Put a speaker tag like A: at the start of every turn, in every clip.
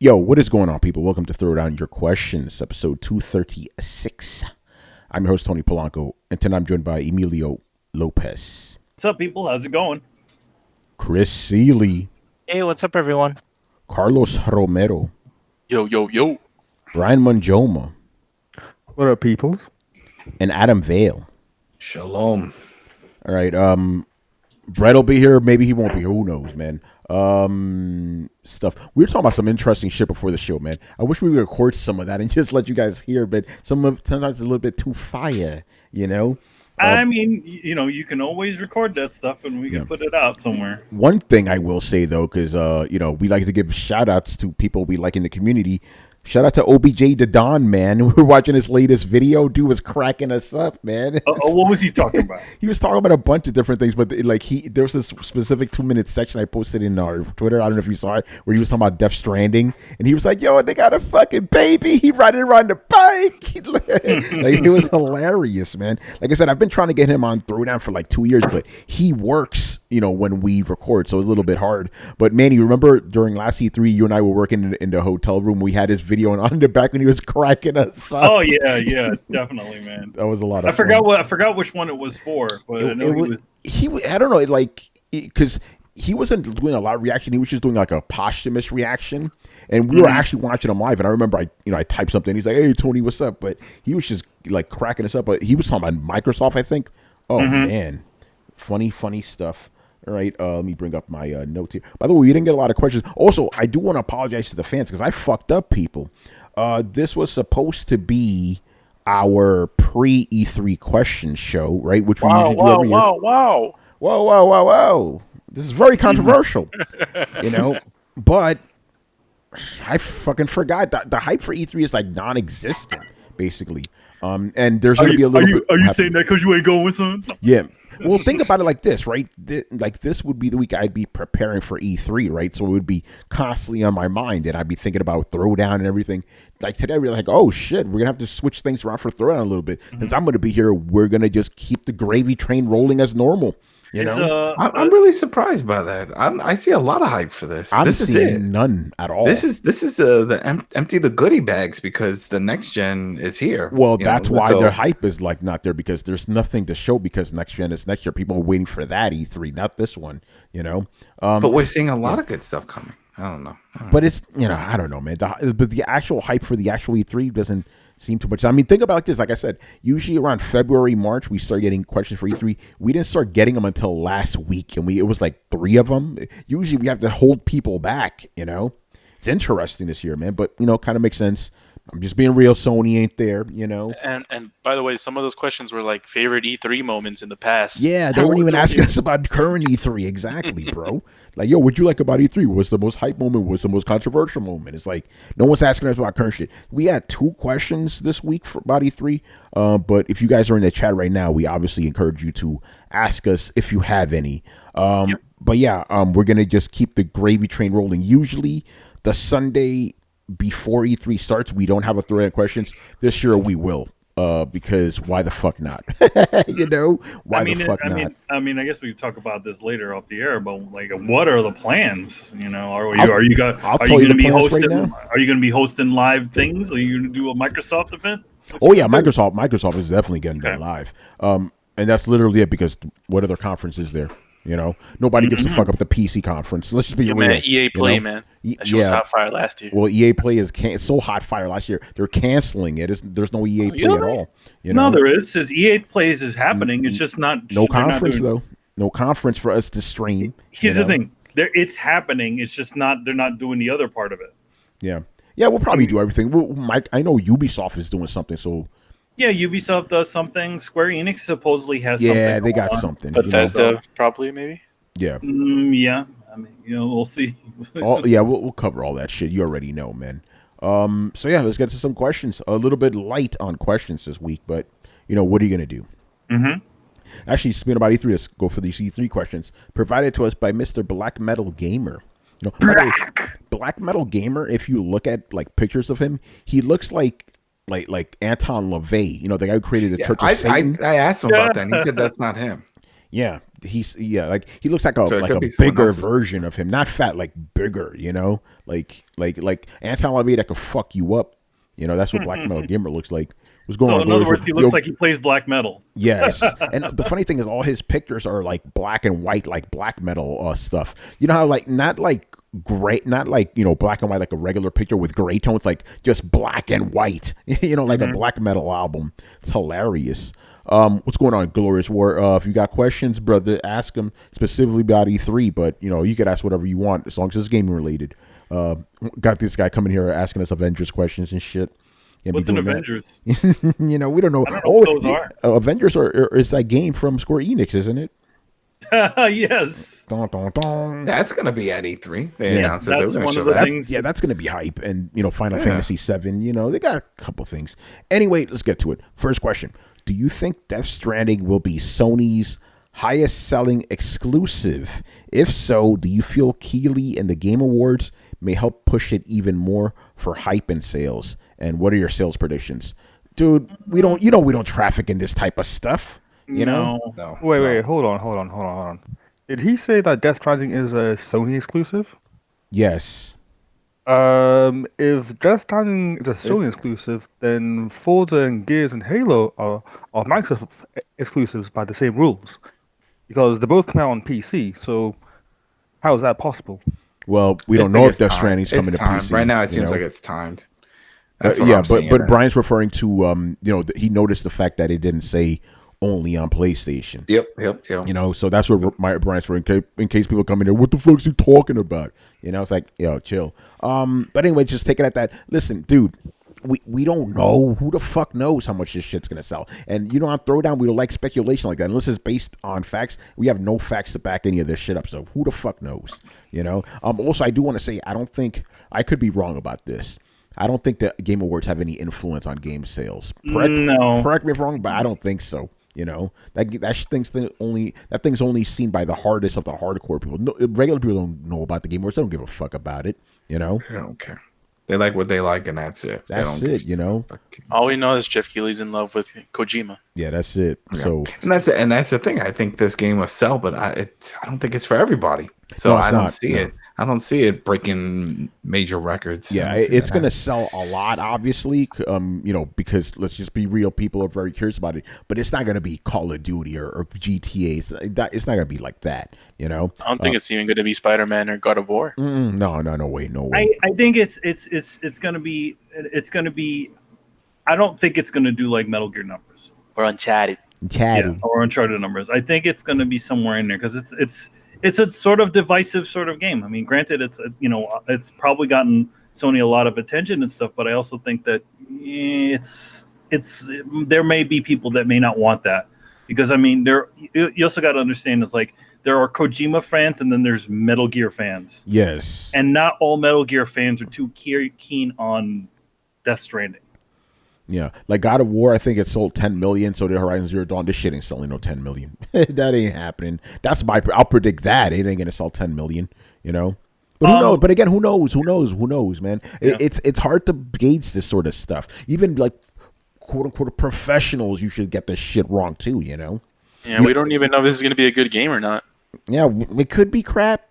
A: Yo, what is going on, people? Welcome to Throwdown Your Questions, episode 236. I'm your host, Tony Polanco, and tonight I'm joined by Emilio Lopez.
B: What's up, people? How's it going?
A: Chris Seeley.
C: Hey, what's up, everyone?
A: Carlos Romero.
D: Yo, yo, yo.
A: Ryan Monjoma.
E: What up, people?
A: And Adam Vale.
F: Shalom.
A: All right, Brett will be here. Maybe he won't be here. Who knows, man? Stuff. We were talking about some interesting shit before the show, man. I wish we would record some of that and just let you guys hear, but sometimes it's a little bit too fire, you know?
B: I mean, you can always record that stuff and we can put it out somewhere.
A: One thing I will say, though, because, we like to give shout-outs to people we like in the community. Shout out to OBJ the Don, man. We were watching his latest video. Dude was cracking us up, man.
B: What was he talking about?
A: He was talking about a bunch of different things, but there was this specific 2-minute section I posted in our Twitter. I don't know if you saw it, where he was talking about Death Stranding, and he was like, "Yo, they got a fucking baby. He riding around the bike." It was hilarious, man. Like I said, I've been trying to get him on Throwdown for like 2 years, but he works, when we record, so it's a little bit hard. But man, you remember during last E3, you and I were working in the hotel room. We had his video on the back when he was cracking us up.
B: Oh yeah, definitely, man.
A: That was a lot of
B: I forgot which one it was for, but I know
A: I don't know, because he wasn't doing a lot of reaction. He was just doing like a posthumous reaction, and we were actually watching him live. And I remember I typed something. He's like, "Hey Tony, what's up?" But he was just like cracking us up. But he was talking about Microsoft, I think. Oh man, funny stuff. All right, let me bring up my notes here. By the way, we didn't get a lot of questions. Also, I do want to apologize to the fans because I fucked up, people. This was supposed to be our pre-E3 question show, right? Which we usually do every year. Whoa. This is very controversial, But I fucking forgot that the hype for E3 is like non-existent, basically. And there's going to be a little bit...
B: Are you saying that because you ain't going, son?
A: Yeah. Well, think about it like this, right? This would be the week I'd be preparing for E3, right? So it would be constantly on my mind, and I'd be thinking about Throwdown and everything. Like today, we're like, oh shit, we're gonna have to switch things around for Throwdown a little bit. Since I'm gonna be here, we're gonna just keep the gravy train rolling as normal.
F: I'm really surprised by that. I see a lot of hype for this. This is it.
A: None at all.
F: This is the empty the goodie bags because the next gen is here.
A: Well, that's why their hype is like not there, because there's nothing to show, because next gen is next year. People are waiting for that E3, not this one.
F: But we're seeing a lot of good stuff coming. I don't know.
A: But it's I don't know, man. But the actual hype for the actual E3 doesn't seem too much. I mean, think about it like this. Like I said, usually around February, March, we start getting questions for E3. We didn't start getting them until last week, and it was like 3 of them. Usually we have to hold people back, It's interesting this year, man, but, kind of makes sense. I'm just being real. Sony ain't there,
D: And by the way, some of those questions were like favorite E3 moments in the past.
A: Yeah, they weren't even asking us about current E3. Exactly, bro. Like, yo, what'd you like about E3? What's the most hype moment? What's the most controversial moment? It's like, no one's asking us about current shit. We had 2 questions this week about E3. But if you guys are in the chat right now, we obviously encourage you to ask us if you have any. But yeah, we're going to just keep the gravy train rolling. Usually the Sunday before E3 starts, we don't have a Throwdown Questions. This year we will, because why the fuck not? Why the fuck not?
B: I mean, I guess we can talk about this later off the air, but like, what are the plans? Are you going to be hosting? Right, are you going to be hosting live things? Are you going to do a Microsoft event?
A: Oh yeah, Microsoft is definitely getting done live. And that's literally it, because what other conference is there? Nobody gives a fuck up the PC conference. Let's just be real.
D: Man, EA Play, man. That shit was hot fire last year.
A: Well, EA Play is so hot fire last year. They're canceling it. There's no EA Play at all.
B: No, there is. Says EA Plays is happening. It's just not.
A: No conference though. No conference for us to stream.
B: Here's the thing. It's happening. It's just not. They're not doing the other part of it.
A: Yeah. We'll probably do everything. Mike, I know Ubisoft is doing something. So.
B: Yeah, Ubisoft does something. Square Enix supposedly has something.
A: Yeah, they got something.
D: Bethesda, probably, maybe?
A: Yeah.
B: Yeah. I mean, we'll see.
A: We'll cover all that shit. You already know, man. So, yeah, let's get to some questions. A little bit light on questions this week, but, what are you going to do?
B: Mm-hmm.
A: Actually, speaking about E3, let's go for these E3 questions. Provided to us by Mr. Black Metal Gamer. Black Metal Gamer, if you look at, pictures of him, he looks like Anton LaVey, the guy who created the Church of Satan.
F: I asked him about that, and he said that's not him.
A: Yeah, like he looks like a bigger version of him, not fat, like bigger, like Anton LaVey could fuck you up, that's what Black Metal Gamer looks like. What's going on?
B: So in other words, he looks like he plays black metal.
A: Yes, and the funny thing is, all his pictures are like black and white, like black metal stuff. You know how like not like gray, not like black and white like a regular picture with gray tones, like just black and white. Like a black metal album. It's hilarious. What's going on, Glorious War? If you got questions, brother, ask them specifically about E3. But you could ask whatever you want as long as it's gaming related. Got this guy coming here asking us Avengers questions and shit.
B: What's an Avengers?
A: We don't know.
B: I don't know what those are.
A: Avengers is that game from Square Enix, isn't it?
B: Yes.
A: Dun, dun, dun.
F: That's going to be at E3. They announced that
B: that's
F: they were
B: one
F: going
B: of
F: to
B: the
F: show that.
B: things.
A: Yeah, that's going to be hype. And, Final Fantasy VII, they got a couple things. Anyway, let's get to it. First question. Do you think Death Stranding will be Sony's highest selling exclusive? If so, do you feel Keighley and the Game Awards may help push it even more for hype and sales? And what are your sales predictions? Dude, we don't traffic in this type of stuff.
B: No.
E: Wait, hold on. Did he say that Death Stranding is a Sony exclusive?
A: Yes.
E: If Death Stranding is a Sony exclusive, then Forza and Gears and Halo are Microsoft exclusives by the same rules, because they both come out on PC. So how is that possible?
A: Well, we don't know if Death Stranding's coming to PC.
F: Right now, it seems like it's timed.
A: But Brian's referring to he noticed the fact that it didn't say only on PlayStation.
F: Yep.
A: So that's what Brian's referring, in case people come in there. What the fuck is he talking about? It's like, chill. But anyway, just take it at that. Listen, dude, we don't know. Who the fuck knows how much this shit's gonna sell? And on Throwdown, we don't like speculation like that unless it's based on facts. We have no facts to back any of this shit up. So who the fuck knows? Also, I do want to say I don't think I could be wrong about this. I don't think the Game Awards have any influence on game sales. Correct me if I'm wrong, but I don't think so. That thing's only seen by the hardest of the hardcore people. No, regular people don't know about the Game Awards. They don't give a fuck about it.
F: They don't care. They like what they like, and that's it.
A: That's it.
D: All we know is Jeff Keighley's in love with Kojima.
A: Yeah, that's it. Yeah. So,
F: and that's the thing. I think this game will sell, but I don't think it's for everybody. So I don't see it. I don't see it breaking major records.
A: Yeah, it's going to sell a lot, obviously, because let's just be real. People are very curious about it, but it's not going to be Call of Duty or GTA. It's not going to be like that, I
D: don't think it's even going to be Spider-Man or God of War.
A: No way.
B: I think it's going to be, I don't think it's going to do like Metal Gear numbers.
D: Or Uncharted.
B: Or Uncharted numbers. I think it's going to be somewhere in there because it's a sort of divisive sort of game. I mean, granted, it's probably gotten Sony a lot of attention and stuff, but I also think that there may be people that may not want that because you also got to understand it's like there are Kojima fans and then there's Metal Gear fans.
A: Yes,
B: and not all Metal Gear fans are too keen on Death Stranding.
A: Yeah, like God of War, I think it sold 10 million. So did Horizon Zero Dawn. This shit ain't selling no 10 million. That ain't happening. I'll predict that it ain't gonna sell 10 million. But who knows? But again, who knows, man? Yeah. It's hard to gauge this sort of stuff. Even like quote unquote professionals, you should get this shit wrong too.
D: Yeah, we don't even know if this is gonna be a good game or not.
A: Yeah, it could be crap.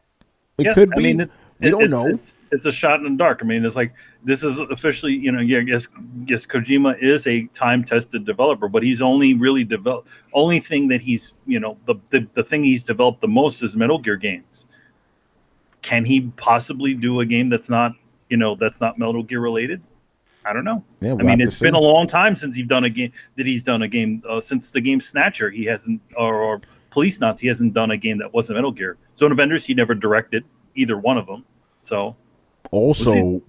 A: It could be. We don't know.
B: It's a shot in the dark. I mean, it's like this is officially, yes, Kojima is a time-tested developer, but he's only really only thing that he's, the thing he's developed the most is Metal Gear games. Can he possibly do a game that's not Metal Gear related? I don't know. Yeah, it's been a long time since he's done a game since the game Snatcher. He hasn't, or Police Knots. He hasn't done a game that wasn't Metal Gear. Zone of Enders, he never directed either one of them. So,
A: also,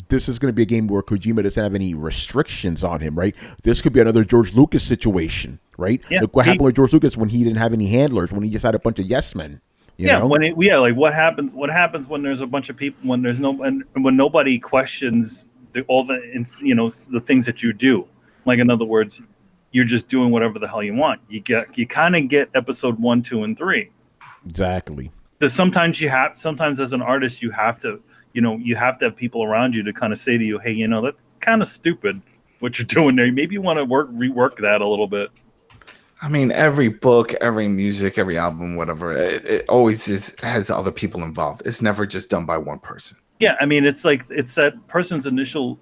A: this is going to be a game where Kojima doesn't have any restrictions on him, right? This could be another George Lucas situation, right?
B: Yeah,
A: Look what happened with George Lucas when he didn't have any handlers, when he just had a bunch of yes men. You know?
B: What happens when there's a bunch of people, when there's when nobody questions the things that you do. Like, in other words, you're just doing whatever the hell you want. You kind of get episode 1, 2, and 3.
A: Exactly.
B: Sometimes as an artist, you have to have people around you to kind of say to you, hey, that's kind of stupid what you're doing there. Maybe you want to rework that a little bit.
F: I mean, every book, every music, every album, whatever, it always has other people involved. It's never just done by one person.
B: Yeah, I mean, it's that person's initial,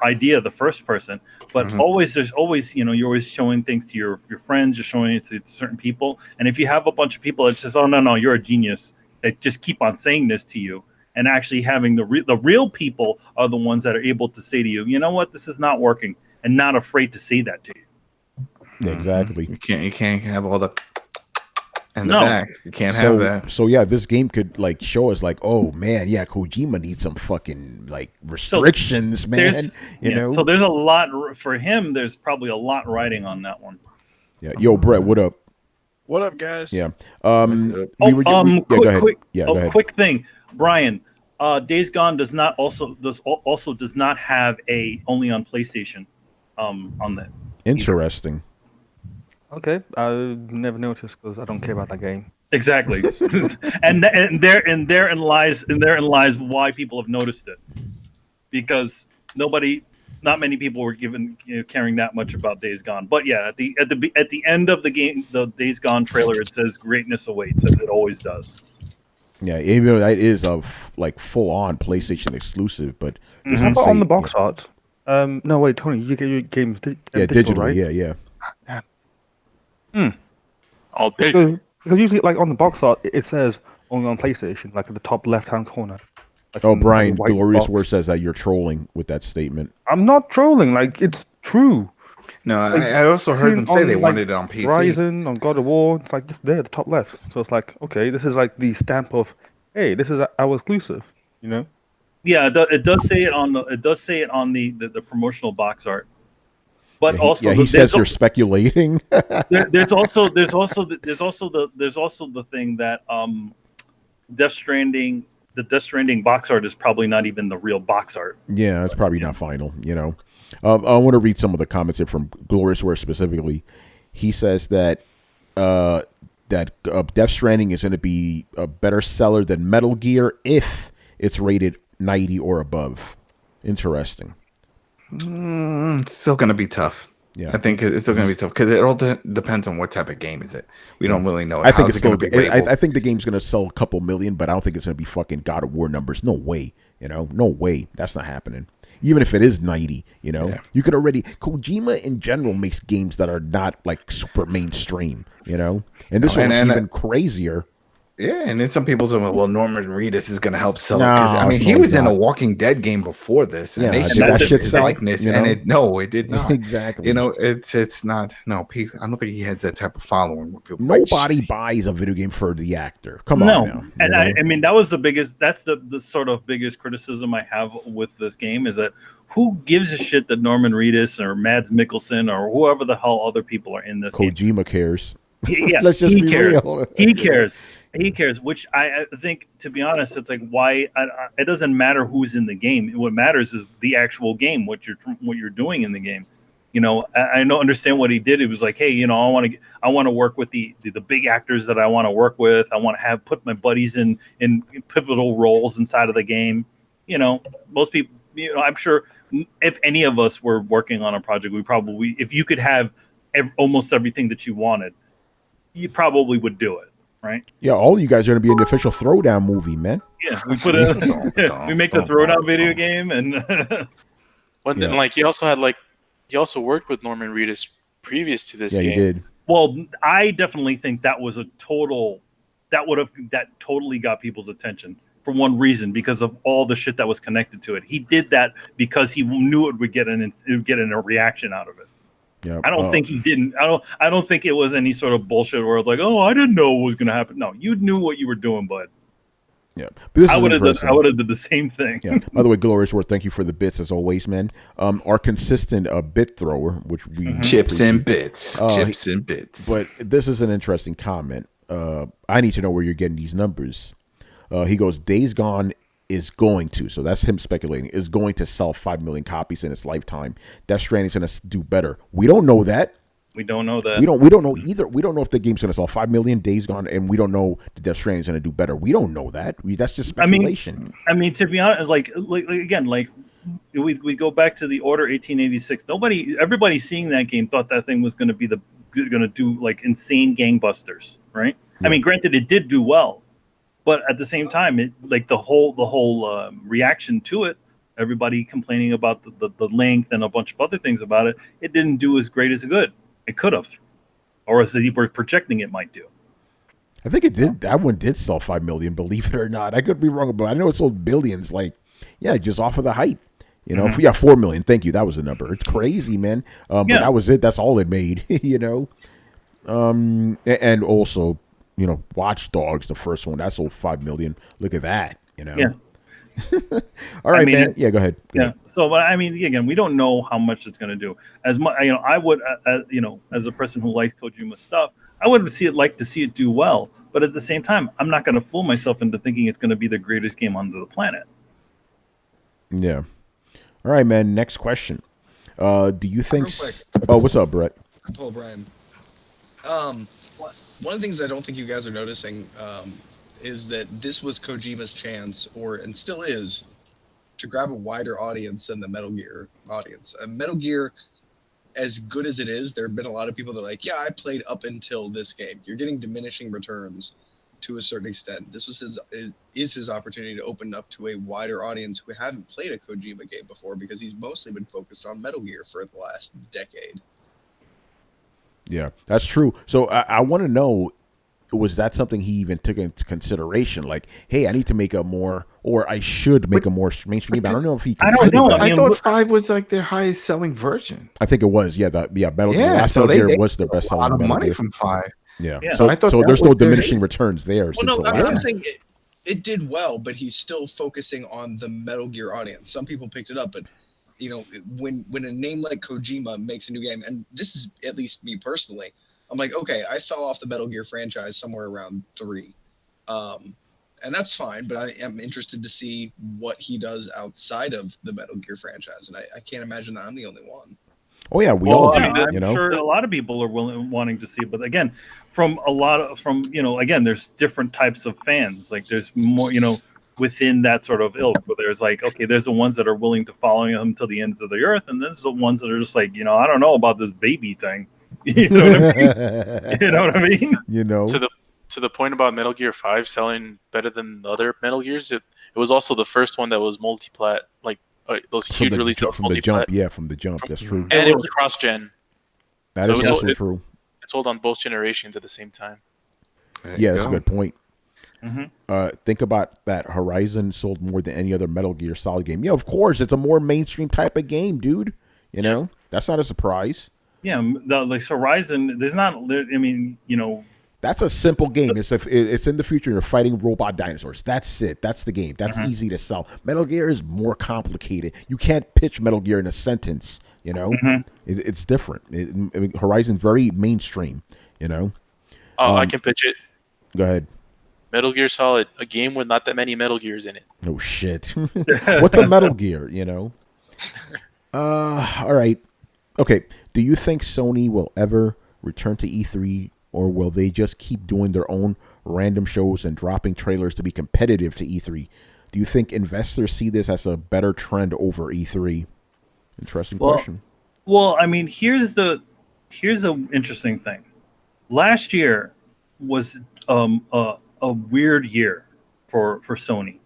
B: idea, the first person. But there's always, you're always showing things to your friends, you're showing it to certain people. And if you have a bunch of people that says, "Oh no, you're a genius," that just keep on saying this to you, and actually having the real people are the ones that are able to say to you, "You know what, this is not working," and not afraid to say that to you.
A: Yeah, exactly.
F: You can't have all the in the back. You can't have that.
A: So yeah, this game could like show us like, oh man, yeah, Kojima needs some fucking like restrictions, man. You know.
B: So there's a lot for him. There's probably a lot riding on that one.
A: Yeah. Yo, Brett, what up?
C: What up, guys?
A: Yeah.
B: Quick thing, Brian. Days Gone does not have a only on PlayStation. On that.
A: Interesting.
E: Okay, I never noticed because I don't care about that game.
B: Exactly, and therein lies why people have noticed it, because not many people were caring that much about Days Gone. But yeah, at the end of the game, the Days Gone trailer, it says "Greatness awaits," as it always does.
A: Yeah, even though that is a full on PlayStation exclusive, but
E: how about on the box art? No, wait, Tony, you get your games digital, right?
A: Yeah.
D: All big.
E: Because usually, like on the box art, it says only on PlayStation, like at the top left-hand corner. Like
A: Brian, Glorious Word says that you're trolling with that statement.
E: I'm not trolling. Like, it's true.
F: No, I also heard them say they wanted it on PC.
E: Horizon, on God of War, it's like just there, the top left. So it's like, okay, this is like the stamp of, hey, this is our exclusive, you know?
B: Yeah, it does say it on the promotional box art. But
A: he says you're speculating.
B: there's also the thing that Death Stranding, the Death Stranding box art is probably not even the real box art.
A: Yeah, it's probably not final. You know, I want to read some of the comments here from Glorious Word specifically. He says that Death Stranding is going to be a better seller than Metal Gear if it's rated 90 or above. Interesting.
F: It's still going to be tough. Yeah, I think it's still going to be tough because it all depends on what type of game is it. We don't really know.
A: I think it's going to be. I think the game's going to sell a couple million, but I don't think it's going to be fucking God of War numbers. No way. You know, no way. That's not happening. Even if it is 90, you know, you could already. Kojima in general makes games that are not like super mainstream. You know, and this one's even crazier.
F: Yeah, and then some people say, well, Norman Reedus is going to help sell it. I mean, he was in a Walking Dead game before this, and they showed his likeness, and it did not.
A: Exactly.
F: You know, it's not. No, I don't think he has that type of following.
A: Nobody buys a video game for the actor. Come on now.
B: And I mean, that was the biggest. That's the sort of biggest criticism I have with this game is that who gives a shit that Norman Reedus or Mads Mikkelsen or whoever the hell other people are in this game?
A: Kojima cares.
B: Yeah,
A: Let's just be real.
B: He cares. He cares, which I think, to be honest, it's like why it doesn't matter who's in the game. What matters is the actual game, what you're doing in the game. You know, I don't understand what he did. It was like, hey, you know, I want to work with the big actors that I want to work with. I want to put my buddies in pivotal roles inside of the game. You know, most people, you know, I'm sure if any of us were working on a project, we probably, if you could have almost everything that you wanted, you probably would do it. Right.
A: Yeah, all you guys are going to be in the official Throwdown movie, man.
B: Yeah, we put we make the Throwdown video game, and
D: and like he also worked with Norman Reedus previous to this game.
A: Yeah, he did.
B: Well, I definitely think that was that totally got people's attention for one reason, because of all the shit that was connected to it. He did that because he knew it would get a reaction out of it. Yeah, I don't think he didn't. I don't think it was any sort of bullshit where it's like, oh, I didn't know what was going to happen. No, you knew what you were doing, bud.
A: Yeah,
B: I would have did the same thing.
A: Yeah. By the way, Glorious Word, thank you for the bits as always, man. Our consistent bit thrower, which we
F: chips and bits.
A: But this is an interesting comment. I need to know where you're getting these numbers. He goes, Days Gone is going to, so that's him speculating, is going to sell 5 million copies in its lifetime. Death Stranding is going to do better. We don't know that.
B: We don't know that.
A: We don't know either. We don't know if the game's going to sell 5 million Days Gone, and we don't know the Death Stranding is going to do better. We don't know that. That's just speculation.
B: I mean, to be honest, like again, like we go back to the Order 1886. Everybody seeing that game thought that thing was going to be going to do like insane gangbusters, right? I mean, granted, it did do well, but at the same time, it like the whole reaction to it, everybody complaining about the length and a bunch of other things about it, it didn't do as great as it could have, or as they were projecting it might do.
A: I think it did. That one did sell 5 million, believe it or not. I could be wrong, but I know it sold billions. Like, yeah, just off of the hype. You know, 4 million. Thank you. That was the number. It's crazy, man. But that was it. That's all it made. You know, and also, you know, Watch Dogs, the first one, that sold 5 million. Look at that. You know.
B: Yeah.
A: All right, man. Yeah, go ahead. Go ahead.
B: So, but I mean, again, we don't know how much it's going to do. As much, you know, I would, you know, as a person who likes Kojima stuff, I would like to see it do well. But at the same time, I'm not going to fool myself into thinking it's going to be the greatest game on the planet.
A: Yeah. All right, man. Next question. Do you think? Oh, what's up, Brett?
C: Hello, Brian. One of the things I don't think you guys are noticing is that this was Kojima's chance, and still is, to grab a wider audience than the Metal Gear audience. Metal Gear, as good as it is, there have been a lot of people that are like, yeah, I played up until this game. You're getting diminishing returns to a certain extent. This was his opportunity to open up to a wider audience who haven't played a Kojima game before, because he's mostly been focused on Metal Gear for the last decade.
A: Yeah, that's true. So I want to know, was that something he even took into consideration? Like, hey, I need to make a more, or I should make a more mainstream game. I don't know if he.
B: I don't know.
F: I thought 5 was like their highest selling version.
A: I think it was. Yeah, Metal Gear.
F: Yeah, so
A: Metal
F: they
A: Gear was their best selling.
F: A lot of
A: Metal
F: money
A: Gear.
F: from 5.
A: Yeah.
B: So
F: I thought
A: so
F: that
A: there's
F: was
A: no
F: their-
A: diminishing returns there.
C: Well, no, I'm saying it did well, but he's still focusing on the Metal Gear audience. Some people picked it up, but you know, when a name like Kojima makes a new game, and this is at least me personally, I'm like, okay, I fell off the Metal Gear franchise somewhere around 3. And that's fine, but I am interested to see what he does outside of the Metal Gear franchise, and I can't imagine that I'm the only one.
A: Oh yeah, we all do.
B: I'm
A: you know,
B: sure a lot of people are wanting to see, but again, again, there's different types of fans. Like there's more, you know, within that sort of ilk, where there's like, okay, there's the ones that are willing to follow him to the ends of the earth, and there's the ones that are just like, you know, I don't know about this baby thing. You know what I mean? You know what I mean?
A: You know,
D: to the point about Metal Gear 5 selling better than the other Metal Gears, it was also the first one that was multiplat, like those huge releases
A: from the jump. Yeah, from the jump. That's true.
D: And it was cross-gen.
A: That is also true.
D: It sold on both generations at the same time.
A: Yeah, that's a good point.
B: Mm-hmm.
A: Think about that. Horizon sold more than any other Metal Gear Solid game. Yeah, of course, it's a more mainstream type of game, dude. You know, that's not a surprise.
B: Yeah, like Horizon, there's not. I mean, you know,
A: that's a simple game. It's in the future. You're fighting robot dinosaurs. That's it. That's the game. That's easy to sell. Metal Gear is more complicated. You can't pitch Metal Gear in a sentence. You know, it's different. Horizon very mainstream. You know.
D: Oh, I can pitch it.
A: Go ahead.
D: Metal Gear Solid, a game with not that many Metal Gears in it.
A: Oh shit! What's a Metal Gear? You know. All right. Okay. Do you think Sony will ever return to E3, or will they just keep doing their own random shows and dropping trailers to be competitive to E3? Do you think investors see this as a better trend over E3? Interesting question.
B: Well, I mean, here's the interesting thing. Last year was a weird year for Sony.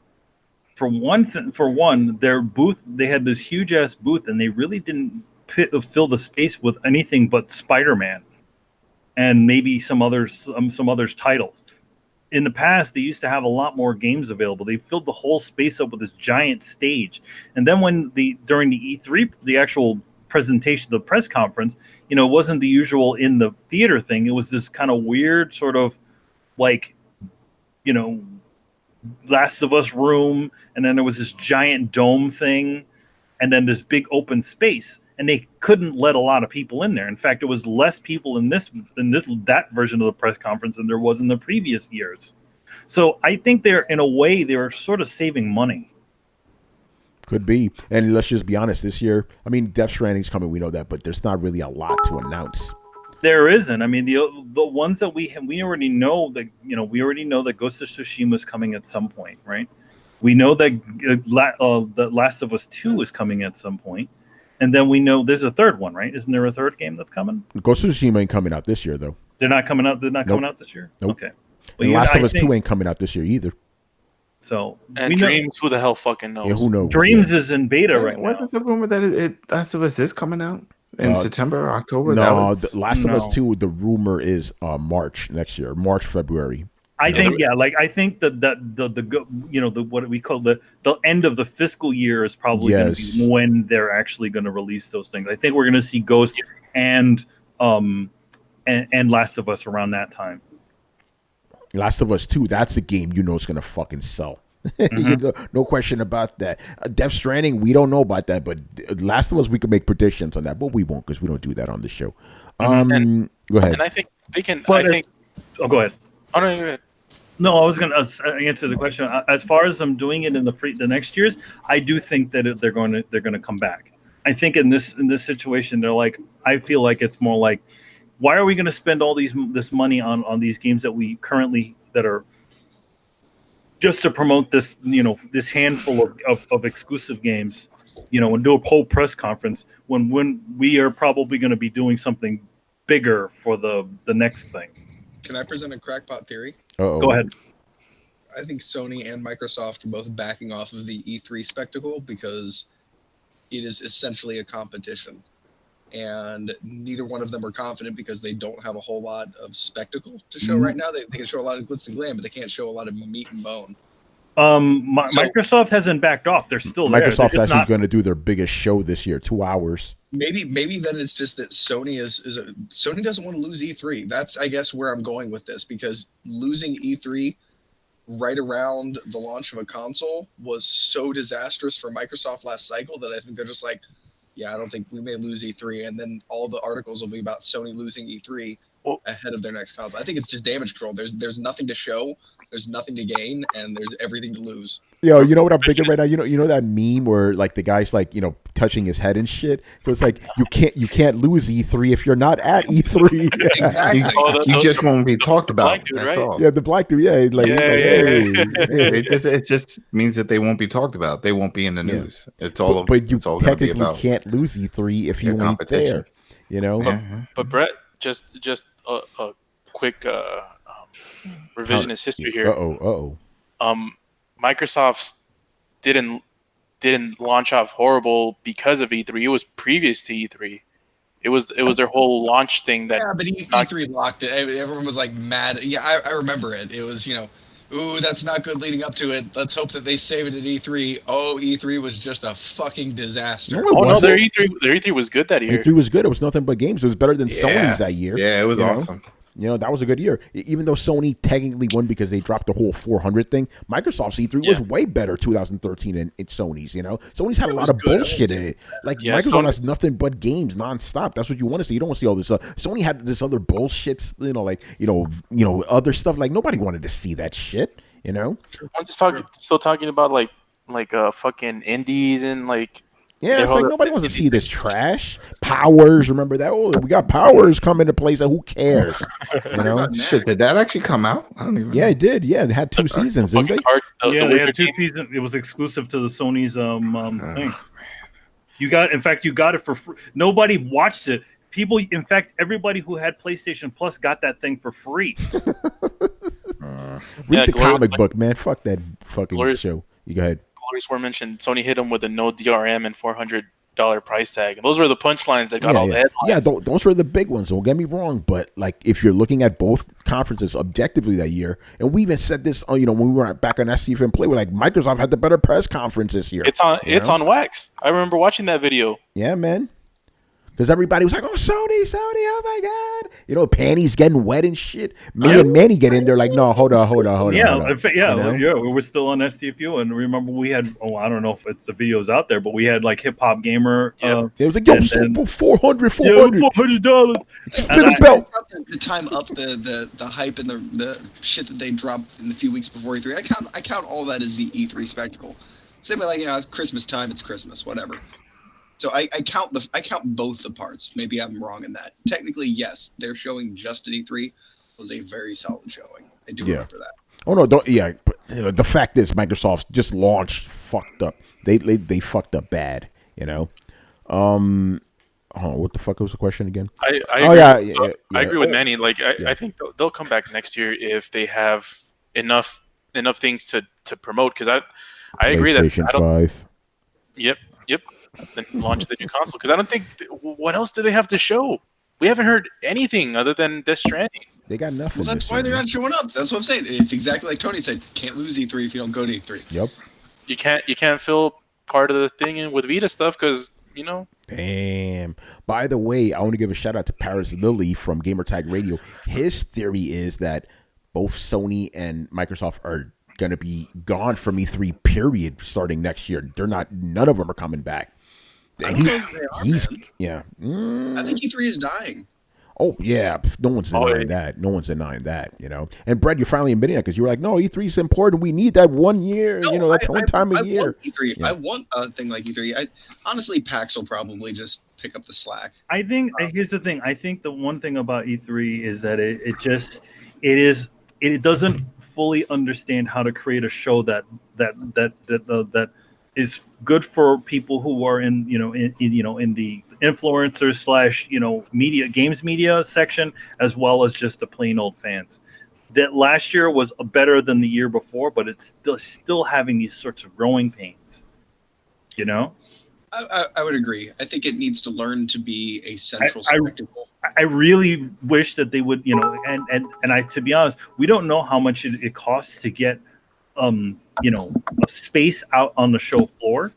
B: For one, their booth, they had this huge ass booth, and they really didn't fill the space with anything but Spider-Man and maybe some others titles. In the past, they used to have a lot more games available. They filled the whole space up with this giant stage. And then during the E3, the actual presentation, the press conference, you know, it wasn't the usual in the theater thing. It was this kind of weird sort of like, you know, Last of Us room, and then there was this giant dome thing, and then this big open space. And they couldn't let a lot of people in there. In fact, it was less people in that version of the press conference than there was in the previous years. So I think in a way, they're sort of saving money.
A: Could be. And let's just be honest, this year, I mean, Death Stranding's coming, we know that, but there's not really a lot to announce.
B: There isn't. I mean, the ones that we already know that, you know, we already know that Ghost of Tsushima is coming at some point, right? We know that The Last of Us 2 is coming at some point. And then we know there's a third one, right? Isn't there a third game that's coming?
A: Ghost of Tsushima ain't coming out this year, though.
B: They're not coming out. They're not coming out this year.
A: Nope.
B: Okay.
A: And Last of Us 2 ain't coming out this year either.
B: So
D: and Dreams, who the hell fucking knows?
A: Yeah, who knows?
B: Dreams is in beta right now.
F: What's the rumor that Last of Us is coming out in September, October?
A: No, Last of Us 2. The rumor is March next year, February.
B: I think I think that the what we call the end of the fiscal year is probably going to be when they're actually going to release those things. I think we're going to see Ghost and Last of Us around that time.
A: Last of Us 2, that's the game it's going to fucking sell. No question about that. Death Stranding, we don't know about that, but Last of Us, we can make predictions on that, but we won't because we don't do that on the show. Go ahead.
D: And I think they can.
B: Well,
D: I think.
B: Oh, go ahead.
D: Oh no, go ahead.
B: No, I was going to answer the question. As far as them doing it in the next years, I do think that they're going to come back. I think in this situation, they're like, I feel like it's more like, why are we going to spend all this money on these games that we currently that are just to promote this this handful of exclusive games, and do a whole press conference when we are probably going to be doing something bigger for the next thing.
C: Can I present a crackpot theory?
A: Uh-oh.
B: Go ahead.
C: I think Sony and Microsoft are both backing off of the E3 spectacle because it is essentially a competition. And neither one of them are confident because they don't have a whole lot of spectacle to show right now. They can show a lot of glitz and glam, but they can't show a lot of meat and bone.
B: Microsoft hasn't backed off. They're still there.
A: Microsoft's actually going to do their biggest show this year, 2 hours.
C: Maybe then it's just that Sony Sony doesn't want to lose E3. That's, I guess, where I'm going with this, because losing E3 right around the launch of a console was so disastrous for Microsoft last cycle that I think they're just like, yeah, I don't think we may lose E3, and then all the articles will be about Sony losing E3 ahead of their next console. I think it's just damage control. There's nothing to show, there's nothing to gain, and there's everything to lose.
A: Yo, you know what I'm thinking right now? You know that meme where like the guy's like, touching his head and shit. So it's like you can't lose E3 if you're not at E3.
C: Exactly.
F: You just won't be talked about.
D: Dude,
F: that's
D: right?
F: all.
A: Yeah, the black dude. Yeah, like,
F: Hey. It just means that they won't be talked about. They won't be in the news. It's all.
A: But you
F: it's all gonna be
A: technically
F: about
A: can't lose E3 if you ain't there.
D: But Brett, just a quick revisionist history here. Microsoft didn't launch off horrible because of E3. It was previous to E3. It was their whole launch thing that.
C: Yeah, but E3 locked it. Everyone was like mad. Yeah, I remember it. It was ooh, that's not good leading up to it. Let's hope that they save it at E3. Oh, E3 was just a fucking disaster.
D: No, their E3 was good that year.
A: E3 was good. It was nothing but games. It was better than Sony's that year.
F: Yeah, it was awesome.
A: That was a good year. Even though Sony technically won because they dropped the whole 400 thing, Microsoft's E3 was way better 2013 than Sony's, Sony's had a lot of bullshit in it. Like, Microsoft has nothing but games nonstop. That's what you want to see. You don't want to see all this Sony had this other bullshit, other stuff. Like, nobody wanted to see that shit,
D: I'm just still talking about like fucking indies and like.
A: Yeah, it's like nobody wants to see this trash. Powers, remember that? Oh, we got Powers coming to place. Who cares?
F: Shit, did that actually come out? I don't even know.
A: Yeah, it did. Yeah, it had 2 seasons, didn't they?
B: They had 2 seasons. It was exclusive to the Sony's thing. You got it for free. Nobody watched it. People, in fact, everybody who had PlayStation Plus got that thing for free.
A: Read the comic book, man. Fuck that fucking show. You go ahead.
D: Glorious War mentioned Sony hit him with a no DRM and $400 price tag. And those were the punchlines that got all the headlines.
A: Yeah, those were the big ones. Don't get me wrong, but like if you're looking at both conferences objectively that year, and we even said this, when we were back on SCF and Play, we're like Microsoft had the better press conference this year.
D: It's on wax. I remember watching that video.
A: Yeah, man. Because everybody was like, oh, Sony, oh my God. Panties getting wet and shit. Me and Manny get in there like, no, hold on.
B: We were still on STFU. And remember we had, I don't know if it's the videos out there, but we had like Hip Hop Gamer.
A: It was like, yo, $400.
B: $400.
C: To time up the hype and the shit that they dropped in the few weeks before E3. I count all that as the E3 spectacle. Same way, like, it's Christmas time, it's Christmas, whatever. So I count both the parts. Maybe I'm wrong in that. Technically, yes, their showing just at E3 was a very solid showing. I do remember that.
A: Oh no, don't. Yeah, but the fact is, Microsoft just launched fucked up. They fucked up bad. What the fuck was the question again?
D: I
A: Oh
D: agree.
A: yeah,
D: So, I agree with Manny. Like
A: yeah.
D: I think they'll come back next year if they have enough things to promote. Because I agree that
A: PlayStation
D: I don't.
A: 5.
D: Yep. Then launch the new console. Because I don't think what else do they have to show? We haven't heard anything other than Death Stranding.
A: They got nothing.
C: Well, that's why they're not showing up. That's what I'm saying. It's exactly like Tony said. Can't lose E3 if you don't go to E3.
A: Yep.
D: You can't fill part of the thing in with Vita stuff because
A: Damn. By the way, I want to give a shout out to Paris Lilly from Gamertag Radio. His theory is that both Sony and Microsoft are going to be gone from E3 period starting next year. None of them are coming back.
C: I don't know if they are, man.
A: Yeah.
C: I think E3 is dying.
A: Oh yeah, no one's denying that. No one's denying that. And Brett, you're finally admitting that because you were like, "No, E3 is important. We need that 1 year.
C: No,
A: that one time a year."
C: I want E3.
A: Yeah.
C: I want a thing like E3. Honestly, PAX will probably just pick up the slack.
B: I think here's the thing. I think the one thing about E3 is that it doesn't fully understand how to create a show that is good for people who are in the influencer / games media section, as well as just the plain old fans. That last year was better than the year before, but it's still having these sorts of growing pains.
C: I would agree. I think it needs to learn to be a central spectacle.
B: I really wish that they would, and I, to be honest, we don't know how much it costs to get a space out on the show floor,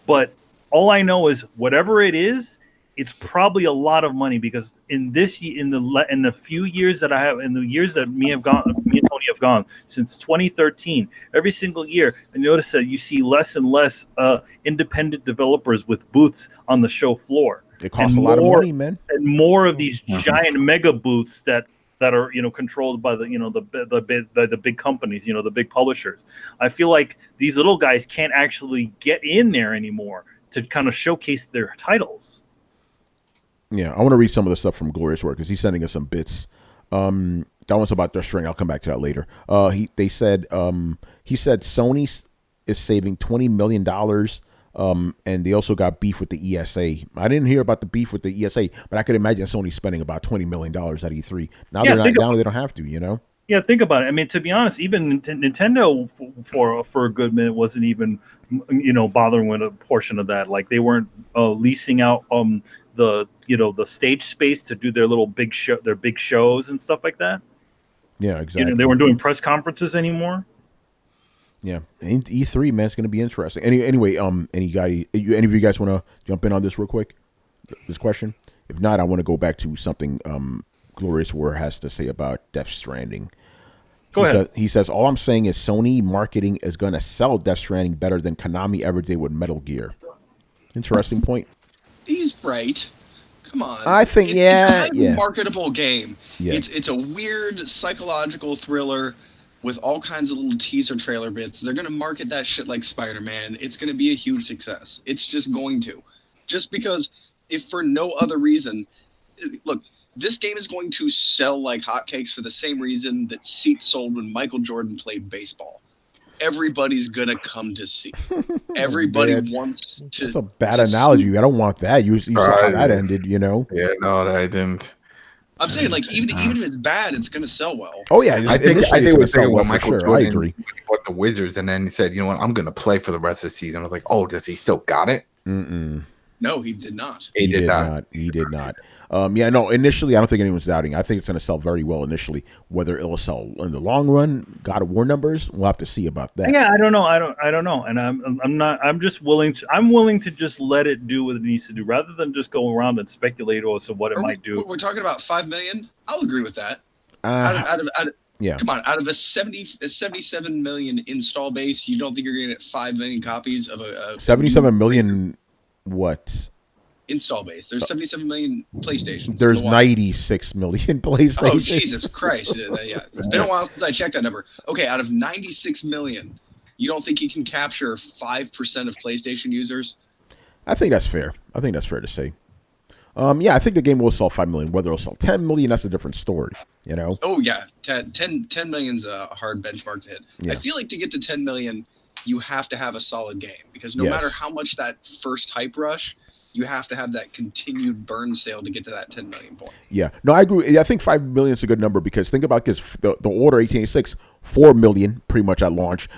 B: but all I know is whatever it is, it's probably a lot of money, because in the few years that I have, in the years that me and Tony have gone since 2013, every single year, I notice that you see less and less independent developers with booths on the show floor.
A: It costs a lot of money, man,
B: and more of these giant mega booths that are controlled by the big companies, the big publishers. I feel like these little guys can't actually get in there anymore to kind of showcase their titles.
A: Yeah, I want to read some of the stuff from Glorious Work because he's sending us some bits. That one's about Death Stranding. I'll come back to that later. He said Sony is saving $20 million, and they also got beef with the ESA. I didn't hear about the beef with the ESA, but I could imagine Sony spending about $20 million at E3. Now they don't have to,
B: Yeah, think about it. I mean, to be honest, even Nintendo for a good minute wasn't even bothering with a portion of that. Like, they weren't leasing out the stage space to do their big shows and stuff like that.
A: Yeah, exactly.
B: They weren't doing press conferences anymore.
A: Yeah, E3, man, it's going to be interesting. Anyway, any of you guys want to jump in on this real quick? This question. If not, I want to go back to something Glorious War has to say about Death Stranding.
B: Go ahead.
A: He says, all I'm saying is Sony marketing is going to sell Death Stranding better than Konami ever did with Metal Gear. Interesting point.
C: He's right. Come on.
A: I think,
C: it's a highly marketable game.
A: Yeah.
C: It's a weird psychological thriller with all kinds of little teaser trailer bits. They're going to market that shit like Spider-Man. It's going to be a huge success. It's just going to. Just because, if for no other reason, look, this game is going to sell like hotcakes for the same reason that seats sold when Michael Jordan played baseball. Everybody's going to come to see. Everybody wants to.
A: That's a bad analogy. I don't want that. You saw how that ended,
F: Yeah, no, I didn't.
C: I'm saying, like, even if it's bad, it's going to sell well.
A: Oh yeah,
F: I think we're saying
A: well,
F: Michael
A: sure.
F: Jordan
A: I agree.
F: bought the Wizards, and then he said, "You know what? I'm going to play for the rest of the season." I was like, "Oh, does he still got it?"
C: No, he did not.
F: He did not.
A: He did not. Initially, I don't think anyone's doubting. I think it's going to sell very well initially. Whether it'll sell in the long run, God of War numbers, we'll have to see about that.
B: Yeah, I don't know. I don't know. And I'm willing to just let it do what it needs to do, rather than just go around and speculate as to what it might do.
C: We're talking about 5 million. I'll agree with that.
A: Yeah.
C: Come on, out of a 77 million install base, you don't think you're going to get 5 million copies of a
A: 77 million what?
C: Install base. There's 77 million PlayStations.
A: There's 96 million PlayStations.
C: Oh, Jesus Christ. Yeah. It's been a while since I checked that number. Okay, out of 96 million, you don't think you can capture 5% of PlayStation users?
A: I think that's fair. I think that's fair to say. I think the game will sell 5 million. Whether it'll sell 10 million, that's a different story,
C: Oh, yeah. 10 million's a hard benchmark to hit. Yeah. I feel like to get to 10 million, you have to have a solid game, because no matter how much that first hype rush, you have to have that continued burn sale to get to that 10 million point.
A: Yeah, no, I agree. I think 5 million is a good number because think about this: the Order 1886, 4 million pretty much at launch.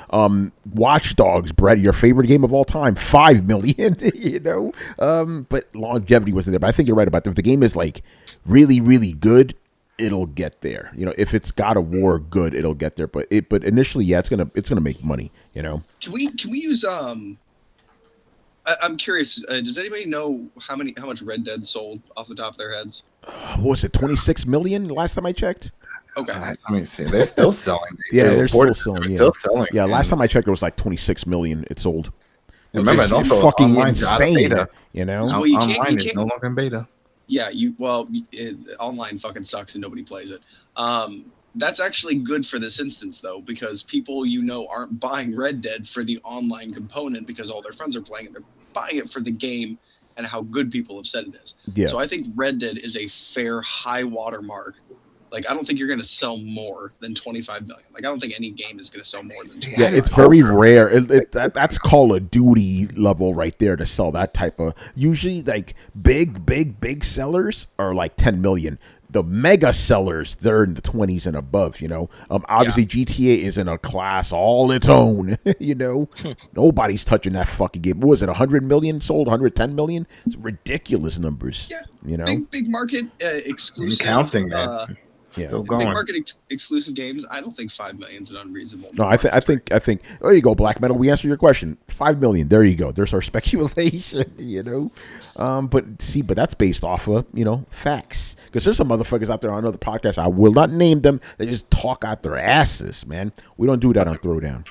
A: Watch Dogs, Brett, your favorite game of all time, 5 million. You know, but longevity wasn't there. But I think you're right about that. If the game is like really, really good, it'll get there. You know, if it's God of War good, it'll get there. But initially, yeah, it's gonna make money. You know,
C: can we use I'm curious. Does anybody know how much Red Dead sold off the top of their heads?
A: What was it, 26 million last time I checked?
C: Okay.
F: I mean, see, they're still selling.
A: Yeah, they're still selling.
F: They're
A: Yeah.
F: still selling.
A: Yeah, last time I checked, it was like 26 million. It sold.
F: Remember,
A: It's
F: and also
A: fucking
F: online's out of
A: insane.
F: beta.
A: You know,
C: Well, you
F: online
C: can't-
F: is no longer in beta.
C: Yeah, online fucking sucks and nobody plays it. That's actually good for this instance though, because people aren't buying Red Dead for the online component because all their friends are playing it. They're buying it for the game and how good people have said it is.
A: Yeah.
C: So I think Red Dead is a fair high watermark. Like, I don't think you're going to sell more than 25 million. Like, I don't think any game is going to sell more than 25
A: Yeah, it's very rare. That's Call of Duty level right there to sell that type of. Usually, like big sellers are like 10 million. The mega sellers, they're in the 20s and above. You know, obviously GTA is in a class all its own. You know, nobody's touching that fucking game. What was it? 100 million sold, 110 million. It's ridiculous numbers.
C: Yeah,
A: you know,
C: big market exclusive.
F: Counting that. Still going.
C: Big market exclusive games. I don't think 5 million is an unreasonable.
A: No, I think. There you go, Black Metal. We answered your question. 5 million. There you go. There's our speculation. You know, but that's based off of facts. Because there's some motherfuckers out there on other podcasts. I will not name them. They just talk out their asses, man. We don't do that on Throwdown.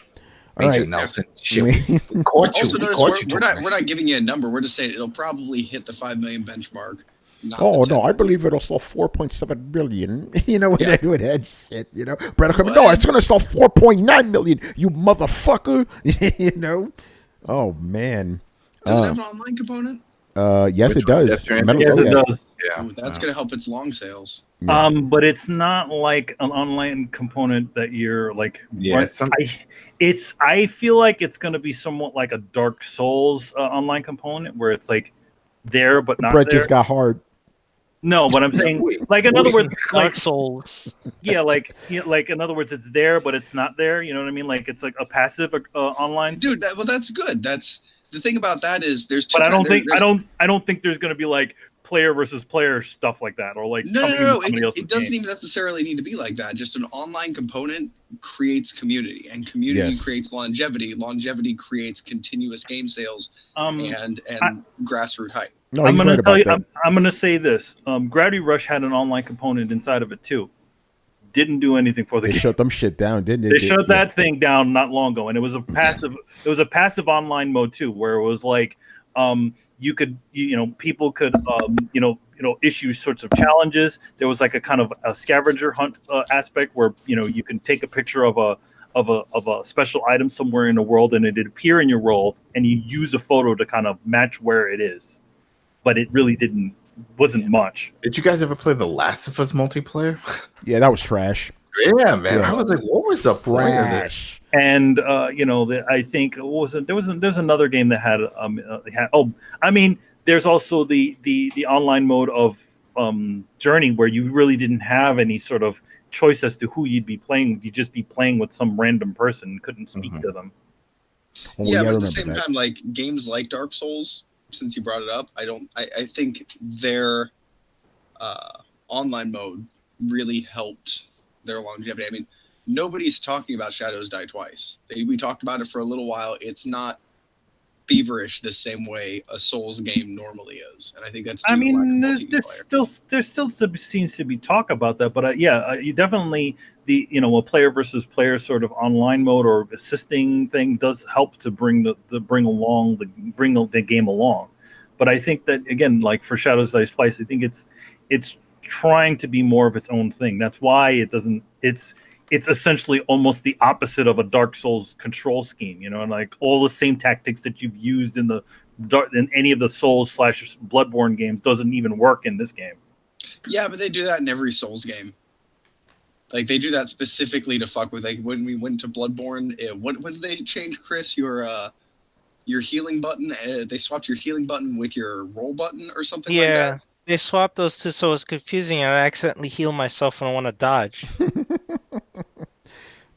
A: All
F: Major
A: right,
F: Nelson. Shit. Caught you.
C: Also, notice we're not giving you a number. We're just saying it'll probably hit the 5 million benchmark.
A: Oh no, I believe it'll sell 4.7 billion. You know, with that shit. You know, Brett will come. No, it's gonna sell 4.9 million. You motherfucker. You know. Oh man.
C: Does it have an online component?
A: Yes, it does.
B: Yes, it does.
F: Yeah.
C: Ooh, that's gonna help its long sales.
A: Yeah.
B: But it's not like an online component that you're like.
F: Yeah,
B: I feel like it's gonna be somewhat like a Dark Souls online component where it's like there but not
A: Brett
B: there.
A: just got hard.
B: No, but I'm saying, like, in other words,
G: Dark
B: like
G: Souls.
B: Yeah, like in other words, it's there, but it's not there. You know what I mean? Like it's like a passive online.
C: Dude, that's good. That's the thing about that is there's.
B: But I don't think there's going to be like player versus player stuff like that, or like
C: no. It doesn't even necessarily need to be like that. Just an online component creates community, and community creates longevity. Longevity creates continuous game sales and grassroots hype.
A: No,
B: I'm going
A: right
B: to tell you.
A: that.
B: I'm going to say this. Gravity Rush had an online component inside of it too. Didn't do anything for the
A: They
B: game.
A: shut them shit down, didn't they?
B: They shut that thing down not long ago, and it was a passive. It was a passive online mode too, where it was like you could people could issue sorts of challenges. There was like a kind of a scavenger hunt aspect where you can take a picture of a special item somewhere in the world, and it'd appear in your world, and you use a photo to kind of match where it is. But it really wasn't much.
F: Did you guys ever play The Last of Us multiplayer?
A: Yeah, that was trash.
F: Yeah, man. I was like, what was the point of this?
A: Trash.
B: And I think there's another game that had there's also the online mode of Journey where you really didn't have any sort of choice as to who you'd be playing with. You'd just be playing with some random person and couldn't speak to them.
A: Oh,
C: Yeah, but at the same time, like games like Dark Souls, since you brought it up, I think their online mode really helped their longevity. I mean, nobody's talking about Shadows Die Twice. We talked about it for a little while. It's not feverish the same way a Souls game normally is, and I think that's.
B: There still seems to be talk about that, but you definitely a player versus player sort of online mode or assisting thing does help to bring the game along. But I think that again, like for Shadows Die Twice, I think it's trying to be more of its own thing. That's why it doesn't. It's essentially almost the opposite of a Dark Souls control scheme, and like all the same tactics that you've used in any of the Souls / Bloodborne games doesn't even work in this game.
C: Yeah, but they do that in every Souls game. Like they do that specifically to fuck with. Like when we went to Bloodborne, what did they change, Chris? Your your healing button. They swapped your healing button with your roll button or something like
G: Yeah,
C: that.
G: they swapped those two, so it's confusing, and I accidentally heal myself when I want to dodge.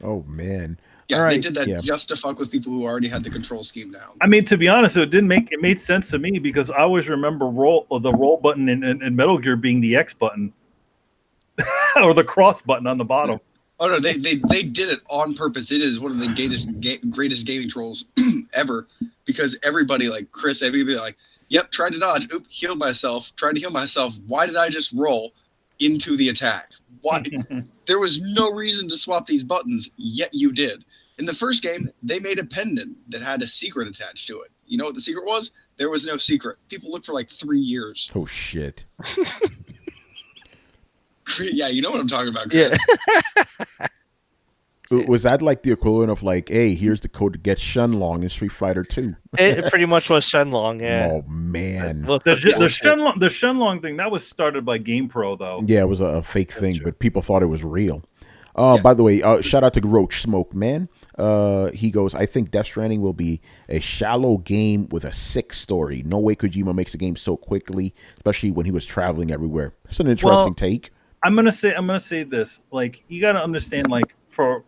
A: Oh man.
C: Yeah,
A: All right.
C: they did that
A: Yeah.
C: just to fuck with people who already had the control scheme down.
B: I mean, to be honest, it made sense to me because I always remember the roll button in Metal Gear being the X button or the cross button on the bottom.
C: Oh no, they did it on purpose. It is one of the greatest gaming trolls ever, because everybody, like Chris, everybody like, yep, tried to dodge, oop, healed myself, tried to heal myself. Why did I just roll into the attack? Why? There was no reason to swap these buttons, yet you did. In the first game, they made a pendant that had a secret attached to it. You know what the secret was? There was no secret. People looked for like 3 years.
A: Oh shit.
C: Yeah, you know what I'm talking about, Chris.
G: Yeah.
A: Was that like the equivalent of like, hey, here's the code to get Shenlong in Street Fighter 2?
G: It pretty much was Shenlong, yeah.
A: Oh man.
G: Well,
B: The Shenlong thing, that was started by GamePro though.
A: Yeah, it was a fake thing, but people thought it was real. By the way, shout out to Roach Smoke, man. He goes, I think Death Stranding will be a shallow game with a sick story. No way Kojima makes a game so quickly, especially when he was traveling everywhere. That's an interesting take.
B: I'm gonna say this. Like, you gotta understand, like, for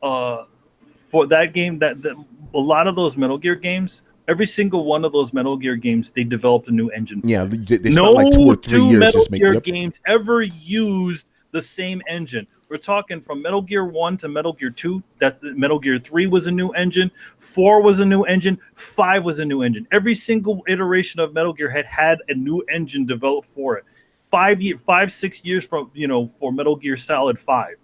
B: that game, that a lot of those Metal Gear games, every single one of those Metal Gear games, they developed a new engine.
A: Yeah, they spent
B: no
A: like 2 or 3 years
B: Metal
A: just making
B: Gear games ever used the same engine. We're talking from Metal Gear 1 to Metal Gear 2, that Metal Gear 3 was a new engine, 4 was a new engine, 5 was a new engine. Every single iteration of Metal Gear had a new engine developed for it. 6 years from, for Metal Gear Solid 5.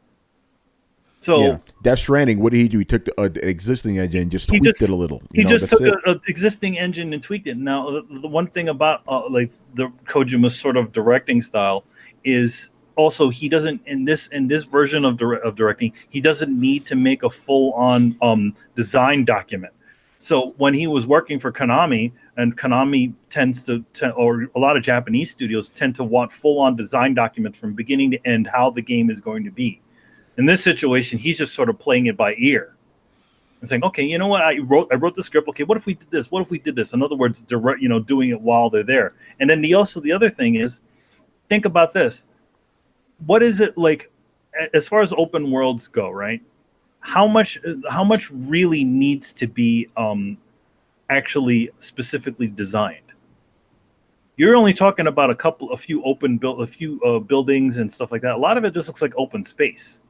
B: So
A: yeah. Death Stranding, what did he do? He took the existing engine and just tweaked it a little.
B: He just took an existing engine and tweaked it. Now, the one thing about like the Kojima's sort of directing style is also he doesn't in this version of directing, he doesn't need to make a full-on design document. So when he was working for Konami, and Konami tends to or a lot of Japanese studios tend to want full-on design documents from beginning to end, how the game is going to be. In this situation, he's just sort of playing it by ear and saying, okay, you know what? I wrote the script. Okay, what if we did this? What if we did this? In other words, doing it while they're there. And then the other thing is, think about this. What is it like as far as open worlds go, right? How much really needs to be actually specifically designed? You're only talking about a few buildings and stuff like that. A lot of it just looks like open space.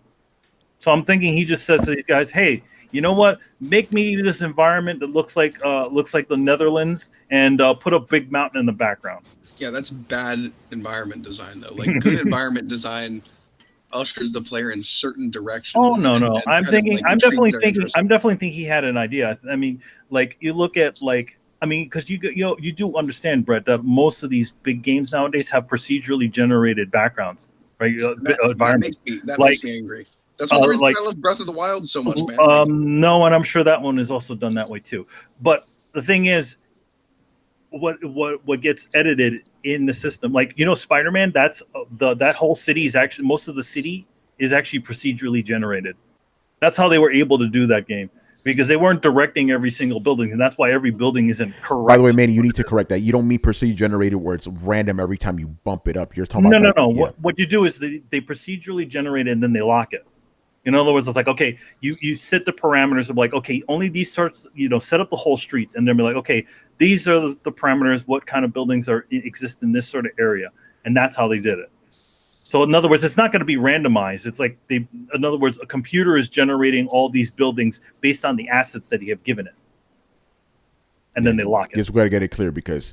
B: So I'm thinking he just says to these guys, "Hey, you know what? Make me this environment that looks like the Netherlands, and put a big mountain in the background."
C: Yeah, that's bad environment design though. Like, good environment design ushers the player in certain directions.
B: Oh no! I'm definitely thinking he had an idea. I mean, like, you look at because you do understand, Brett, that most of these big games nowadays have procedurally generated backgrounds, right?
C: That makes me angry. That's one of the reasons I love Breath of the Wild so much, man.
B: No, and I'm sure that one is also done that way too. But the thing is, what gets edited in the system, like, Spider-Man, that's that whole city is actually, most of the city is actually procedurally generated. That's how they were able to do that game, because they weren't directing every single building, and that's why every building isn't correct.
A: By the way, Manny, you need to correct that. You don't mean procedurally generated where it's random every time you bump it up. You're talking about
B: no. Yeah. What you do is they procedurally generate it and then they lock it. In other words, it's like, okay, you set the parameters of like, okay, only these starts, set up the whole streets, and then be like, okay, these are the parameters. What kind of buildings exist in this sort of area, and that's how they did it. So in other words, it's not going to be randomized. It's like in other words, a computer is generating all these buildings based on the assets that you have given it, and then they lock it.
A: Just got to get it clear, because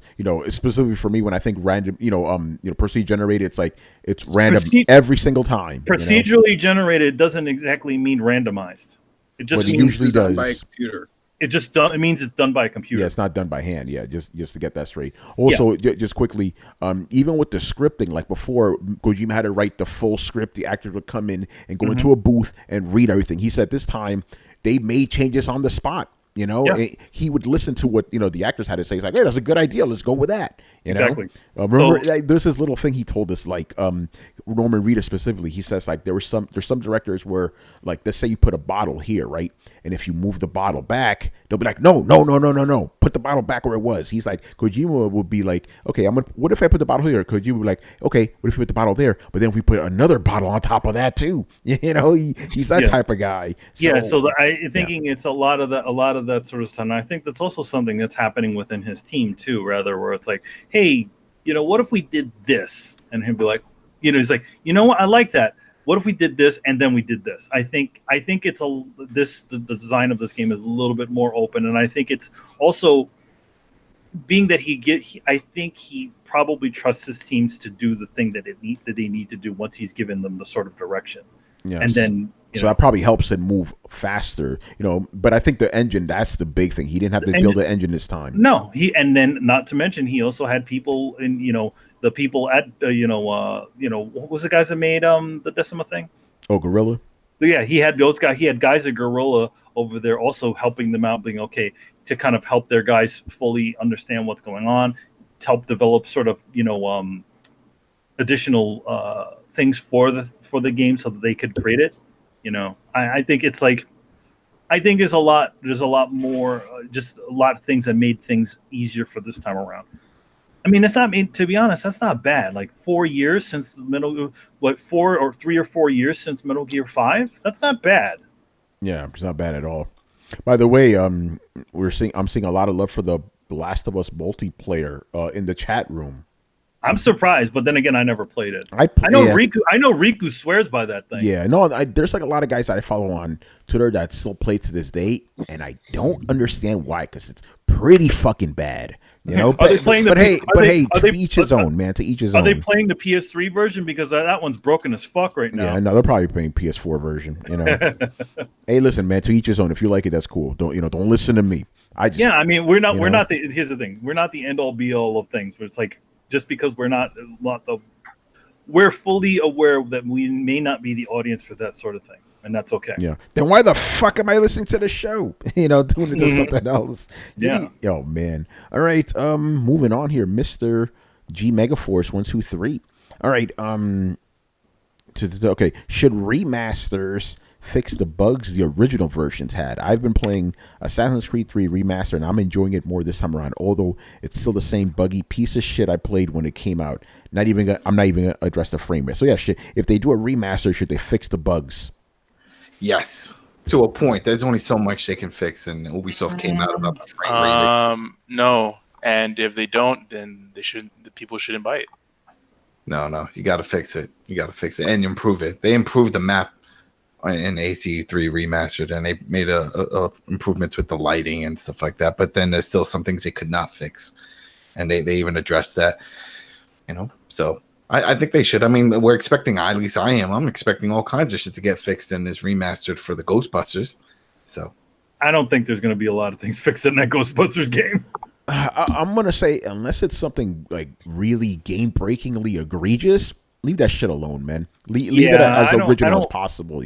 A: specifically for me, when I think random, procedurally generated, it's like it's random every single time.
B: Procedurally generated doesn't exactly mean randomized. It just means
A: usually does
C: by a computer.
B: It means it's done by a computer.
A: Yeah, it's not done by hand. Yeah, just to get that straight. Also, just quickly, even with the scripting, like before, Kojima had to write the full script. The actors would come in and go into a booth and read everything. He said this time they made changes on the spot. He would listen to what the actors had to say. He's like, hey, that's a good idea. Let's go with that.
B: Exactly.
A: Remember, there's this little thing he told us, like Norman Reedus specifically. He says like there's some directors where, like, let's say you put a bottle here, right? And if you move the bottle back, they'll be like, no, put the bottle back where it was. He's like, Kojima would be like, okay, what if I put the bottle here? Kojima would be like, okay, what if we put the bottle there? But then if we put another bottle on top of that too, he's that type of guy.
B: So I'm thinking it's a lot of that sort of stuff. And I think that's also something that's happening within his team too, rather, where it's like, hey, what if we did this? And he'll be like, he's like, what? I like that. What if we did this and then we did this? I think it's the design of this game is a little bit more open, and I think it's also being that I think he probably trusts his teams to do the thing that they need to do once he's given them the sort of direction. Yes. And then
A: that probably helps it move faster, But I think the engine, that's the big thing. He didn't have to build the engine this time.
B: No, and then not to mention he also had people in the people at what was the guys that made the Decima thing?
A: Oh, Gorilla.
B: Yeah, he had those guys. He had guys at Gorilla over there also helping them out, being okay to kind of help their guys fully understand what's going on, to help develop sort of additional things for the game so that they could create it. I think it's like, I think there's a lot more, just a lot of things that made things easier for this time around. I mean, to be honest, that's not bad. Like 4 years since 3 or 4 years since Metal Gear 5. That's not bad.
A: Yeah, it's not bad at all. By the way, I'm seeing a lot of love for the Last of Us multiplayer in the chat room.
B: I'm surprised, but then again, I never played it. I know Riku swears by that thing.
A: Yeah, no, there's like a lot of guys that I follow on Twitter that still play to this day, and I don't understand why, because it's pretty fucking bad. But to each his own, man. To each his own.
B: Are they playing the PS3 version? Because that one's broken as fuck right now.
A: Yeah, no, they're probably playing PS4 version. Hey, listen, man. To each his own. If you like it, that's cool. Don't listen to me.
B: We're not. Here's the thing. We're not the end all be all of things. But it's like, just because we're fully aware that we may not be the audience for that sort of thing, and that's okay.
A: Yeah. Then why the fuck am I listening to the show? Doing it to something else.
B: Yeah.
A: Oh man. All right. Moving on here, Mr. G Megaforce 123. All right. Okay. Should remasters fix the bugs the original versions had? I've been playing Assassin's Creed 3 Remaster, and I'm enjoying it more this time around, although it's still the same buggy piece of shit I played when it came out. I'm not even going to address the frame rate. So yeah, shit, if they do a remaster, should they fix the bugs?
F: Yes, to a point. There's only so much they can fix, and Ubisoft came out about the frame rate.
D: No, and if they don't, then the people shouldn't buy it.
F: No, you got to fix it. And improve it. They improved the map in AC3 remastered, and they made improvements with the lighting and stuff like that. But then there's still some things they could not fix, and they even addressed that. So I think they should. I mean, we're expecting. At least I am. I'm expecting all kinds of shit to get fixed in this remastered for the Ghostbusters. So
B: I don't think there's going to be a lot of things fixed in that Ghostbusters game.
A: I'm gonna say, unless it's something like really game-breakingly egregious, leave that shit alone, man. Leave it as original as possible,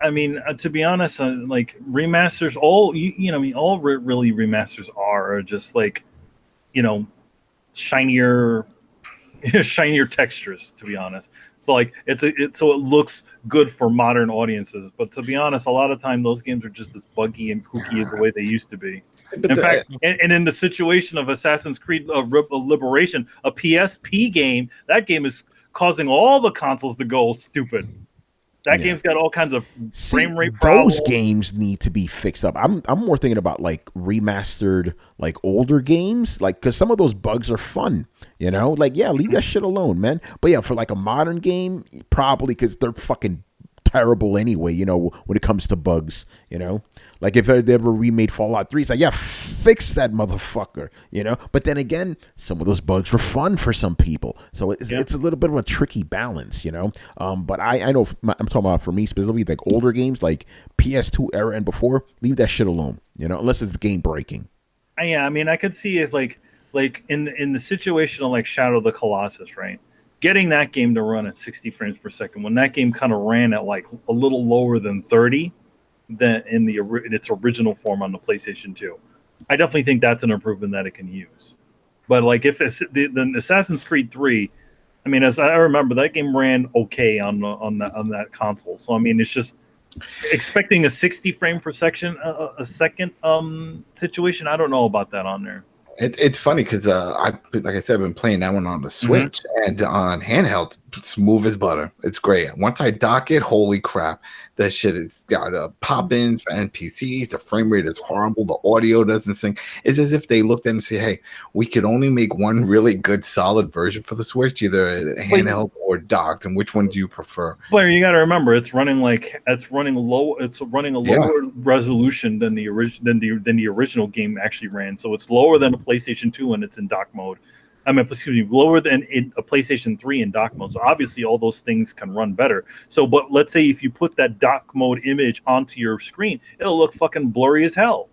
B: I mean, to be honest, like remasters, all really remasters are just like, shinier textures. To be honest, so like so it looks good for modern audiences. But to be honest, a lot of time those games are just as buggy and kooky as the way they used to be. In fact, and in the situation of Assassin's Creed Liberation, a PSP game, that game is causing all the consoles to go stupid. That game's got all kinds of frame rate problems.
A: Those games need to be fixed up. I'm more thinking about like remastered, like older games, like because some of those bugs are fun, Like leave that shit alone, man. But yeah, for like a modern game, probably because they're fucking terrible anyway, when it comes to bugs, Like if they ever remade Fallout 3, it's like, fix that motherfucker, But then again, some of those bugs were fun for some people. So it's a little bit of a tricky balance, But I know I'm talking about for me specifically, like older games like PS2 era and before, leave that shit alone, unless it's game breaking.
B: Yeah, I mean, I could see if like in the situation of like Shadow of the Colossus, right? Getting that game to run at 60 frames per second when that game kind of ran at like a little lower than 30, than in its original form on the PlayStation 2. I definitely think that's an improvement that it can use. But like if it's the Assassin's Creed 3, I mean, as I remember, that game ran okay on that console. So I mean, it's just expecting a 60 frame per second situation. I don't know about that on there.
F: It's funny because like I said, I've been playing that one on the Switch and on handheld, smooth as butter. It's great. Once I dock it, holy crap, that shit has got pop-ins for NPCs. The frame rate is horrible. The audio doesn't sync. It's as if they looked at it and say, "Hey, we could only make one really good, solid version for the Switch, either handheld or docked. And which one do you prefer?"
B: Blair, you got to remember, it's running low. It's running a lower resolution than the original game actually ran. So it's lower than a PlayStation 2 when it's in dock mode. I mean, excuse me, lower than a PlayStation 3 in dock mode. So obviously, all those things can run better. So, but let's say if you put that dock mode image onto your screen, it'll look fucking blurry as hell.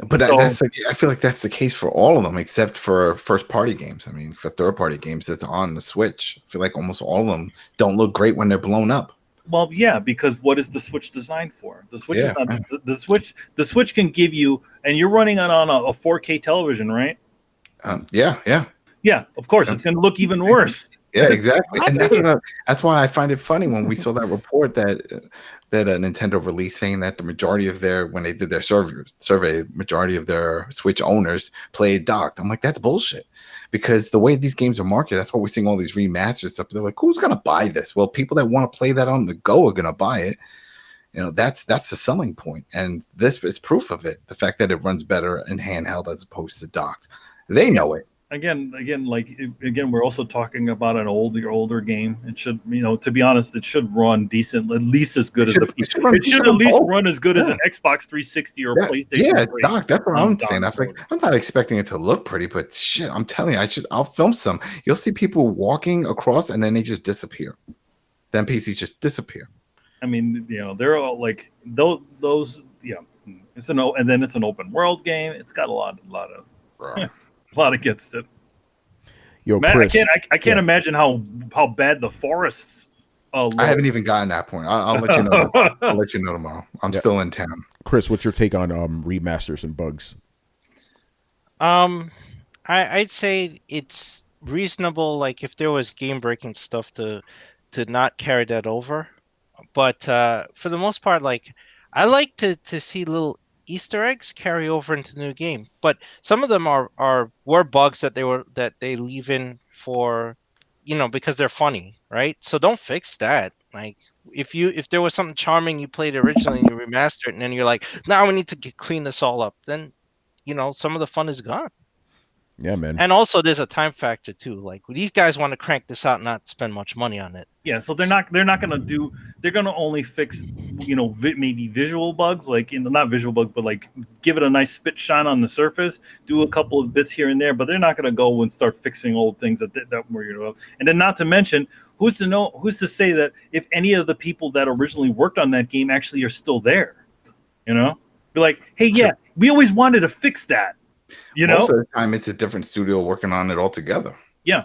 F: But that's like, I feel like that's the case for all of them, except for first-party games. I mean, for third-party games that's on the Switch, I feel like almost all of them don't look great when they're blown up.
B: Well, yeah, because what is the Switch designed for? The Switch is not the Switch can give you, and you're running it on a 4K television, right? Yeah, of course, it's going to look even worse.
F: Yeah, exactly. And that's why I find it funny when we saw that report that Nintendo released saying that the majority of when they did their survey, majority of their Switch owners played docked. I'm like, that's bullshit. Because the way these games are marketed, that's why we're seeing all these remasters stuff. They're like, who's going to buy this? Well, people that want to play that on the go are going to buy it. You know, that's the selling point. And this is proof of it. The fact that it runs better in handheld as opposed to docked. They know it.
B: Again, we're also talking about an older game. It should, to be honest, it should run decent, at least as good as the PC. It should at least run as good as an Xbox 360 or PlayStation 3.
F: Yeah, Doc, that's what I'm saying. I was like, I'm not expecting it to look pretty, but shit, I'm telling you, I'll film some. You'll see people walking across and then they just disappear. Then PCs just disappear.
B: I mean, they're all like those. Yeah, it's an open world game. It's got a lot of. A lot against it.
A: Yo,
B: man,
A: Chris,
B: I can't imagine how bad the forests.
F: I haven't even gotten that point. I'll let you know. I'll let you know tomorrow. I'm still in town.
A: Chris, what's your take on remasters and bugs?
G: I'd say it's reasonable. Like if there was game breaking stuff to not carry that over, but for the most part, like I like to see little Easter eggs carry over into the new game, but some of them were bugs that they leave in for, because they're funny, right? So don't fix that. Like if there was something charming you played originally and you remastered it, and then you're like, now we need to clean this all up, then some of the fun is gone.
A: Yeah, man.
G: And also there's a time factor too. Like these guys want to crank this out and not spend much money on it.
B: Yeah, so they're not gonna only fix maybe visual bugs, like not visual bugs, but like give it a nice spit shine on the surface, do a couple of bits here and there, but they're not gonna go and start fixing old things that were and then not to mention, who's to say that if any of the people that originally worked on that game actually are still there, be like, hey, yeah, we always wanted to fix that.
F: Most of the time, it's a different studio working on it altogether.
B: Yeah.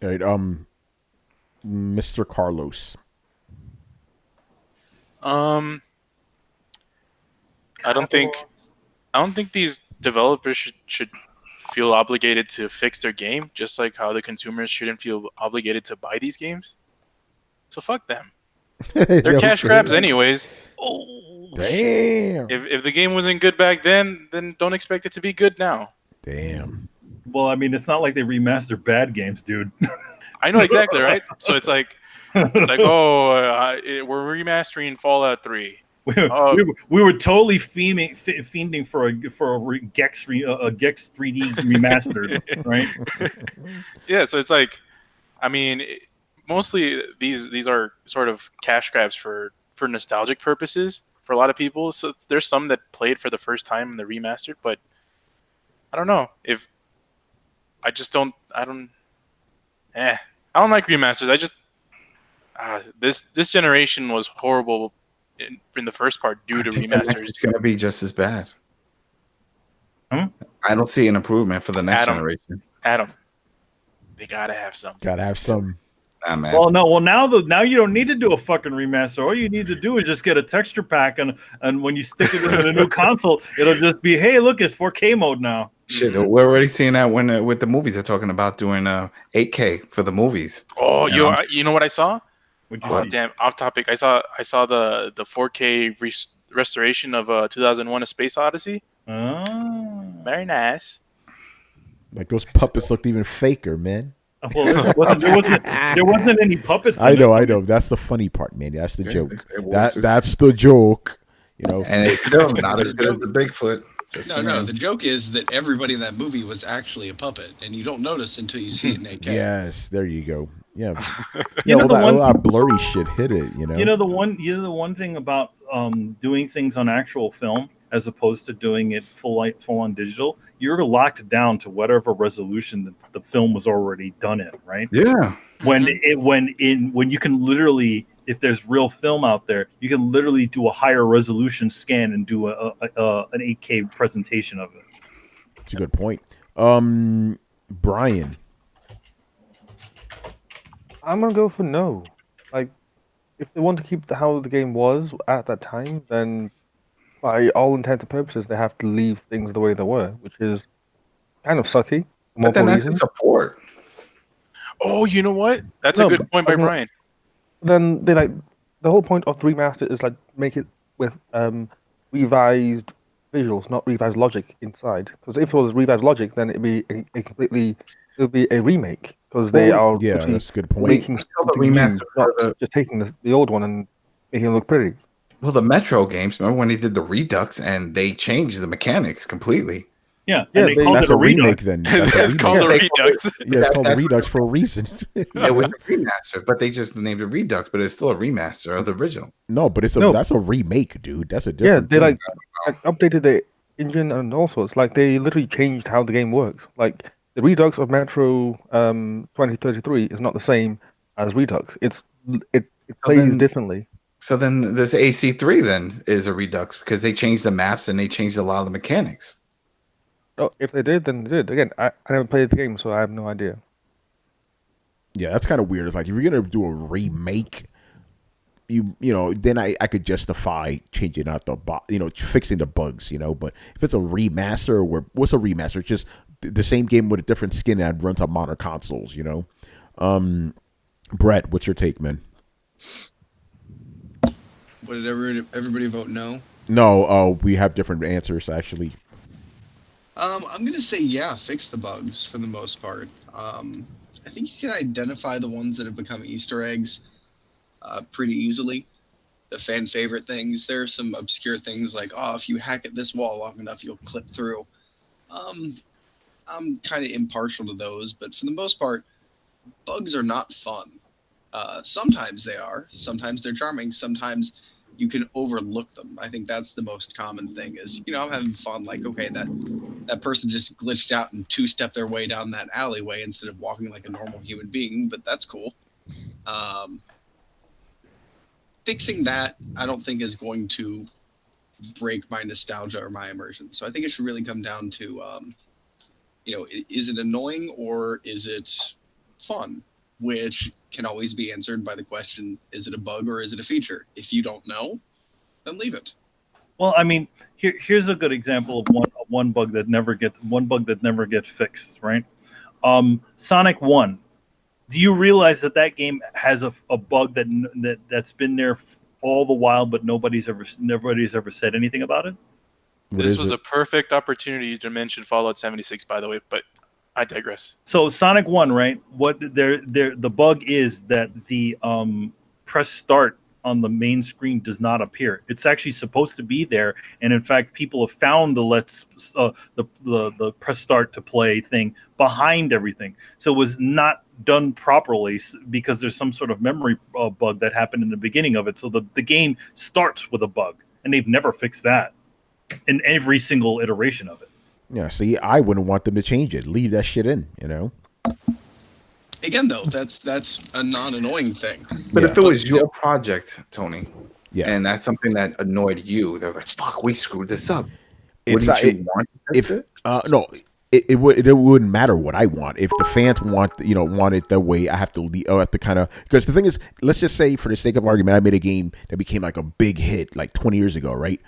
A: All right, Mr. Carlos.
D: I don't think these developers should feel obligated to fix their game, just like how the consumers shouldn't feel obligated to buy these games. So fuck them. They're cash grabs anyways.
G: Oh,
A: damn.
D: If the game wasn't good back then don't expect it to be good now.
A: Damn.
B: Well, I mean, it's not like they remaster bad games, dude.
D: I know exactly, right? So it's like, we're remastering Fallout 3.
B: We were totally fiending for a Gex 3D remastered, right?
D: Yeah, so it's like, I mean, mostly these are sort of cash grabs for nostalgic purposes for a lot of people. So there's some that played for the first time in the remastered, but I don't know if I don't like remasters. I just this generation was horrible in the first part due to remasters.
F: It's going to be just as bad.
B: Huh?
F: I don't see an improvement for the next generation.
D: Adam, they gotta have some.
A: Gotta have some.
F: Nah, man.
B: Well, no. Well, now you don't need to do a fucking remaster. All you need to do is just get a texture pack, and when you stick it into the new console, it'll just be, hey, look, it's 4K mode now.
F: Shit, we're already seeing that when with the movies. They're talking about doing 8K for the movies.
D: Oh, you know what I saw?
B: What'd you
D: Oh,
B: see?
D: damn, off topic. I saw the 4K restoration of 2001: A Space Odyssey.
B: Oh.
D: Very nice.
A: Like those puppets looked even faker, man.
B: Well, there wasn't any puppets.
A: I know. That's the funny part, man. That's the joke.
F: That's
A: That's the joke. You know,
F: and it's still not as good as the Bigfoot.
C: No. The joke is that everybody in that movie was actually a puppet, and you don't notice until you see it in 8K.
A: Yes, there you go. Yeah,
B: You know,
A: all that blurry shit hit it. You know,
B: the one thing about doing things on actual film as opposed to doing it full on digital, you're locked down to whatever resolution that the film was already done in, right?
F: Yeah.
B: When you can literally, if there's real film out there, you can literally do a higher resolution scan and do an 8K presentation of it.
A: That's a good point. Brian.
E: I'm gonna go for no. Like, if they want to keep how the game was at that time, then by all intents and purposes, they have to leave things the way they were, which is kind of sucky. For
F: But then
E: multiple
F: that's
E: reasons.
F: just a port.
D: Oh, you know what? That's
E: No,
D: a good
E: but
D: point by
E: I'm not-
D: Brian.
E: Then they the whole point of the remaster is make it with revised visuals, not revised logic inside. Because if it was revised logic, then it'd be a remake because they are
A: Yeah,
E: literally
A: that's a good point.
E: making
F: Still the
E: something new,
F: remaster
E: not
F: for
E: just taking the old one and making it look pretty.
F: Well, the Metro games, remember when they did the Redux and they changed the mechanics completely?
B: Yeah,
E: Yeah,
B: and they called
A: That's
B: it
A: a
B: Redux.
A: remake then. That's a
D: It's called the
A: remake.
D: Redux.
A: Yeah, it's called
F: That's
A: Redux for a reason.
F: It was a remaster, but they just named it Redux, but it's still a remaster of the original.
A: No, but that's a remake, dude. That's a
E: Yeah,
A: different
E: they
A: thing.
E: updated the engine and all sorts. Like they literally changed how the game works. Like the Redux of Metro 2033 is not the same as Redux. It plays
F: then-
E: differently.
F: So then this AC3 then is a Redux because they changed the maps and they changed a lot of the mechanics.
E: Oh, if they did, then they did. Again, I haven't played the game, so I have no idea.
A: Yeah, that's kind of weird. It's like if you're gonna do a remake, you know, then I could justify changing out fixing the bugs, But if it's a remaster, what's a remaster? It's just the same game with a different skin that runs on modern consoles, Brett, what's your take, man?
C: What did everybody vote no?
A: No, we have different answers actually.
C: I'm gonna say yeah, fix the bugs for the most part. I think you can identify the ones that have become Easter eggs pretty easily. The fan favorite things. There are some obscure things like, if you hack at this wall long enough, you'll clip through. I'm kind of impartial to those, but for the most part, bugs are not fun. Sometimes they are. Sometimes they're charming. Sometimes you can overlook them. I think that's the most common thing is, I'm having fun. Like, okay, that person just glitched out and two-stepped their way down that alleyway instead of walking like a normal human being, but that's cool. Fixing that, I don't think is going to break my nostalgia or my immersion. So I think it should really come down to, is it annoying or is it fun? Which can always be answered by the question, is it a bug or is it a feature? If you don't know, then leave it.
B: Well, I mean, here's a good example of one bug that never gets fixed, right? Sonic 1. Do you realize that game has a bug that's been there all the while, but nobody's ever said anything about it?
D: This was a perfect opportunity to mention Fallout 76, by the way, but I digress.
B: So Sonic 1, right? The bug is that the press start on the main screen does not appear. It's actually supposed to be there, and in fact, people have found the press start to play thing behind everything. So it was not done properly because there's some sort of memory bug that happened in the beginning of it. So the game starts with a bug, and they've never fixed that in every single iteration of it.
A: Yeah, see, I wouldn't want them to change it. Leave that shit in,
C: Again, though, that's a non-annoying thing.
F: But
A: Yeah.
F: if it was your project, Tony,
A: Yeah.
F: and that's something that annoyed you, they're like, fuck, we screwed this up.
A: It's,
F: Wouldn't you want to fix it?
A: No, it wouldn't matter what I want. If the fans want it the way, I have to kind of, because the thing is, let's just say for the sake of argument, I made a game that became like a big hit like 20 years ago, right?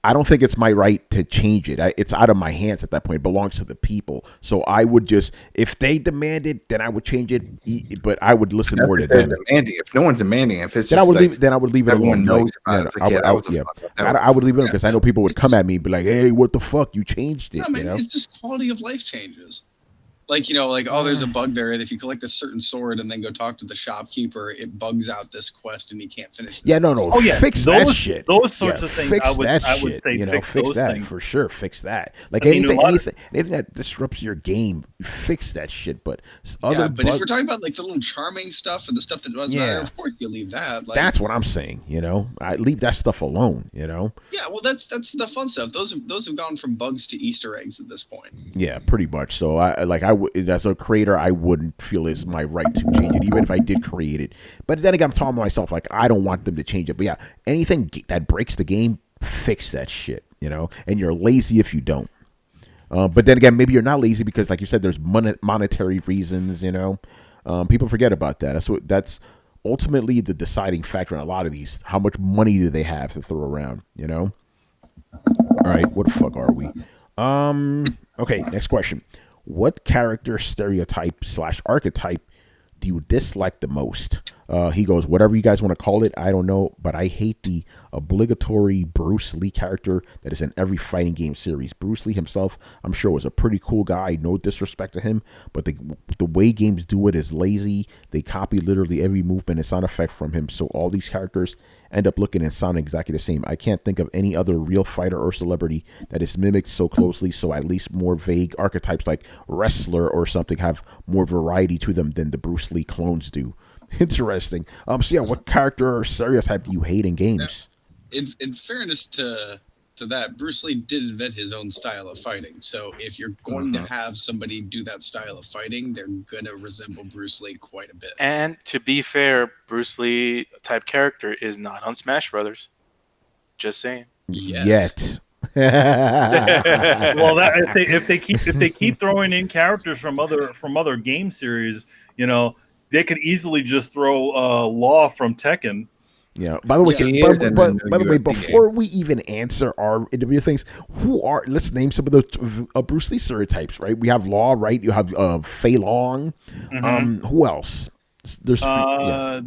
A: I don't think it's my right to change it. It's out of my hands at that point. It belongs to the people. So I would just, if they demand it, then I would change it. But I would listen more to them.
F: Demanding. If no one's demanding, if it's
A: then
F: just
A: I would leave it alone.
F: Knows about it. I
A: would leave it alone because I know people would come at me and be like, "Hey, what the fuck? You changed it."
C: No, man, it's just quality of life changes. Like, oh, there's a bug there, and if you collect a certain sword and then go talk to the shopkeeper, it bugs out this quest and you can't finish this.
A: Yeah, no.
B: Oh, yeah.
A: Fix that shit.
B: Those sorts of things, I would say fix
A: fix
B: those
A: that
B: things.
A: for sure. Fix that. Like
B: I mean,
A: anything that disrupts your game, fix that shit. But
C: if we're talking about like the little charming stuff and the stuff that doesn't matter, of course you leave that. Like,
A: that's what I'm saying. I leave that stuff alone.
C: Yeah, well, that's the fun stuff. Those have gone from bugs to Easter eggs at this point.
A: Yeah, pretty much. So I would, as a creator, I wouldn't feel it's my right to change it, even if I did create it. But then again, I'm telling myself, like, I don't want them to change it. But yeah, anything that breaks the game, fix that shit, and you're lazy if you don't. But then again, maybe you're not lazy because, like you said, there's monetary reasons, people forget about that. That's ultimately the deciding factor in a lot of these. How much money do they have to throw around, All right, what the fuck are we? Okay, next question. What character stereotype / archetype do you dislike the most? He goes, whatever you guys want to call it, I don't know, but I hate the obligatory Bruce Lee character that is in every fighting game series. Bruce Lee himself, I'm sure, was a pretty cool guy, no disrespect to him, but the way games do it is lazy. They copy literally every movement and sound effect from him, so all these characters end up looking and sounding exactly the same. I can't think of any other real fighter or celebrity that is mimicked so closely, so at least more vague archetypes like wrestler or something have more variety to them than the Bruce Lee clones do. Interesting. So yeah, what character or stereotype do you hate in games?
C: In fairness to that, Bruce Lee did invent his own style of fighting. So if you're going to have somebody do that style of fighting, they're gonna resemble Bruce Lee quite a bit.
D: And to be fair, Bruce Lee type character is not on Smash Brothers. Just saying.
A: Yet.
B: Well, if they keep throwing in characters from other game series, they could easily just throw Law from Tekken.
A: Yeah. By the way, before we even answer our individual things, let's name some of those Bruce Lee stereotypes, right? We have Law, right? You have Fei Long.
B: Mm-hmm.
A: Who else? There's
B: a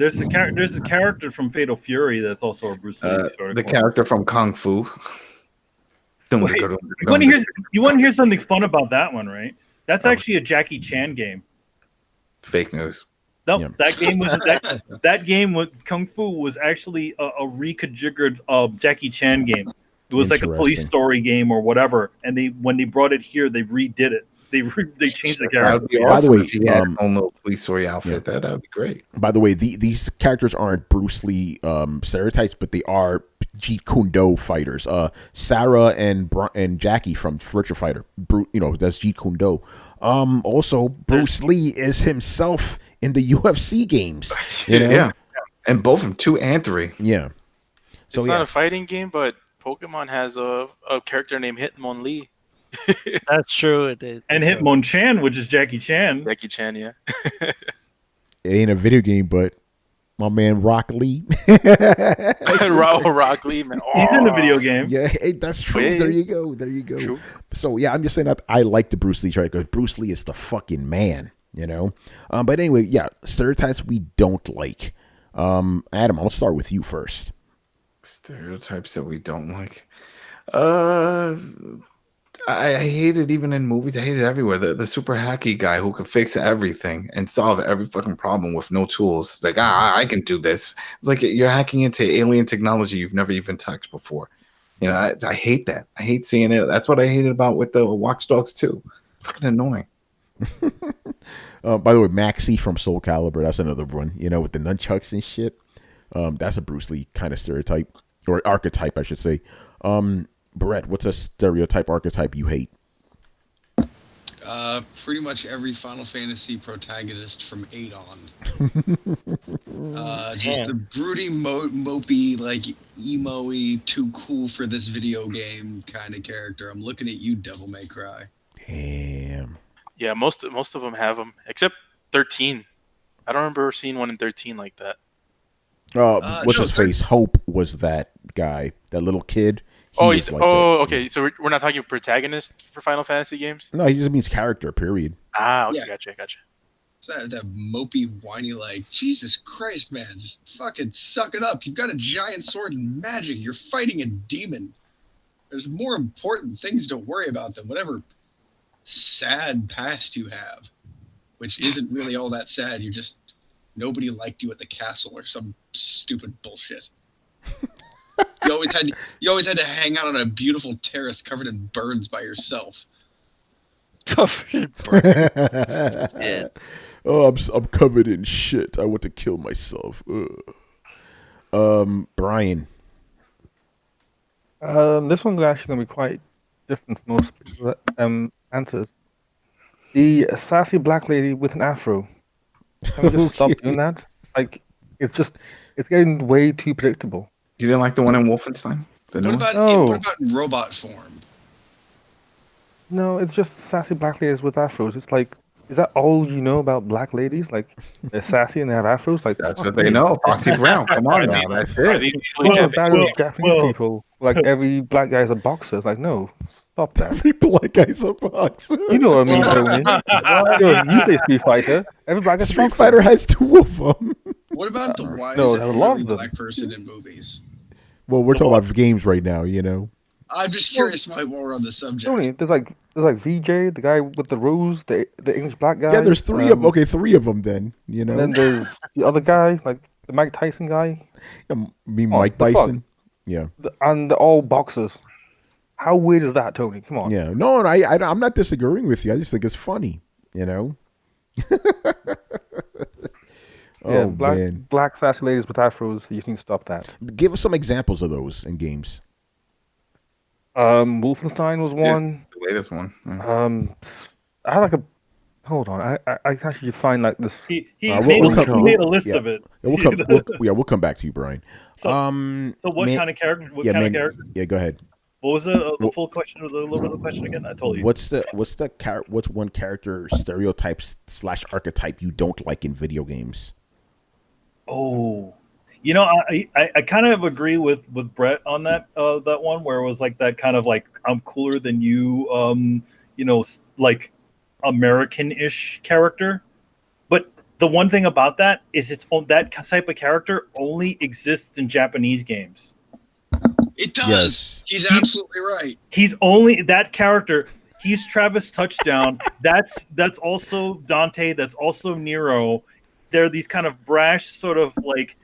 B: character from Fatal Fury that's also a Bruce Lee story.
F: The character from Kung Fu.
B: Wait, you want to hear something fun about that one, right? That's actually a Jackie Chan game.
F: Fake news.
B: Nope, yeah. That game with Kung Fu was actually a reconfigured Jackie Chan game. It was like a police story game or whatever, and when they brought it here, they redid it. They changed the character.
F: That would be awesome. By the way, if he had a little police story outfit, that would be great.
A: By the way, these characters aren't Bruce Lee stereotypes, but they are Jeet Kune Do fighters. Sarah and Jackie from Virtua Fighter. That's Jeet Kune Do. Also, Bruce Lee is himself in the UFC games.
F: Yeah, and both from 2 and 3.
A: Yeah.
D: So it's not a fighting game, but Pokemon has a character named Hitmonlee.
G: That's true.
B: And Hitmonchan, which is Jackie Chan.
D: Jackie Chan, yeah.
A: It ain't a video game, but my man Rock Lee.
D: Rock Lee, man. Oh.
B: He's in the video game.
A: Yeah, hey, that's true. Yes. There you go. True. So yeah, I'm just saying that I like the Bruce Lee trade because Bruce Lee is the fucking man, But anyway, yeah, stereotypes we don't like. Adam, I'll start with you first.
F: Stereotypes that we don't like. I hate it even in movies. I hate it everywhere. The super hacky guy who can fix everything and solve every fucking problem with no tools. Like, I can do this. It's like you're hacking into alien technology you've never even touched before. I hate that. I hate seeing it. That's what I hated about with the Watch Dogs 2. Fucking annoying.
A: By the way, Maxie from Soul Calibur, that's another one, with the nunchucks and shit. That's a Bruce Lee kind of stereotype, or archetype, I should say. Brett, what's a stereotype archetype you hate?
C: Pretty much every Final Fantasy protagonist from 8 on. Just the broody, mopey, like emo-y, too cool for this video game kind of character. I'm looking at you, Devil May Cry.
A: Damn.
D: Yeah, most of them have them, except 13. I don't remember seeing one in 13 like that.
A: What's
C: no,
A: his face? Hope was that guy, that little kid. He
D: Oh,
A: was like
D: okay. So we're not talking protagonist for Final Fantasy games.
A: No, he just means character. Period.
D: Ah, okay,
C: Yeah.
D: gotcha.
C: It's that mopey, whiny, like, Jesus Christ, man, just fucking suck it up. You've got a giant sword and magic. You're fighting a demon. There's more important things to worry about than whatever sad past you have, which isn't really all that sad. You just, nobody liked you at the castle or some stupid bullshit. You always had to hang out on a beautiful terrace covered in burns by yourself.
G: Covered in burns. Shit.
A: Oh, I'm covered in shit. I want to kill myself. Brian.
E: This one's actually going to be quite different from most people's answers. The sassy black lady with an afro. Can we just stop doing that? Like, it's getting way too predictable.
F: You didn't like the one in Wolfenstein?
C: What about in robot form?
E: No, it's just sassy black ladies with afros. It's like, is that all you know about black ladies? Like, they're sassy and they have afros? Like,
F: That's what they know. Foxy Brown. Come on now. That's
D: Are
F: it.
D: these
E: What
D: Japanese?
E: about Japanese people? Like, every black guy's a boxer. It's like, no, stop that.
A: Every black guy's a boxer.
E: You know what I mean, Tony. You say Street Fighter. Every black guy's a
A: Street
E: boxer.
A: Fighter has two of them.
C: What about the wise
E: no, there's a lot
C: elderly
E: of them.
C: black person in movies?
A: Well, we're talking about games right now, you know.
C: I'm just curious why we're on the subject.
E: Tony, there's like VJ, the guy with the rose, the English black guy.
A: Yeah, there's three of them then, you know.
E: And then there's the other guy, like the Mike Tyson guy.
A: Mike
E: the fuck?
A: Tyson. Yeah.
E: And they're all boxers. How weird is that, Tony? Come on.
A: Yeah. No, I'm not disagreeing with you. I just think it's funny, you know.
E: Yeah,
A: Oh, man.
E: black sassy ladies with afros. You need to stop that.
A: Give us some examples of those in games.
E: Wolfenstein was one.
F: The latest one. Yeah.
E: I had like a. Hold on, I actually find like this.
B: He
A: We'll
B: made a list
A: yeah.
B: of it.
A: We'll come back to you, Brian.
B: So what kind of character? What kind of character?
A: Yeah, go ahead.
B: What was the full question? A little bit of the question again? I told you.
A: What's one character stereotypes / archetype you don't like in video games?
B: Oh, you know, I kind of agree with Brett on that one where it was like that kind of like I'm cooler than you, you know, like American-ish character. But the one thing about that is that type of character only exists in Japanese games.
C: It does.
A: Yes.
C: He's absolutely right.
B: He's only that character. He's Travis Touchdown. That's also Dante. That's also Nero. They're these kind of brash sort of like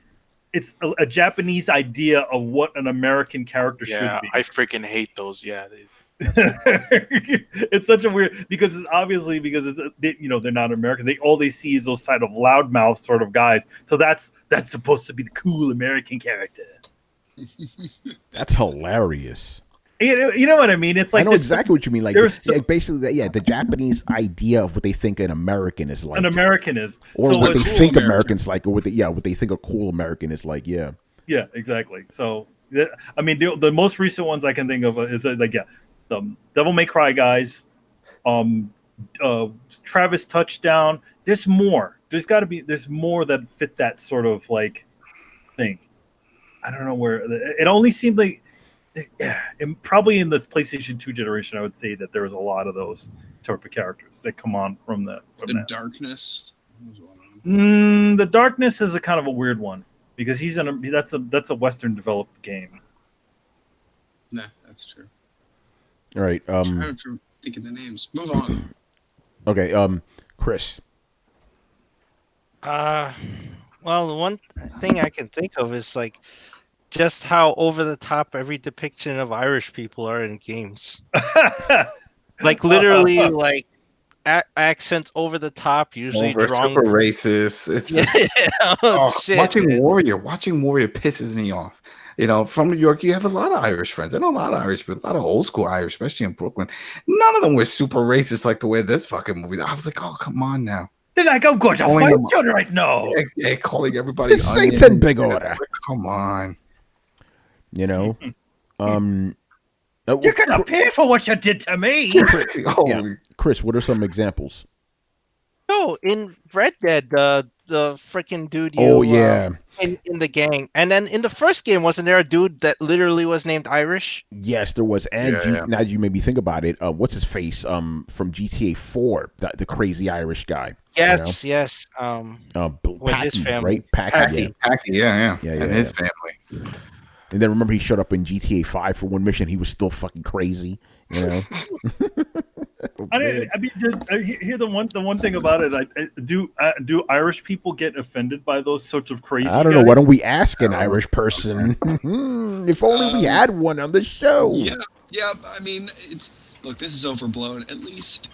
B: it's a Japanese idea of what an American character should be.
D: I freaking hate those. Yeah.
B: It's such a weird because you know they're not American. All they see is those side of loudmouth sort of guys. So that's supposed to be the cool American character.
A: That's hilarious.
B: You know what I mean? It's like
A: I know exactly what you mean. Like basically, the Japanese idea of what they think an American is like.
B: An American is,
A: or
B: so
A: what they
C: cool
A: think
C: American.
A: Americans like, or what they think a cool American is like. Yeah.
B: Yeah, exactly. So I mean, the most recent ones I can think of is the Devil May Cry guys, Travis Touchdown. There's more. There's more that fit that sort of like thing. I don't know where it only seemed like. Yeah, and probably in this PlayStation 2 generation, I would say that there was a lot of those type of characters that come on from that.
C: Darkness.
B: The Darkness is a kind of a weird one because that's a Western developed game.
C: Nah, that's true.
A: All right.
C: I'm trying to think of the names. Move on.
A: Okay. Chris.
G: Well, the one thing I can think of is like just how over the top every depiction of Irish people are in games. Like literally, like accents over the top, usually drawn.
F: Super racist. It's just, watching Warrior pisses me off. You know, from New York, you have a lot of Irish friends. I know a lot of Irish, but a lot of old school Irish, especially in Brooklyn. None of them were super racist like the way this fucking movie. I was like, oh, come on now.
B: They're like, I'm going to fight you right now.
F: Yeah, calling everybody
A: Saints in big order.
F: Come on.
A: You know,
B: you're gonna pay for what you did to me.
A: Chris, what are some examples?
G: No, in Red Dead, the freaking dude
A: Oh
G: you
A: yeah,
G: in the gang, and then in the first game, wasn't there a dude that literally was named Irish?
A: yes, there was. And
F: Yeah, yeah.
A: now you made me think about it. What's his face? From GTA 4, the crazy Irish guy.
G: Yes, yes. With his
A: Packy,
G: family,
A: right? Packy,
F: Packy, yeah,
A: yeah,
F: and
A: yeah.
F: his family.
A: And then remember, he showed up in GTA 5 for one mission. He was still fucking crazy, you know. Oh,
B: I
A: man.
B: mean, here the one thing about it. Do Irish people get offended by those sorts of crazy?
A: I don't know.
B: guys?
A: Why don't we ask an
F: I don't know.
A: Irish person? If only we had one on the show.
C: Yeah. I mean, look. This is overblown. At least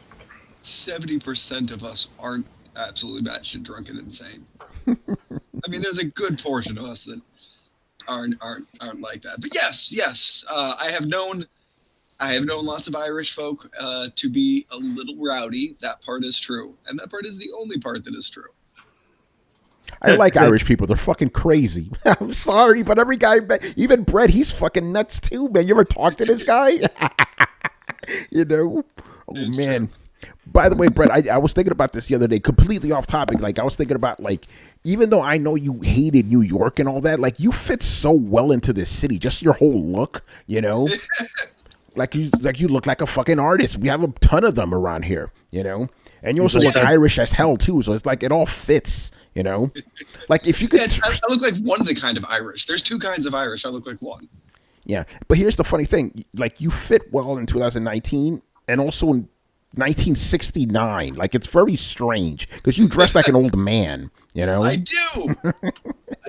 C: 70% of us aren't absolutely batshit drunk and insane. I mean, there's a good portion of us that aren't like that. But yes. I have known lots of Irish folk to be a little rowdy. That part is true, and that part is the only part that is true.
A: I like Irish people. They're fucking crazy. I'm sorry, but every guy, even Brett, he's fucking nuts too, man. You ever talk to this guy? You know? Oh,
C: It's
A: man. By the way, Brett, I was thinking about this the other day, completely off topic. Like, I was thinking about, like, even though I know you hated New York and all that, like, you fit so well into this city. Just your whole look, you know? Like you look like a fucking artist. We have a ton of them around here, you know? And you also look Irish as hell, too. So it's like, it all fits, you know? Like, if you could...
C: Yeah, I look like one of the kind of Irish. There's two kinds of Irish. I look like one.
A: Yeah, but here's the funny thing. Like, you fit well in 2019 and also in 1969. Like, it's very strange because you dress like an old man, you know?
C: I do.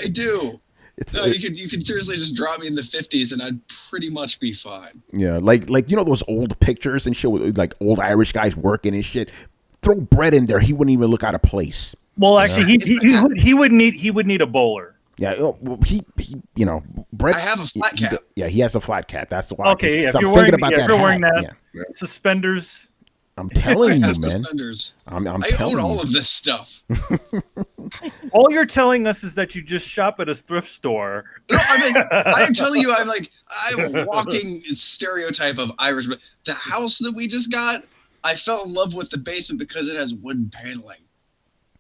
C: I do.
A: It's,
C: No, you could seriously just drop me in the 50s and I'd pretty much be fine.
A: yeah, like you know those old pictures and shit with, like, old Irish guys working and shit? Throw Brett in there, he wouldn't even look out of place.
B: Well, actually, he would need a bowler.
A: Yeah, well, he you know, Brett.
C: I have a flat cap.
A: He has a flat cap. That's why.
B: Okay, yeah,
A: So
B: if
A: I'm
B: you're
A: thinking
B: wearing,
A: about
B: if you're wearing
A: hat.
B: that,
A: Yeah.
B: suspenders.
A: I'm telling you,
C: I have
A: man.
C: suspenders.
A: I'm
C: I
A: telling
C: own all
A: you.
C: of this stuff.
B: All you're telling us is that you just shop at a thrift store.
C: No, I mean, I'm telling you, I'm a walking stereotype of Irish. But the house that we just got, I fell in love with the basement because it has wooden paneling.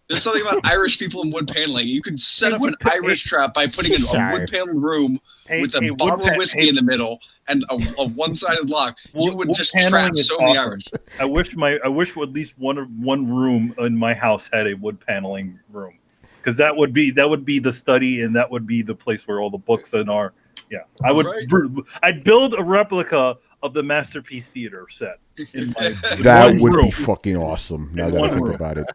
C: There's something about Irish people and wood paneling. You could set up an Irish trap by putting in a wood paneled room with a bottle of whiskey in the middle and a one-sided lock. You would just trap so many Irish.
B: I wish at least one room in my house had a wood paneling room, because that would be the study and that would be the place where all the books are. Yeah, I'd build a replica of the Masterpiece Theater set.
A: That would be fucking awesome. Now that I think about it.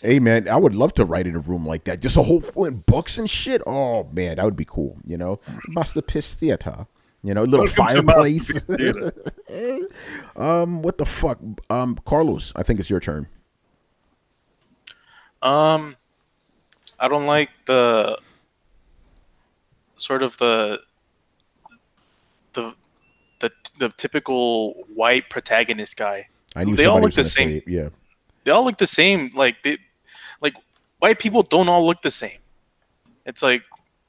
A: Hey man, I would love to write in a room like that. Just a whole full books and shit. Oh man, that would be cool. You know, Masterpiece Theater. You know, little fireplace. What the fuck? Carlos, I think it's your turn.
D: I don't like the sort of the typical white protagonist guy. They all look the same.
A: Yeah.
D: They all look the same. Like white people don't all look the same. It's like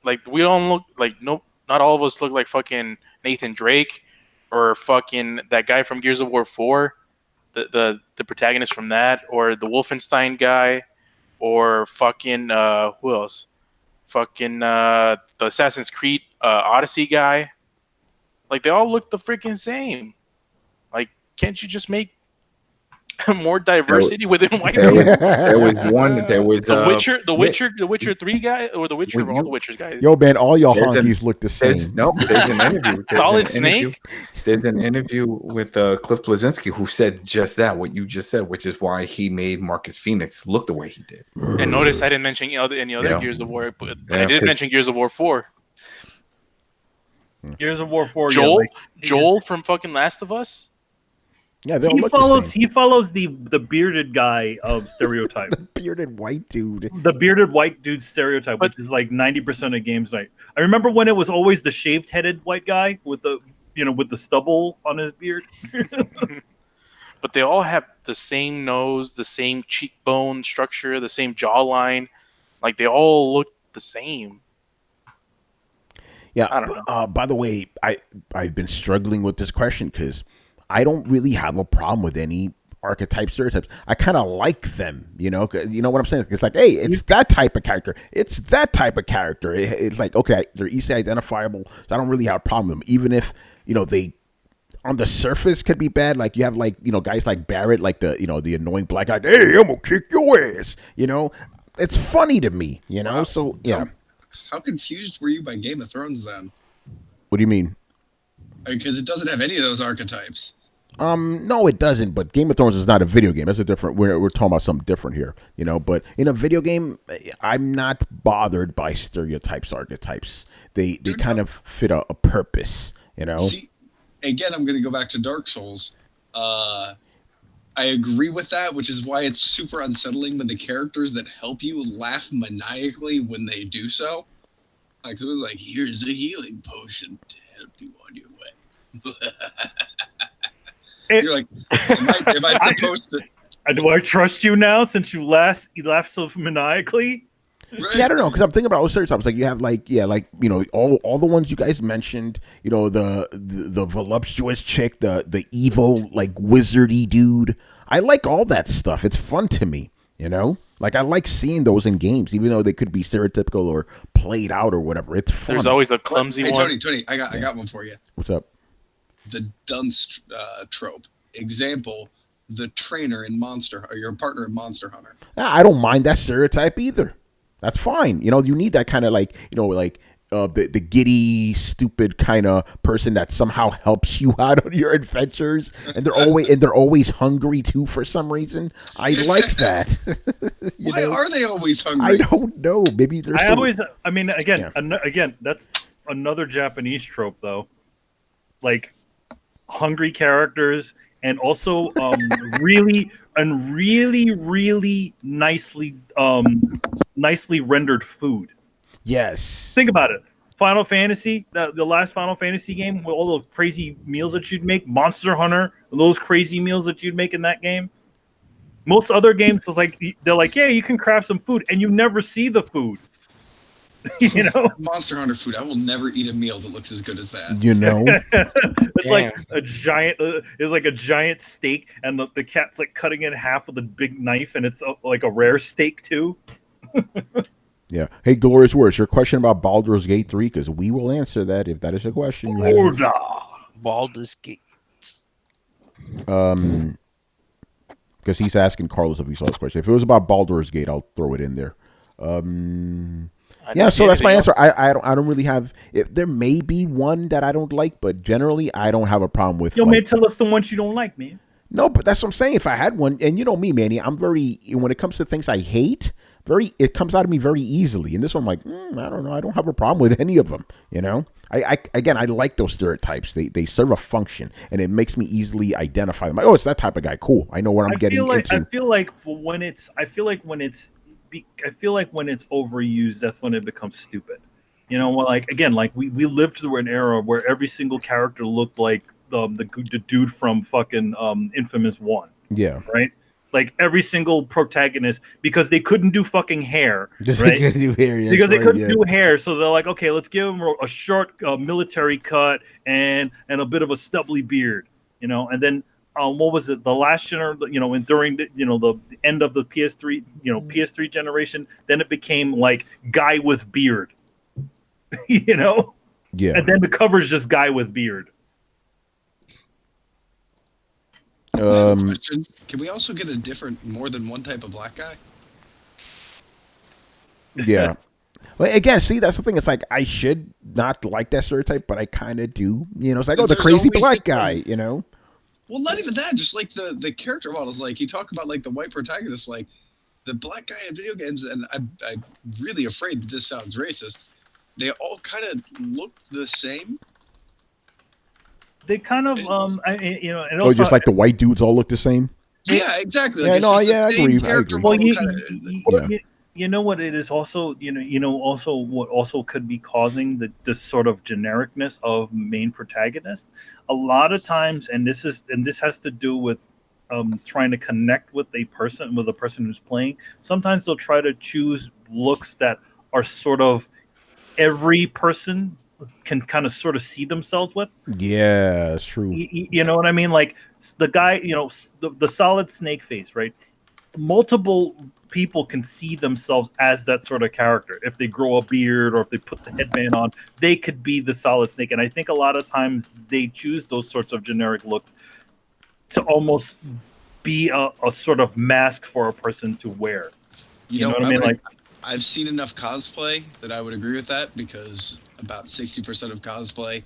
D: we don't look like not all of us look like fucking Nathan Drake or fucking that guy from Gears of War 4, the protagonist from that, or the Wolfenstein guy, or fucking who else? Fucking the Assassin's Creed Odyssey guy. Like, they all look the freaking same. Like, can't you just make more diversity within white people?
F: There was
D: the Witcher 3 guy, or the Witcher, all the Witchers guys.
A: Yo, man, all y'all honkies look the same.
F: There's an interview.
D: Solid Snake.
F: There's an interview with Cliff Bleszinski who said just that, what you just said, which is why he made Marcus Phoenix look the way he did.
D: And notice I didn't mention any other Gears of War, but I did mention Gears of War 4.
B: Gears of War 4.
D: Joel from fucking Last of Us.
A: Yeah, they all look the same.
B: He follows the bearded guy of stereotype.
A: The bearded white dude.
B: The bearded white dude stereotype, which is like 90% of games. I remember when it was always the shaved-headed white guy with the stubble on his beard.
D: But they all have the same nose, the same cheekbone structure, the same jawline. Like, they all look the same.
A: Yeah.
D: I don't know.
A: By the way, I've been struggling with this question because I don't really have a problem with any archetype stereotypes. I kind of like them, you know. You know what I'm saying? It's like, hey, it's that type of character. It's that type of character. It's like, okay, they're easily identifiable. So I don't really have a problem with them, even if they on the surface could be bad. Like you have guys like Barrett, like the annoying black guy. Hey, I'm gonna kick your ass. It's funny to me.
C: Wow.
A: So yeah.
C: How confused were you by Game of Thrones then?
A: What do you mean?
C: Because it doesn't have any of those archetypes.
A: No, it doesn't. But Game of Thrones is not a video game. That's a different. We're talking about something different here, But in a video game, I'm not bothered by stereotypes, archetypes. They kind of fit a purpose,
C: See, again, I'm going to go back to Dark Souls. I agree with that, which is why it's super unsettling when the characters that help you laugh maniacally when they do so. Like, so it was like, here's a healing potion to help you on your way. You're like, am I supposed to?
B: Do I trust you now since you laughed so maniacally?
C: Right?
A: Yeah, I don't know, because I'm thinking about all stereotypes. Like you have all the ones you guys mentioned. The voluptuous chick, the evil wizardy dude. I like all that stuff. It's fun to me. Like I like seeing those in games, even though they could be stereotypical or played out or whatever. It's fun.
D: There's always a clumsy one.
C: Tony, I got one for you.
A: What's up?
C: The dunce trope. Example: the trainer in Monster, or your partner in Monster Hunter.
A: I don't mind that stereotype either. That's fine. You need that kind of the giddy, stupid kind of person that somehow helps you out on your adventures, and they're always hungry too for some reason. I like that.
C: Why are they always hungry?
A: I don't know. Maybe there's.
B: Again, that's another Japanese trope, though. Like hungry characters, and also really nicely rendered food.
A: Yes.
B: Think about it. Final Fantasy, the last Final Fantasy game, with all the crazy meals that you'd make. Monster Hunter, those crazy meals that you'd make in that game. Most other games, they're like, yeah, you can craft some food, and you never see the food.
C: Monster Hunter food. I will never eat a meal that looks as good as that.
B: It's like a giant. It's like a giant steak, and the cat's like cutting it in half with a big knife, and it's like a rare steak too.
A: Yeah. Hey, Glorious Words, your question about Baldur's Gate 3, because we will answer that if that is a question you have.
G: Baldur's Gate.
A: Because he's asking Carlos if he saw this question. If it was about Baldur's Gate, I'll throw it in there. Yeah, so that's my answer. I don't really have. There may be one that I don't like, but generally I don't have a problem with.
B: Man, tell us the ones you don't like, man.
A: No, but that's what I'm saying. If I had one, and you know me, Manny, I'm very, when it comes to things I hate, it comes out of me very easily. And this one, I'm like, I don't know. I don't have a problem with any of them. I like those stereotypes. They serve a function, and it makes me easily identify them. Like, oh, it's that type of guy. Cool. I know what I'm getting into.
B: I feel like when it's overused, that's when it becomes stupid. We lived through an era where every single character looked like the dude from fucking Infamous 1.
A: Yeah.
B: Right? Like every single protagonist, because they couldn't do fucking hair, right?
A: They couldn't
B: do hair, so they're like, okay, let's give him a short military cut and a bit of a stubbly beard, and then what was it? The last generation, and during the end of the PS3, PS3 generation, then it became like guy with beard, Yeah. And then the cover's just guy with beard.
C: Question. Can we also get more than one type of black guy?
A: Yeah. Well, again, see, that's the thing. It's like I should not like that stereotype, but I kind of do. It's like, the crazy black guy, Well,
C: not even that. Just like the character models. Like you talk about like the white protagonist, like the black guy in video games, and I'm really afraid that this sounds racist. They all kind of look the same.
B: They kind of, and also,
A: just like the white dudes all look the same.
C: Yeah, exactly.
A: Like
C: I
A: agree.
B: Well, you know what it is also, also what also could be causing this sort of genericness of main protagonist. A lot of times, and this has to do with trying to connect with a person who's playing. Sometimes they'll try to choose looks that are sort of every person can kind of sort of see themselves with.
A: Yeah, it's true.
B: You know what I mean? Like the guy, the solid Snake face, right? Multiple people can see themselves as that sort of character. If they grow a beard or if they put the headband on, they could be the Solid Snake. And I think a lot of times they choose those sorts of generic looks to almost be a sort of mask for a person to wear. You know what I mean? Like,
C: I've seen enough cosplay that I would agree with that, because about 60% of cosplay,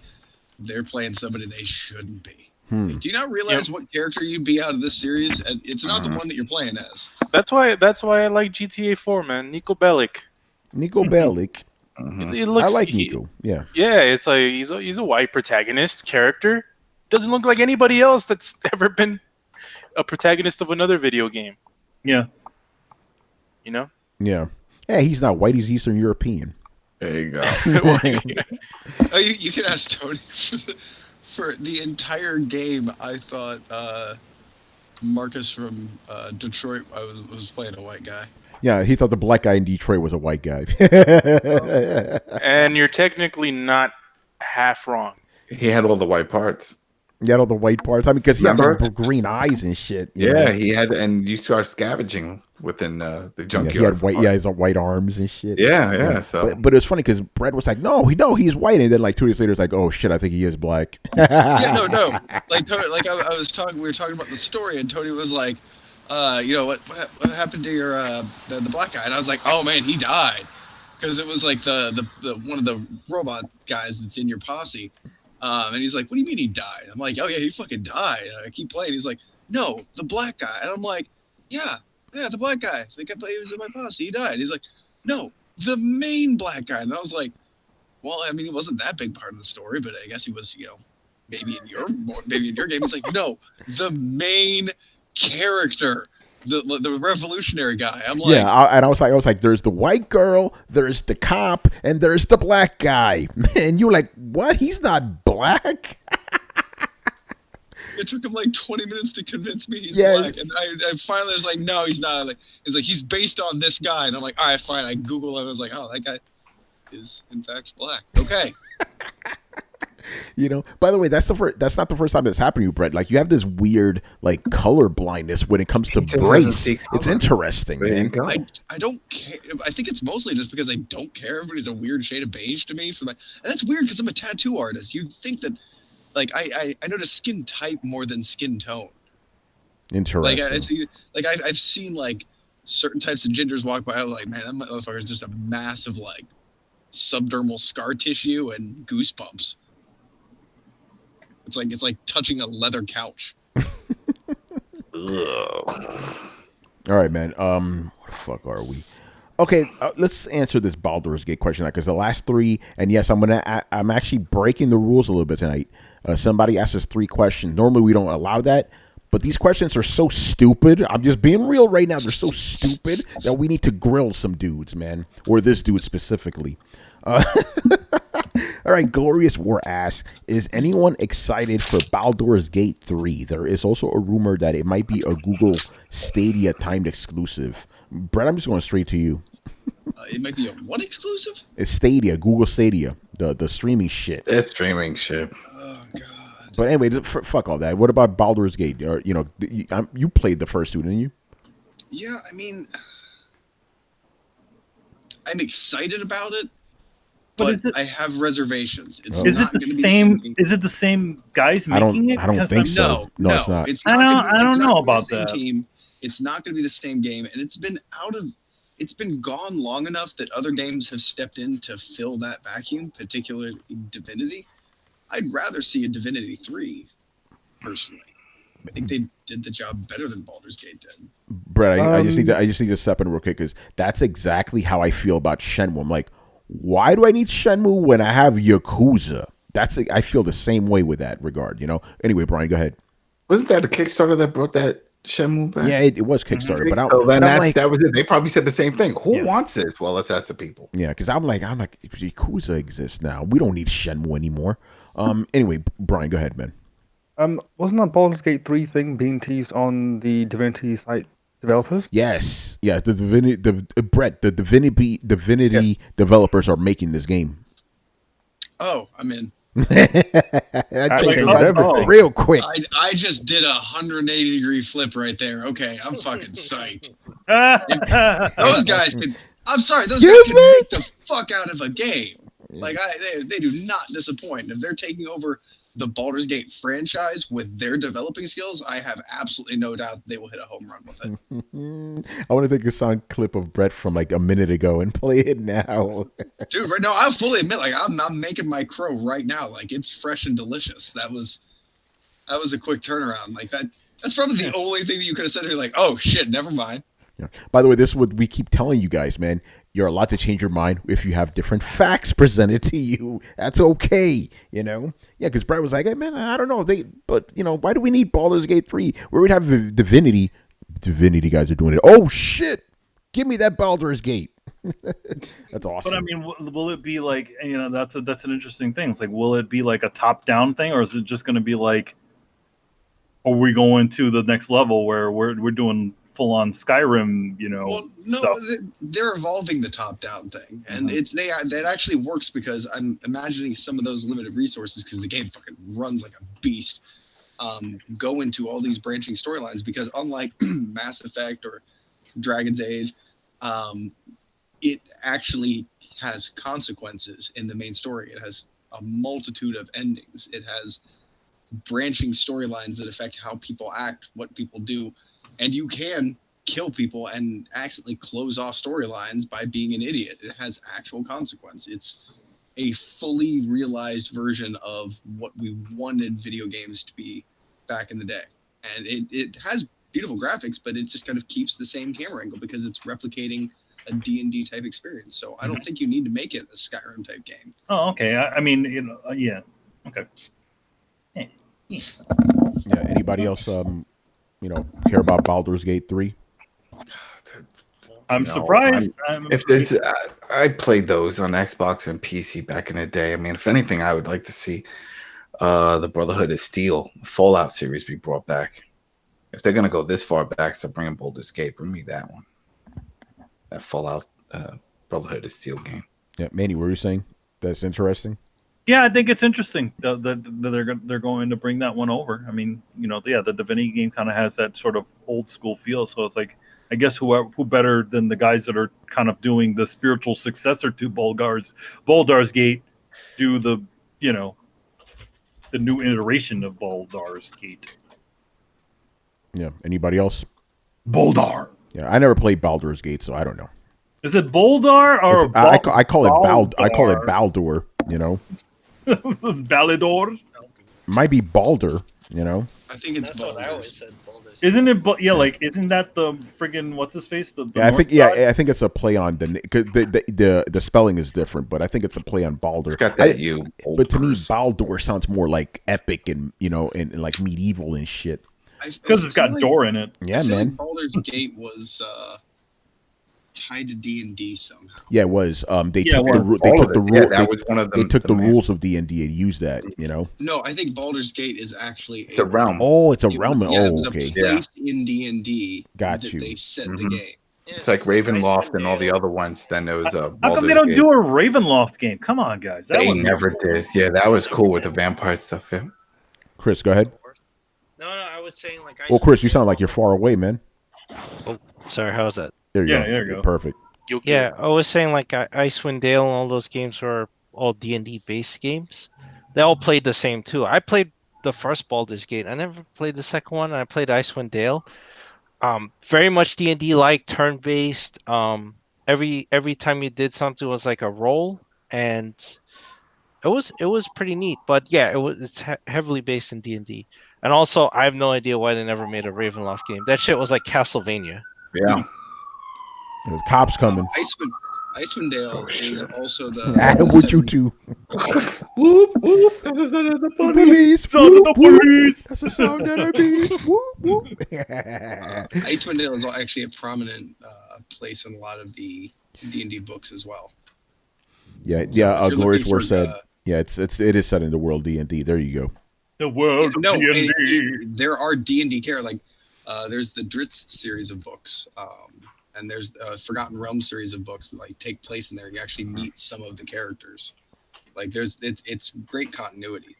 C: they're playing somebody they shouldn't be. Do you not realize what character you'd be out of this series? And it's not the one that you're playing as.
D: That's why I like GTA 4, man. Nico Bellic.
A: Nico Bellic.
D: It looks,
A: I like Nico. Yeah.
D: Yeah, it's like he's a white protagonist character. Doesn't look like anybody else that's ever been a protagonist of another video game.
B: Yeah.
D: You know?
A: Yeah. Yeah, he's not white. He's Eastern European.
F: There you go.
C: Oh, you can ask Tony. For the entire game, I thought Marcus from Detroit was playing a white guy.
A: Yeah, he thought the black guy in Detroit was a white guy.
D: And you're technically not half wrong.
F: He had all the white parts.
A: He had all the white parts. I mean, because he had the green eyes and shit.
F: Yeah, he had, and you start scavenging within the junkyard.
A: He had white, his white arms and shit.
F: Yeah. So,
A: but it's funny because Brett was like, "No, he's white," and then like 2 days later, it's like, "Oh shit, I think he is black."
C: Yeah, no. Like Tony, I was talking. We were talking about the story, and Tony was like, what happened to your the black guy?" And I was like, "Oh man, he died," because it was like the one of the robot guys that's in your posse. And he's like, "What do you mean he died?" I'm like, "Oh yeah, he fucking died." And I keep playing. He's like, "No, the black guy." And I'm like, Yeah, the black guy. The guy he was in my posse. He died. He's like, "No, the main black guy." And I was like, "Well, I mean, he wasn't that big part of the story, but I guess he was, maybe in your game." He's like, "No, the main character, the revolutionary guy." I'm like,
A: yeah, and I was like, there's the white girl, there's the cop, and there's the black guy. And you're like, what? He's not black?
C: It took him like 20 minutes to convince me he's black, and I finally was like, "No, he's not." Like, it's like, he's based on this guy, and I'm like, "All right, fine." I Google him. I was like, "Oh, that guy is in fact black." Okay.
A: By the way, that's not the first time that's happened to you, Brett. Like, you have this weird like color blindness when it comes to brace. It's interesting, man.
C: I don't care. I think it's mostly just because I don't care. Everybody's a weird shade of beige to me. And that's weird because I'm a tattoo artist. You'd think that, like, I notice skin type more than skin tone.
A: Interesting.
C: I've seen like certain types of gingers walk by. I was like, man, that motherfucker is just a massive like subdermal scar tissue and goosebumps. It's like touching a leather couch.
A: All right, man. What the fuck are we? Okay, let's answer this Baldur's Gate question because the last three, and yes, I'm actually breaking the rules a little bit tonight. Somebody asked us 3 questions. Normally we don't allow that, but these questions are so stupid. I'm just being real right now. They're so stupid that we need to grill some dudes, man, or this dude specifically. All right, Glorious War asks, is anyone excited for Baldur's Gate 3? There is also a rumor that it might be a Google Stadia timed exclusive. Brett, I'm just going straight to you.
C: It might be a what exclusive?
A: It's Stadia, Google Stadia, the streaming shit.
F: It's streaming shit.
C: Oh, God.
A: But anyway, fuck all that. What about Baldur's Gate? You played the first two, didn't you?
C: Yeah, I mean, I'm excited about it. But I have reservations.
B: Is it the same? Is it the same guys making it?
A: I don't think so. No, it's not.
B: I don't know about that.
C: Team. It's not going to be the same game, and it's been gone long enough that other games have stepped in to fill that vacuum, particularly Divinity. I'd rather see a Divinity 3, personally. I think they did the job better than Baldur's Gate did.
A: Brett, I just need to step in real quick because that's exactly how I feel about Shenmue. I'm like, why do I need Shenmue when I have Yakuza? I feel the same way with that regard, Anyway, Brian, go ahead.
F: Wasn't that a Kickstarter that brought that Shenmue back?
A: Yeah, it was Kickstarter, but
F: that was it. They probably said the same thing. Who wants this? Well, let's ask the people.
A: Yeah, because I'm like, if Yakuza exists now, we don't need Shenmue anymore. Anyway, Brian, go ahead, man.
E: Wasn't that Baldur's Gate 3 thing being teased on the Divinity site developers?
A: Yes. Yeah, the Divinity developers are making this game.
C: Oh, I'm in.
A: That
E: That
A: changed your
E: changed
A: mind
E: everything.
A: real quick.
C: I just did a 180-degree flip right there. Okay, I'm fucking psyched. Those guys could. I'm sorry, those guys
A: Excuse
C: could
A: me?
C: make the fuck out of a game. Like they do not disappoint. If they're taking over the Baldur's Gate franchise with their developing skills, I have absolutely no doubt they will hit a home run with it.
A: I want to take a sound clip of Brett from like a minute ago and play it now.
C: Dude, right now I'll fully admit, like I'm making my crow right now. Like it's fresh and delicious. That was a quick turnaround. Like that's probably the only thing that you could have said to me, like, oh shit, never mind.
A: Yeah. By the way, this is what we keep telling you guys, man. You're allowed to change your mind if you have different facts presented to you. That's okay, you know. Yeah, because Brett was like, "Hey, man, I don't know, but you know, why do we need Baldur's Gate 3? Where we'd have Divinity? Divinity guys are doing it. Oh shit! Give me that Baldur's Gate." That's awesome.
B: But I mean, will it be like, you know, that's an interesting thing. It's like, will it be like a top-down thing, or is it just going to be like, are we going to the next level where we're doing full-on Skyrim, you know?
C: Well, no,
B: stuff?
C: they're evolving the top-down thing, and that actually works because I'm imagining some of those limited resources, because the game fucking runs like a beast, go into all these branching storylines, because unlike Mass Effect or Dragon's Age, it actually has consequences in the main story. It has a multitude of endings. It has branching storylines that affect how people act, what people do, and you can kill people and accidentally close off storylines by being an idiot. It has actual consequence. It's a fully realized version of what we wanted video games to be back in the day. And it has beautiful graphics, but it just kind of keeps the same camera angle because it's replicating a D&D type experience. So I don't think you need to make it a Skyrim type game.
B: Oh, okay. I mean, you know, yeah. Okay.
A: Yeah. Anybody else, care about Baldur's Gate 3?
B: I'm surprised.
F: If there's, I played those on Xbox and PC back in the day. I mean, if anything, I would like to see the Brotherhood of Steel Fallout series be brought back. If they're gonna go this far back, so bringing Baldur's Gate, bring me that one. That Fallout Brotherhood of Steel game.
A: Yeah, Manny, what were you saying? That's interesting.
B: Yeah, I think it's interesting that they're going to bring that one over. I mean, you know, the Divinity game kind of has that sort of old school feel. So it's like, I guess who better than the guys that are kind of doing the spiritual successor to Baldur's Gate, do the, you know, the new iteration of Baldur's Gate.
A: Yeah. Anybody else?
B: Boldar.
A: Yeah, I never played Baldur's Gate, so I don't know.
B: Is it Boldar or
A: I call it
B: Baldur?
A: I call it Baldur. You know.
B: Baldur.
A: Might be Baldur. You know.
C: I think it's
H: That's what I always said. Baldur's
B: Isn't it? Yeah, like isn't that the friggin' what's his face? The
A: Yeah,
B: North god?
A: I think it's a play on the spelling is different, but I think it's a play on Baldur.
F: It's got that
A: But to me, Baldur sounds more like epic and and like medieval and shit.
B: Because it's got door in it.
A: Yeah,
C: I feel
A: man.
C: like Baldur's Gate was tied to D&D somehow.
A: Yeah, it was. They
B: Yeah,
A: took
B: it was.
A: the rule.
F: Yeah, that was one of them.
A: They took the rules of D&D and used that. You know.
C: No, I think Baldur's Gate is actually
F: It's a realm.
A: Oh, it's a
C: it
A: realm.
C: was- yeah, it was
A: okay.
C: a place in D&D
A: Got
C: that
A: you.
C: they set the
F: Mhm.
C: game.
H: Yeah,
F: It's like
H: just like
F: Ravenloft and all the
H: Icewind
F: other ones. Then there was a.
B: How come
F: Baldur's
B: they don't
F: Gate.
B: do a Ravenloft game? Come on, guys. That
F: They
B: would be
F: never
B: cool.
F: did. Yeah, that was cool with the vampire stuff. Yeah.
A: Chris, go ahead.
H: No, I was saying like.
A: Well, Chris, you sound like you're far away, man.
G: Sorry, how's that?
A: There you
B: Yeah,
A: go.
B: there you go.
A: Perfect.
G: Yeah, I was saying like Icewind Dale and all those games were all D&D based games. They all played the same too. I played the first Baldur's Gate. I never played the second one. And I played Icewind Dale. Very much D&D like, turn based. Every time you did something was like a roll, and it was pretty neat. But yeah, it's heavily based in D&D. And also, I have no idea why they never made a Ravenloft game. That shit was like Castlevania.
F: Yeah.
A: There's cops coming.
C: Icewind Dale is also the.
A: Adam, would you too?
F: Whoop, whoop. That's the sound of the
A: Police.
B: Son of the
A: Whoop, whoop.
B: police.
A: That's the sound that I mean. Whoop, whoop.
C: Icewind Dale is actually a prominent place in a lot of the D&D books as well.
A: Yeah.
C: If you're
A: Glorious
C: looking
A: War
C: for,
A: said. Yeah, it is set in the world D&D. There you go.
B: The world
C: No,
B: of D&D.
C: there are D&D characters. Like, there's the Dritz series of books, and there's the Forgotten Realms series of books that like take place in there. You actually meet some of the characters. Like it's great continuity.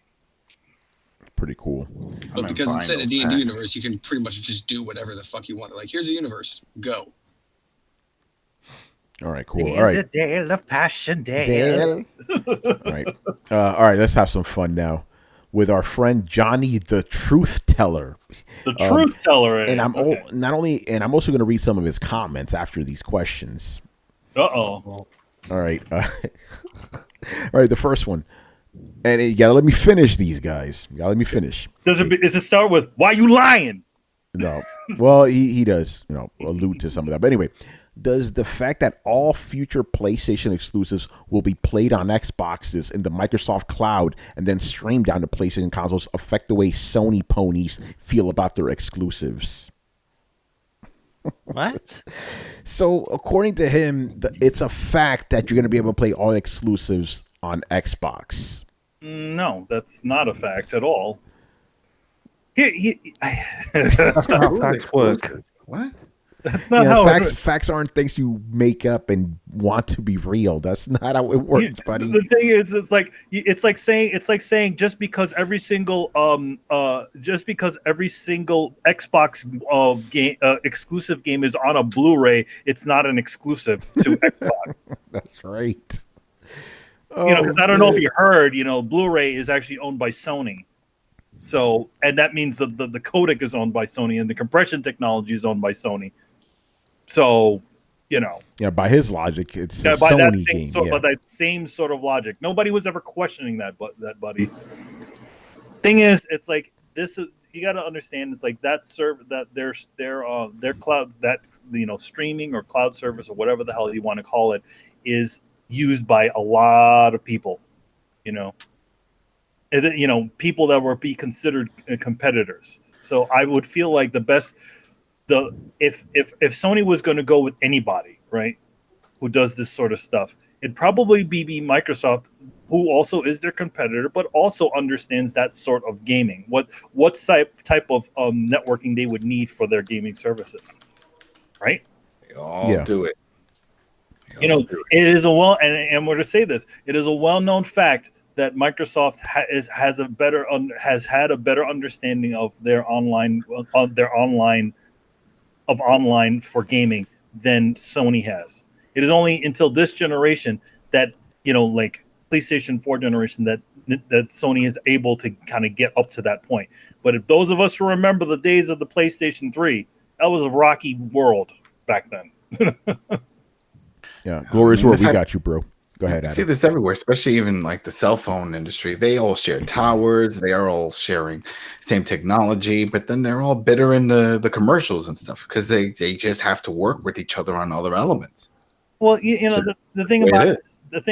A: Pretty cool.
C: But because it's in a D&D universe, you can pretty much just do whatever the fuck you want. Like, here's a universe, go.
A: All right, cool. All right.
I: The Dale of Passion Dale.
A: All right. All right, let's have some fun now with our friend Johnny the Truth Teller.
B: The Truth Teller.
A: And I'm
B: okay.
A: I'm also going to read some of his comments after these questions.
B: Uh-oh.
A: All right. All right, the first one. And you got to let me finish these guys. You got to let me finish.
B: Does it start with, why you lying?
A: No. Well, he does, allude to some of that. But anyway, does the fact that all future PlayStation exclusives will be played on Xboxes in the Microsoft cloud and then streamed down to PlayStation consoles affect the way Sony ponies feel about their exclusives?
G: What?
A: So, according to him, it's a fact that you're going to be able to play all exclusives on Xbox.
B: No, that's not a fact at all.
E: That's not how facts work.
F: What?
B: That's not how
A: facts aren't things you make up and want to be real. That's not how it works, buddy.
B: The thing is, it's like saying just because every single Xbox game exclusive game is on a Blu-ray, it's not an exclusive to Xbox.
A: That's right.
B: Because I don't know if you heard, Blu-ray is actually owned by Sony. So, and that means the codec is owned by Sony and the compression technology is owned by Sony. So,
A: Yeah, by his logic, it's a Sony game.
B: By that same sort of logic. Nobody was ever questioning that, buddy. Thing is, it's like this is, you got to understand, it's like that their cloud, that streaming or cloud service or whatever the hell you want to call it is used by a lot of people, people that would be considered competitors. So I would feel like if Sony was going to go with anybody, right, who does this sort of stuff, it'd probably be Microsoft, who also is their competitor, but also understands that sort of gaming. What type of networking they would need for their gaming services, right?
F: They all do it.
B: It is and we're to say this. It is a well-known fact that Microsoft has had a better understanding of their online for gaming than Sony has. It is only until this generation that like PlayStation 4 generation that Sony is able to kind of get up to that point. But if those of us who remember the days of the PlayStation 3, that was a rocky world back then.
A: Yeah, Glorious World, we got you, bro. Go ahead, Adam.
F: I see this everywhere, especially even like the cell phone industry. They all share towers. They are all sharing same technology, but then they're all bitter in the commercials and stuff because they just have to work with each other on other elements.
B: Well, the thing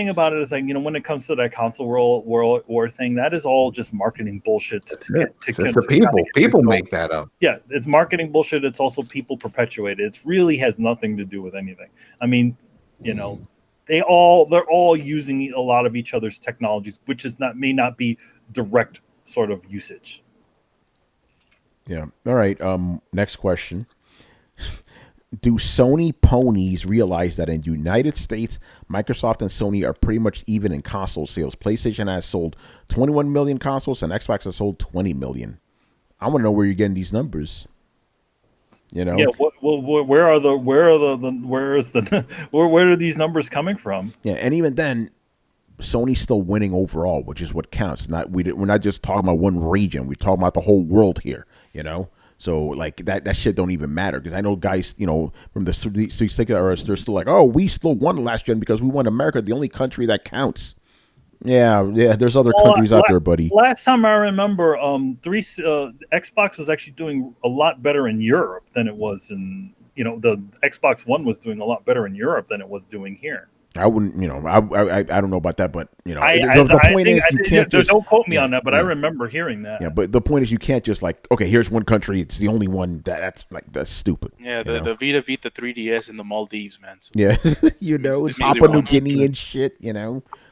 B: about it is like, when it comes to that console world war thing, that is all just marketing bullshit.
F: People make that up.
B: Yeah, it's marketing bullshit. It's also people perpetuate it. It really has nothing to do with anything. I mean, they're all using a lot of each other's technologies, which may not be direct sort of usage.
A: Yeah. All right. Next question. Do Sony ponies realize that in the United States, Microsoft and Sony are pretty much even in console sales? PlayStation has sold 21 million consoles and Xbox has sold 20 million. I want to know where you're getting these numbers. Yeah. Where
B: are these numbers coming from?
A: Yeah, and even then, Sony's still winning overall, which is what counts. We're not just talking about one region. We're talking about the whole world here. So like that shit don't even matter because I know guys, from the streets they're still like, oh, we still won last gen because we won America, the only country that counts. Yeah. There's other countries out there, buddy.
B: Last time I remember, Xbox was actually doing a lot better in Europe than it was in. The Xbox One was doing a lot better in Europe than it was doing here.
A: I wouldn't, I don't know about that, but the point is you can't just,
B: don't quote me on that, but I remember hearing that.
A: Yeah, but the point is you can't just like, okay, here's one country, it's the only one that's stupid.
D: Yeah, the Vita beat the 3DS in the Maldives, man. So
A: yeah, Papua New Guinea and shit.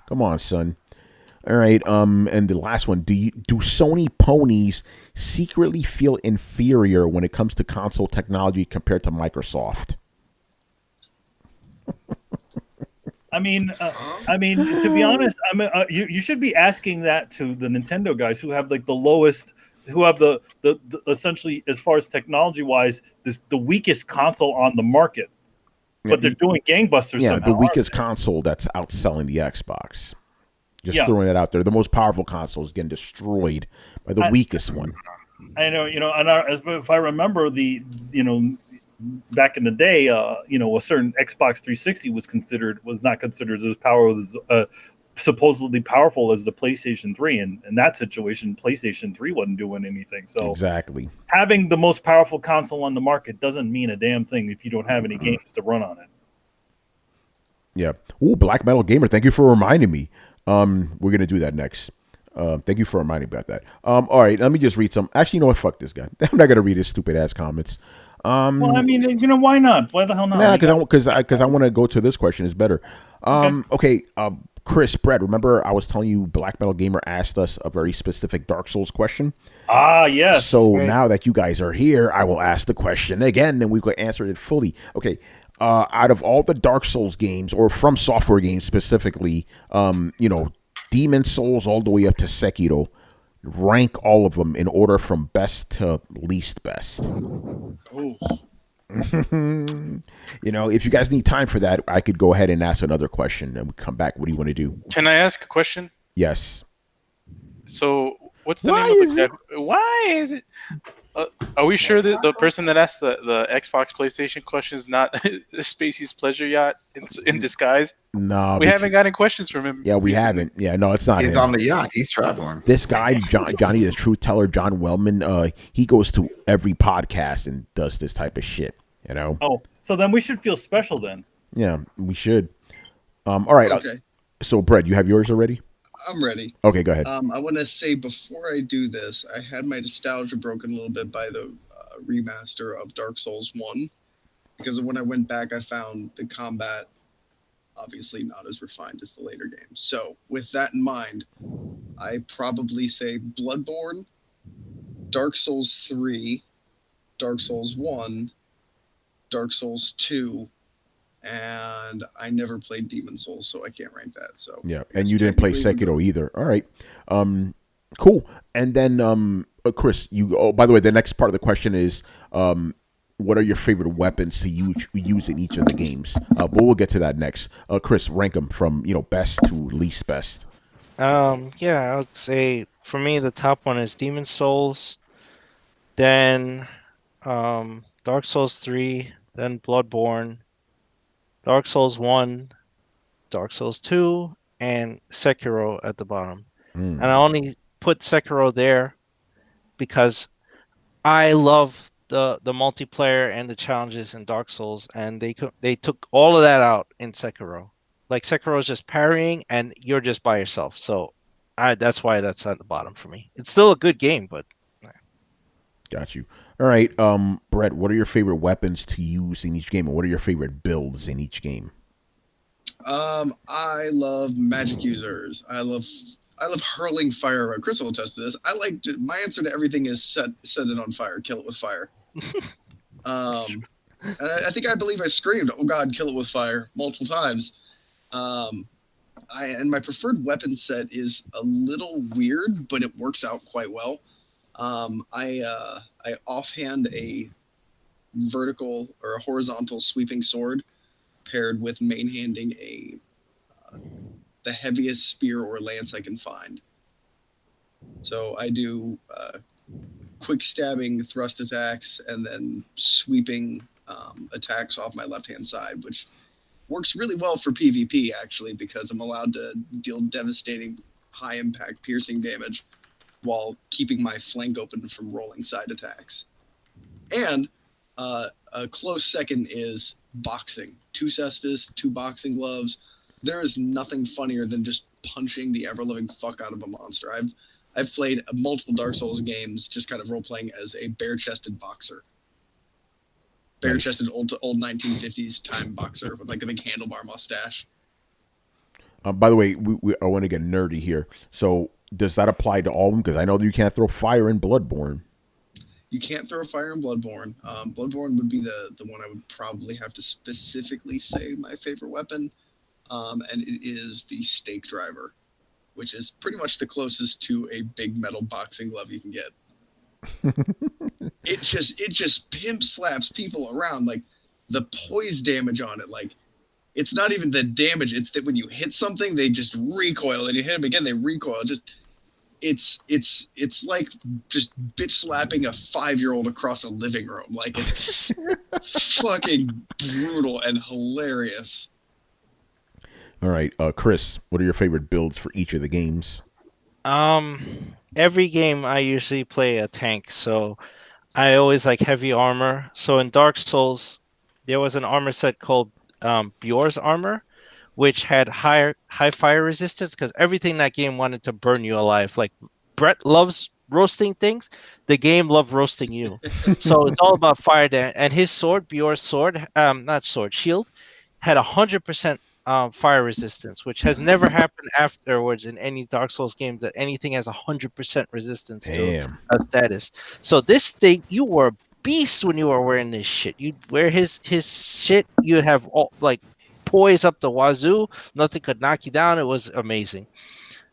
A: Come on, son. All right, and the last one, do Sony ponies secretly feel inferior when it comes to console technology compared to Microsoft?
B: To be honest, you should be asking that to the Nintendo guys who have like the lowest, who have the essentially, as far as technology wise, the weakest console on the market, but they're doing gangbusters
A: Yeah,
B: somehow.
A: the weakest console that's outselling the Xbox. Just
B: Yeah.
A: throwing it out there. The most powerful console is getting destroyed by the weakest one.
B: I know, if I remember back in the day, a certain Xbox 360 was not considered as powerful as supposedly powerful as the PlayStation 3. And in that situation, PlayStation 3 wasn't doing anything. So
A: exactly,
B: having the most powerful console on the market doesn't mean a damn thing if you don't have any games to run on it.
A: Yeah. Ooh, Black Metal Gamer, thank you for reminding me. We're gonna do that next. Thank you for reminding me about that. All right, let me just read some. Actually, you know what? Fuck this guy. I'm not gonna read his stupid ass comments.
B: Well, why not? Why the hell not?
A: Nah, because I want to go to this question. It's better. Okay. Chris, Brett, remember I was telling you Black Metal Gamer asked us a very specific Dark Souls question?
B: Ah, yes.
A: So now that you guys are here, I will ask the question again, and we could answer it fully. Okay. Out of all the Dark Souls games, or From Software games specifically, Demon Souls all the way up to Sekiro, rank all of them in order from best to least best.
C: Oh.
A: If you guys need time for that, I could go ahead and ask another question and we come back. What do you want to do?
D: Can I ask a question?
A: Yes.
D: So, what's the name of the guy? Why is it? Are we sure that the person that asked the Xbox PlayStation question is not Spacey's Pleasure Yacht in disguise?
A: No,
D: we haven't gotten questions from him.
A: Yeah, we
D: recently.
A: haven't. Yeah, no, it's not.
F: He's
A: him.
F: on the yacht. He's traveling.
A: This guy, Johnny, the truth teller, John Wellman. He goes to every podcast and does this type of shit.
B: Oh, so then we should feel special then.
A: Yeah, we should. All right.
C: Okay.
A: So, Brett, you have yours already?
C: I'm ready.
A: Okay, go ahead.
C: I want to say before I do this, I had my nostalgia broken a little bit by the remaster of Dark Souls 1. Because when I went back, I found the combat obviously not as refined as the later games. So, with that in mind, I probably say Bloodborne, Dark Souls 3, Dark Souls 1, Dark Souls 2, and I never played Demon Souls, so I can't rank that. So
A: yeah, and you didn't play Sekiro either. All right, cool. And then, Chris, you. Oh, by the way, the next part of the question is, what are your favorite weapons to use in each of the games? But we'll get to that next. Chris, rank them from best to least best.
G: Yeah, I would say for me the top one is Demon Souls, then Dark Souls 3, then Bloodborne, Dark Souls 1, Dark Souls 2, and Sekiro at the bottom. And I only put Sekiro there because I love the multiplayer and the challenges in Dark Souls, and they took all of that out in Sekiro. Like Sekiro is just parrying, and you're just by yourself. So that's why that's at the bottom for me. It's still a good game, but.
A: Got you. All right, Brett, what are your favorite weapons to use in each game, and what are your favorite builds in each game?
C: I love magic users. I love hurling fire around. Chris will attest to this. My answer to everything is set it on fire, kill it with fire. And I believe I screamed, "Oh God, kill it with fire" multiple times. And my preferred weapon set is a little weird, but it works out quite well. I offhand a vertical or a horizontal sweeping sword paired with main-handing the heaviest spear or lance I can find. So I do quick stabbing thrust attacks and then sweeping attacks off my left-hand side, which works really well for PvP, actually, because I'm allowed to deal devastating high-impact piercing damage while keeping my flank open from rolling side attacks. And a close second is boxing. 2 cestus, 2 boxing gloves. There is nothing funnier than just punching the ever-loving fuck out of a monster. I've played multiple Dark Souls games just kind of role-playing as a bare-chested boxer. Bare-chested old 1950s time boxer with like a big handlebar mustache.
A: By the way, I want to get nerdy here. So does that apply to all of them? Because I know that you can't throw fire in Bloodborne.
C: You can't throw fire in Bloodborne. Bloodborne would be the one I would probably have to specifically say my favorite weapon. and it is the stake driver, which is pretty much the closest to a big metal boxing glove you can get. It just pimp slaps people around. Like the poise damage on it, like it's not even the damage, it's that when you hit something they just recoil, and you hit them again they recoil. Just it's like just bitch slapping a 5-year-old across a living room. Like it's fucking brutal and hilarious.
A: All right, Chris, what are your favorite builds for each of the games?
G: Every game I usually play a tank, so I always like heavy armor. So in Dark Souls, there was an armor set called Bjor's armor, which had high fire resistance because everything in that game wanted to burn you alive. Like Brett loves roasting things, the game loved roasting you. So it's all about fire damage. And his sword, Bjor's sword, not sword, shield, had 100% fire resistance, which has never happened afterwards in any Dark Souls game that anything has 100% resistance to
A: Damn.
G: a status. So this thing, you were a beast when you were wearing this shit. You'd wear his shit, you'd have all like poise up the wazoo. Nothing could knock you down. It was amazing.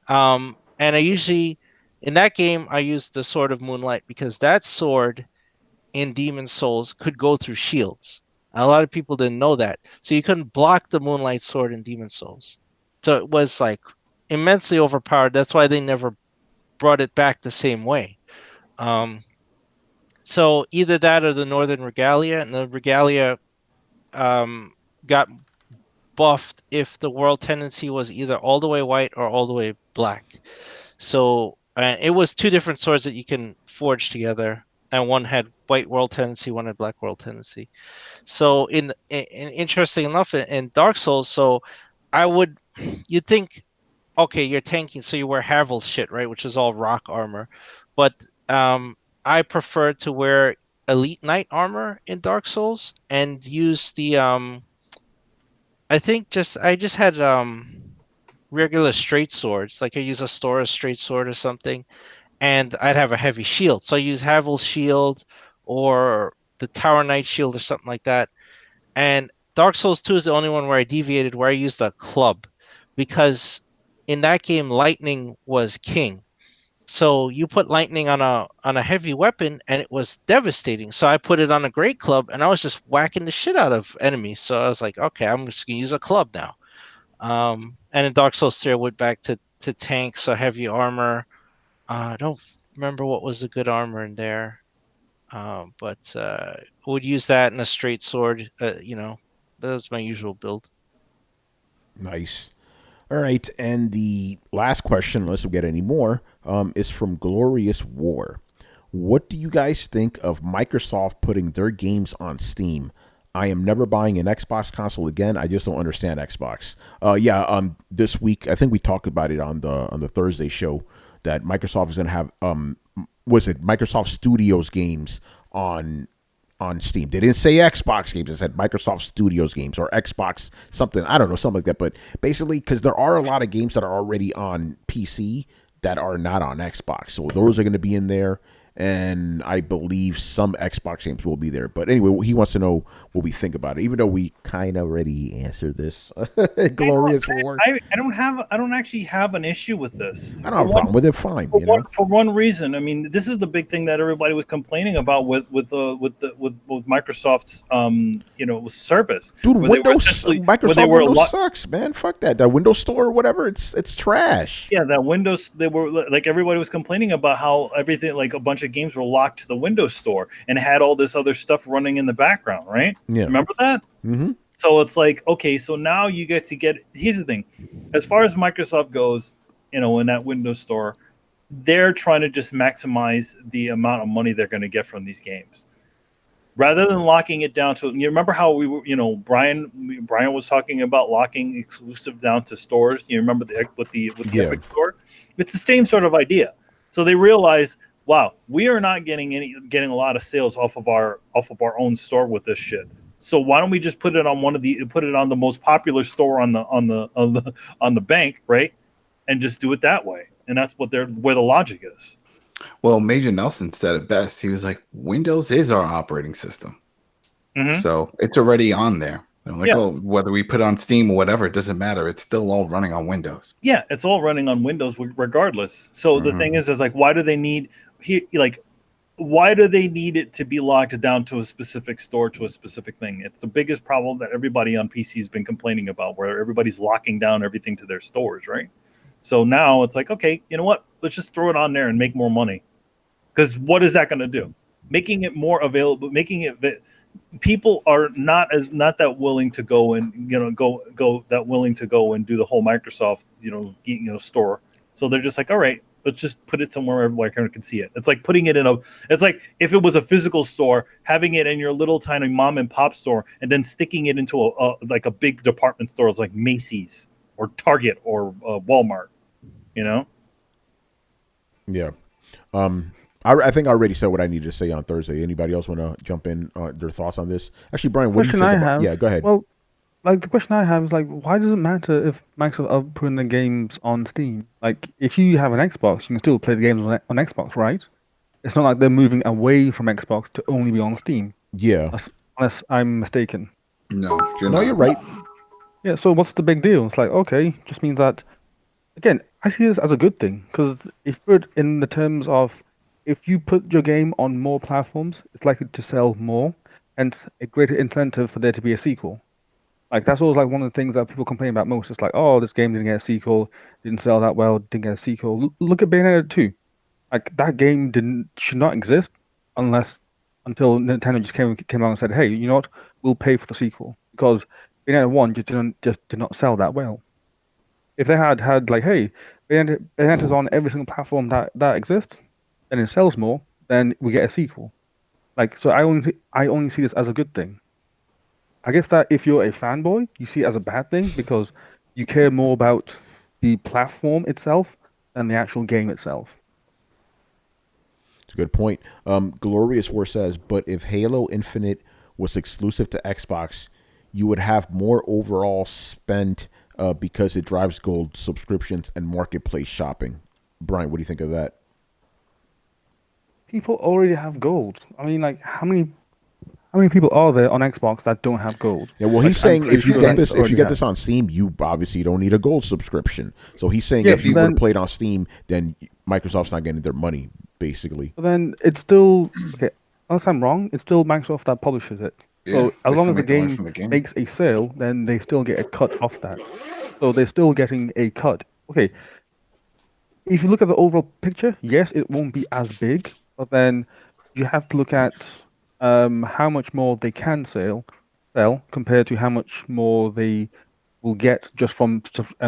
G: And I usually in that game I used the Sword of Moonlight because that sword in Demon Souls could go through shields. And a lot of people didn't know that, so you couldn't block the Moonlight Sword in Demon Souls. So it was like immensely overpowered. That's why they never brought it back the same way. So either that or the Northern Regalia, and the Regalia got buffed if the world tendency was either all the way white or all the way black. So it was two different swords that you can forge together, and one had white world tendency, one had black world tendency. So in interesting enough, in Dark Souls, so you'd think, okay, you're tanking, so you wear Havel's shit, right, which is all rock armor, but I prefer to wear Elite Knight armor in Dark Souls and use the I just had regular straight swords. Like I use a Stora straight sword or something, and I'd have a heavy shield. So I use Havel's shield or the Tower Knight shield or something like that. And Dark Souls 2 is the only one where I deviated, where I used a club, because in that game lightning was king. So you put lightning on a heavy weapon and it was devastating. So I put it on a great club and I was just whacking the shit out of enemies. So I was like, okay, I'm just gonna use a club now. And in Dark Souls 3, I went back to tanks, so heavy armor. I don't remember what was the good armor in there, but would use that in a straight sword. That was my usual build.
A: Nice. All right, and the last question, unless we get any more, is from Glorious War. What do you guys think of Microsoft putting their games on Steam? I am never buying an Xbox console again. I just don't understand Xbox. This week I think we talked about it on the Thursday show that Microsoft is going to have was it Microsoft Studios games on Steam. They didn't say Xbox games. They said Microsoft Studios games or Xbox something. I don't know, something like that. But basically, because there are a lot of games that are already on PC that are not on Xbox. So those are going to be in there. And I believe some Xbox games will be there. But anyway, he wants to know what we think about it, even though we kind of already answered this. Glorious War.
B: I don't actually have an issue with this.
A: I don't have a problem with it. Fine.
B: For one reason, I mean, this is the big thing that everybody was complaining about with Microsoft's service.
A: Dude, Windows sucks, man. Fuck that. That Windows Store or whatever, it's trash.
B: Yeah, that Windows, they were like, everybody was complaining about how everything, like a bunch of games were locked to the Windows Store and had all this other stuff running in the background, right?
A: Yeah.
B: Remember that?
A: Mm-hmm.
B: So it's like, okay, so now you get to here's the thing. As far as Microsoft goes, in that Windows Store, they're trying to just maximize the amount of money they're going to get from these games. Rather than locking it down to, you remember how we were, Brian was talking about locking exclusive down to stores. You remember with the Epic Store? It's the same sort of idea. So they realize, wow, we are not getting a lot of sales off of our own store with this shit. So why don't we just put it on the most popular store on the bank, right? And just do it that way. And that's where the logic is.
F: Well, Major Nelson said it best. He was like, Windows is our operating system. Mm-hmm. So it's already on there. Like, oh, whether we put it on Steam or whatever, it doesn't matter. It's still all running on Windows.
B: Yeah, it's all running on Windows regardless. So the thing is like, why do they need why do they need it to be locked down to a specific store, to a specific thing? It's the biggest problem that everybody on PC has been complaining about, where everybody's locking down everything to their stores, right? So now it's like, okay, you know what? Let's just throw it on there and make more money. Because what is that going to do? Making it more available, making it people are not that willing to go and go that willing to go and do the whole Microsoft store. So they're just like, all right, let's just put it somewhere everyone can see it. It's like putting it it's like if it was a physical store, having it in your little tiny mom and pop store, and then sticking it into a big department store like Macy's or Target or Walmart.
A: Yeah. I think I already said what I needed to say on Thursday. Anybody else want to jump in their thoughts on this? Actually, Brian, what do you think about? Yeah, go ahead.
E: Well, like the question I have is like, why does it matter if Microsoft are putting the games on Steam? Like, if you have an Xbox, you can still play the games on Xbox, right? It's not like they're moving away from Xbox to only be on Steam.
A: Yeah.
E: Unless I'm mistaken.
F: No,
A: you're right.
E: Yeah. So what's the big deal? It's like, okay, just means that. Again, I see this as a good thing because if you put it in the terms of if you put your game on more platforms, it's likely to sell more, and a greater incentive for there to be a sequel. Like that's always like one of the things that people complain about most. It's like, oh, this game didn't get a sequel, didn't sell that well, didn't get a sequel. Look at Bayonetta 2. Like that game should not exist until Nintendo just came out and said, hey, you know what? We'll pay for the sequel because Bayonetta 1 just did not sell that well. If they had like, hey, Bayonetta's on every single platform that exists, and it sells more, then we get a sequel. Like, so I only see this as a good thing. I guess that if you're a fanboy, you see it as a bad thing because you care more about the platform itself than the actual game itself.
A: It's a good point. Glorious War says, but if Halo Infinite was exclusive to Xbox, you would have more overall spent because it drives gold subscriptions and marketplace shopping. Brian, what do you think of that?
E: People already have gold. I mean, like how many people are there on Xbox that don't have gold?
A: Yeah, well, he's saying if you get this on Steam, you obviously don't need a gold subscription. So he's saying if you would have played on Steam, then Microsoft's not getting their money, basically.
E: But then it's still okay. Unless I'm wrong, it's still Microsoft that publishes it. So as long as the game makes a sale, then they still get a cut off that. So they're still getting a cut. Okay. If you look at the overall picture, yes, it won't be as big, but then you have to look at how much more they can sell compared to how much more they will get just from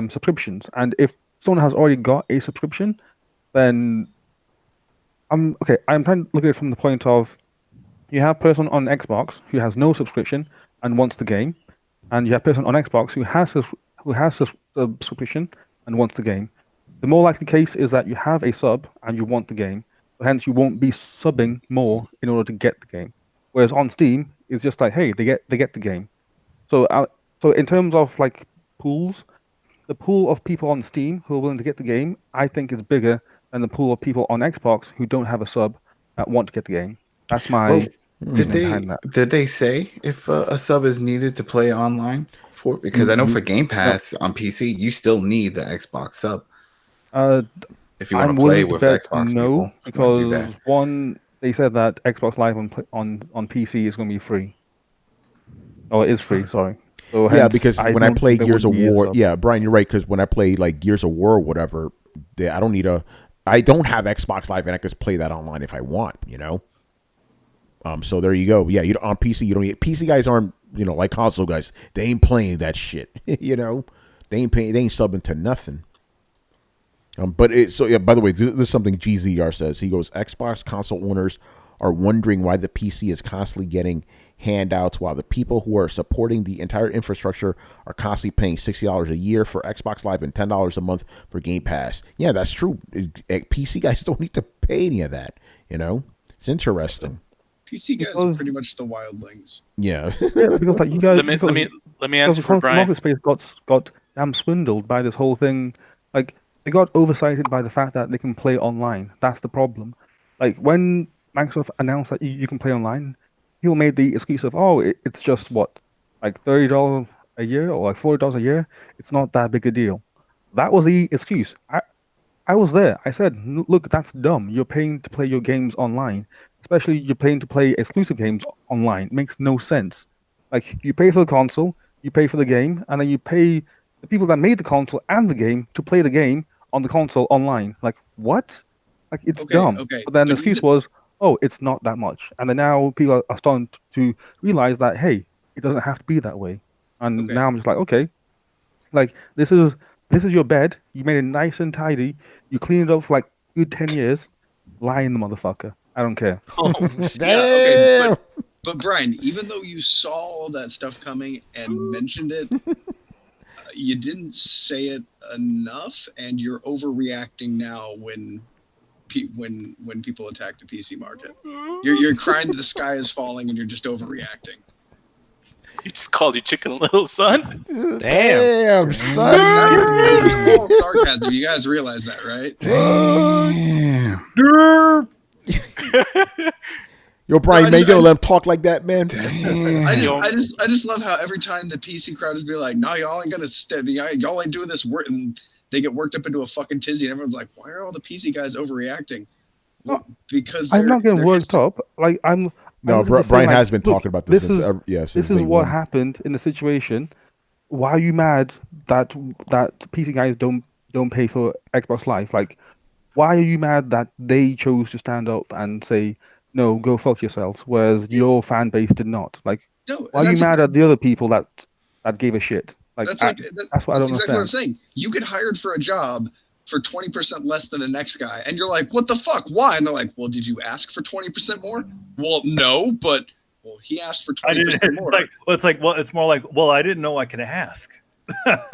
E: subscriptions. And if someone has already got a subscription, then I'm trying to look at it from the point of you have a person on Xbox who has no subscription and wants the game, and you have a person on Xbox who has a subscription and wants the game. The more likely case is that you have a sub and you want the game, hence you won't be subbing more in order to get the game. Whereas on Steam, it's just like, hey, they get the game. So in terms of like pools, the pool of people on Steam who are willing to get the game, I think is bigger than the pool of people on Xbox who don't have a sub that want to get the game. That's my.
F: Did they say if a sub is needed to play online for? Because I know for Game Pass on PC, you still need the Xbox sub. If you want to play with Xbox people,
E: because one, they said that Xbox Live on PC is going to be free. Oh, it is free. Sorry. So
A: yeah, because when I play Gears of War, yeah, Brian, you're right. Because when I play like Gears of War or whatever, I don't have Xbox Live, and I can play that online if I want. So there you go. Yeah, on PC you don't need. PC guys aren't like console guys. They ain't playing that shit. They ain't subbing to nothing. By the way, this is something GZR says. He goes, Xbox console owners are wondering why the PC is constantly getting handouts while the people who are supporting the entire infrastructure are constantly paying $60 a year for Xbox Live and $10 a month for Game Pass. Yeah, that's true. PC guys don't need to pay any of that. It's interesting.
C: PC guys are pretty much the wildlings.
A: Yeah.
E: Because like you guys.
D: Let me answer for Brian.
E: Market space got damn swindled by this whole thing. Like they got oversighted by the fact that they can play online. That's the problem. Like when Microsoft announced that you can play online, people made the excuse of, it's just like $30 a year or like $40 a year, it's not that big a deal. That was the excuse. I was there. I said, Look, that's dumb. You're paying to play your games online, especially you're paying to play exclusive games online. It makes no sense. Like, you pay for the console, you pay for the game, and then you pay the people that made the console and the game to play the game on the console online. Like, what? Like, it's dumb.
C: Okay.
E: But then the
C: But
E: excuse was, oh, it's not that much. And then now people are starting to realize that, hey, it doesn't have to be that way. And
C: Okay.
E: now I'm just like, okay, like this is your bed. You made it nice and tidy. You cleaned it up for like good 10 years. Lie in the motherfucker. I don't care.
C: Yeah, okay, but Brian, even though you saw all that stuff coming and mentioned it, you didn't say it enough, and you're overreacting now when people attack the PC market. You're crying that the sky is falling, and you're just overreacting.
D: You just called your chicken little, son.
A: Damn, son.
C: That was all sarcasm. You guys realize that, right?
F: Damn.
A: Yo, Brian,
C: No,
A: man, you gonna let him talk like that, man?
C: I just love how every time the PC crowd is be like, "No, y'all ain't gonna y'all ain't doing this work," and they get worked up into a fucking tizzy, and everyone's like, "Why are all the PC guys overreacting?" Well, because
E: I'm not getting worked up. Like I'm.
A: No, Brian has been talking about this.
E: This is what happened in the situation. Why are you mad that PC guys don't pay for Xbox Live? Like, why are you mad that they chose to stand up and say no, go fuck yourselves, whereas your fan base did not? Like, why are you mad at the other people that gave a shit? Like, that's what I don't understand.
C: Exactly what I'm saying. You get hired for a job for 20% less than the next guy, and you're like, what the fuck? Why? And they're like, well, did you ask for 20% more? Well, no, but he asked for 20% more.
B: It's more like, well, I didn't know I could ask.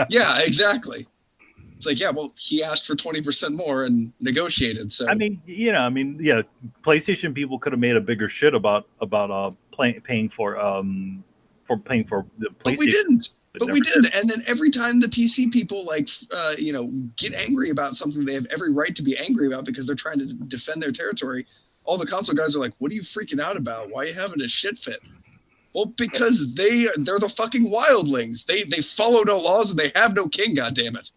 C: Yeah, exactly. It's like, yeah, well, he asked for 20% more and negotiated. So
B: PlayStation people could have made a bigger shit about paying for the PlayStation.
C: But we didn't. But we did. And then every time the PC people get angry about something they have every right to be angry about because they're trying to defend their territory, all the console guys are like, what are you freaking out about? Why are you having a shit fit? Well, because they're the fucking wildlings. They follow no laws and they have no king, goddammit.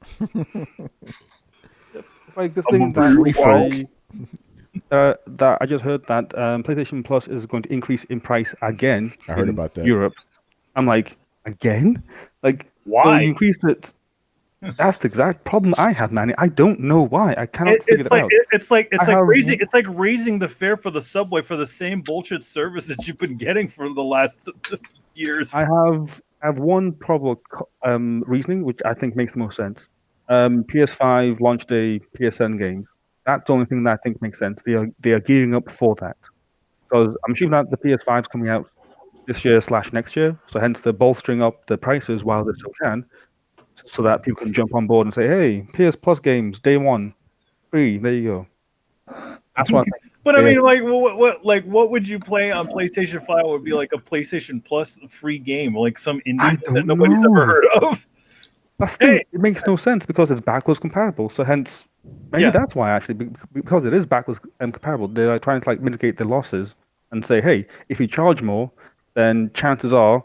E: It's like this thing that I just heard that PlayStation Plus is going to increase in price again.
A: I heard about that.
E: Europe. I'm like, again? Like,
B: why?
E: So you increased it. That's the exact problem I have, man. I don't know why. I cannot figure it out.
B: It's like raising the fare for the subway for the same bullshit service that you've been getting for the last years.
E: I have one probable reasoning, which I think makes the most sense. PS5 launched a PSN game. That's the only thing that I think makes sense. They are gearing up for that, because I'm assuming that the PS5 is coming out this year / next year, so hence they're bolstering up the prices while they still can, so that people can jump on board and say, "Hey, PS Plus games day one, free." There you go. That's what.
B: But I mean, what would you play on PlayStation 5? Would be like a PlayStation Plus free game, like some indie that nobody's ever heard of.
E: That's the thing. It makes no sense because it's backwards compatible. So hence, maybe that's why actually, because it is backwards compatible, they are trying to mitigate the losses and say, "Hey, if you charge more, then chances are,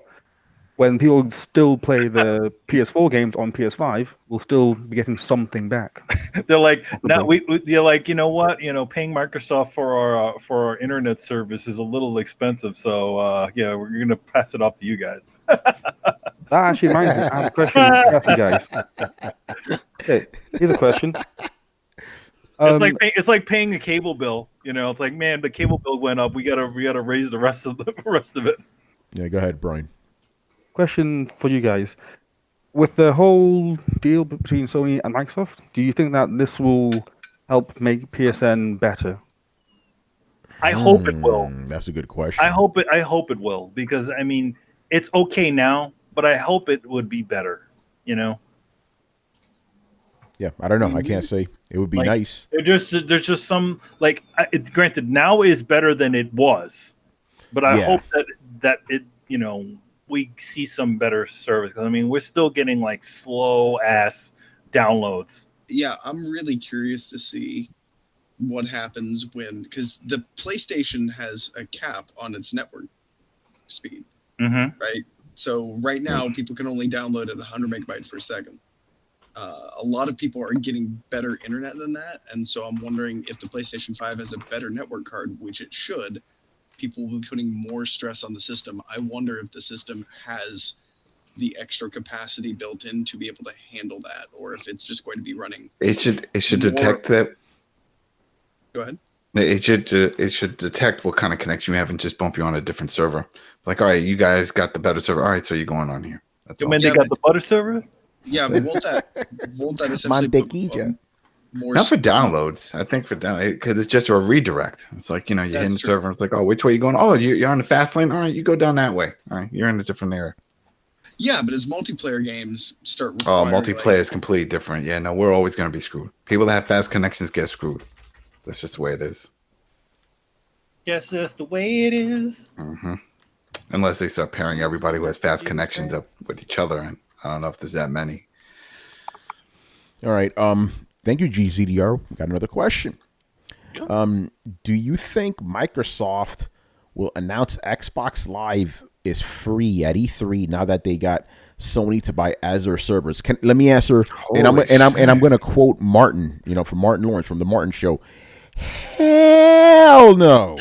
E: when people still play the PS4 games on PS5, we'll still be getting something back."
B: They're like, they're like, you know what? Paying Microsoft for our internet service is a little expensive, so we're gonna pass it off to you guys.
E: That actually reminds me. I have a question for you guys. Okay, here's a question.
B: It's like paying a cable bill. It's like, man, the cable bill went up. We gotta raise the rest of it.
A: Yeah, go ahead, Brian.
E: Question for you guys. With the whole deal between Sony and Microsoft, do you think that this will help make PSN better?
B: I hope it will.
A: That's a good question.
B: I hope it will, because I mean, it's okay now, but I hope it would be better.
A: Yeah, I don't know. I can't say. It would be nice.
B: There's just some it's granted now is better than it was, but I hope that it we see some better service, because I mean we're still getting slow ass downloads.
C: Yeah, I'm really curious to see what happens because the PlayStation has a cap on its network speed, right? So right now, people can only download at 100 megabytes per second. A lot of people are getting better internet than that, and so I'm wondering if the PlayStation 5 has a better network card, which it should. People will be putting more stress on the system. I wonder if the system has the extra capacity built in to be able to handle that, or if it's just going to be running.
F: It should
C: more...
F: detect that.
C: Go ahead.
F: It should detect what kind of connection you have and just bump you on a different server. Like, all right, you guys got the better server. All right, so you're going on here. That's all.
B: Man, they got the butter server.
C: Yeah, but won't that essentially
A: Mantequilla.
C: more
F: Not for downloads. I think for download because it's just a redirect. It's like, you're hitting the server. It's like, oh, which way you going? Oh, you're on the fast lane. All right, you go down that way. All right, you're in a different area.
C: Yeah, but as multiplayer games start
F: Oh,
C: requiring,
F: multiplayer is completely different. Yeah, no, we're always going to be screwed. People that have fast connections get screwed. That's just the way it is.
B: Yes, that's the way it is.
F: Mm-hmm. Unless they start pairing everybody who has fast connections up with each other, and I don't know if there's that many.
A: All right. Thank you, GZDR. We got another question. Do you think Microsoft will announce Xbox Live is free at E3 now that they got Sony to buy Azure servers? Let me answer, and I'm going to quote Martin, from Martin Lawrence from the Martin Show. Hell no.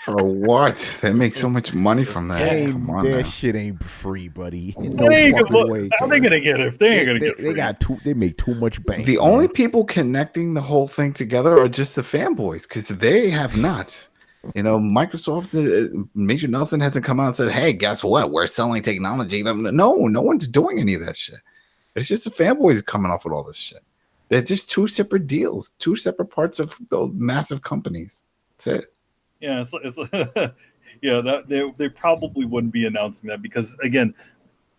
F: For what? They make so much money from that. Come on,
A: that
F: now.
A: shit ain't free, buddy.
B: No fucking way. How are they gonna get it if they ain't gonna get free?
A: They make too much bank.
F: The only people connecting the whole thing together are just the fanboys because they have not. Microsoft, Major Nelson hasn't come out and said, "Hey, guess what? We're selling technology." No one's doing any of that shit. It's just the fanboys coming off with all this shit. They're just two separate deals, two separate parts of the massive companies. That's it.
B: Yeah, yeah. They probably wouldn't be announcing that because again,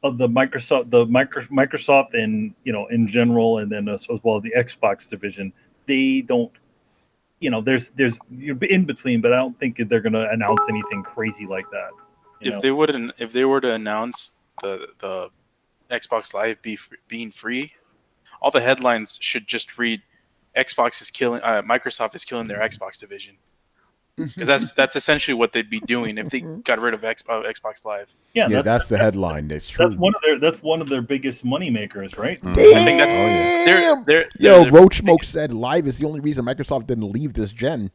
B: of the Microsoft, and in general, and then as well as the Xbox division, they don't. There's in between, but I don't think they're going to announce anything crazy like that.
D: If they were to announce the Xbox Live being free, all the headlines should just read Microsoft is killing their Xbox division. Because that's essentially what they'd be doing if they got rid of Xbox Live.
A: Yeah, that's the headline. That's true.
B: That's one of their biggest money makers, right?
A: Damn.
D: I think
A: Roach Smoke said Live is the only reason Microsoft didn't leave this gen.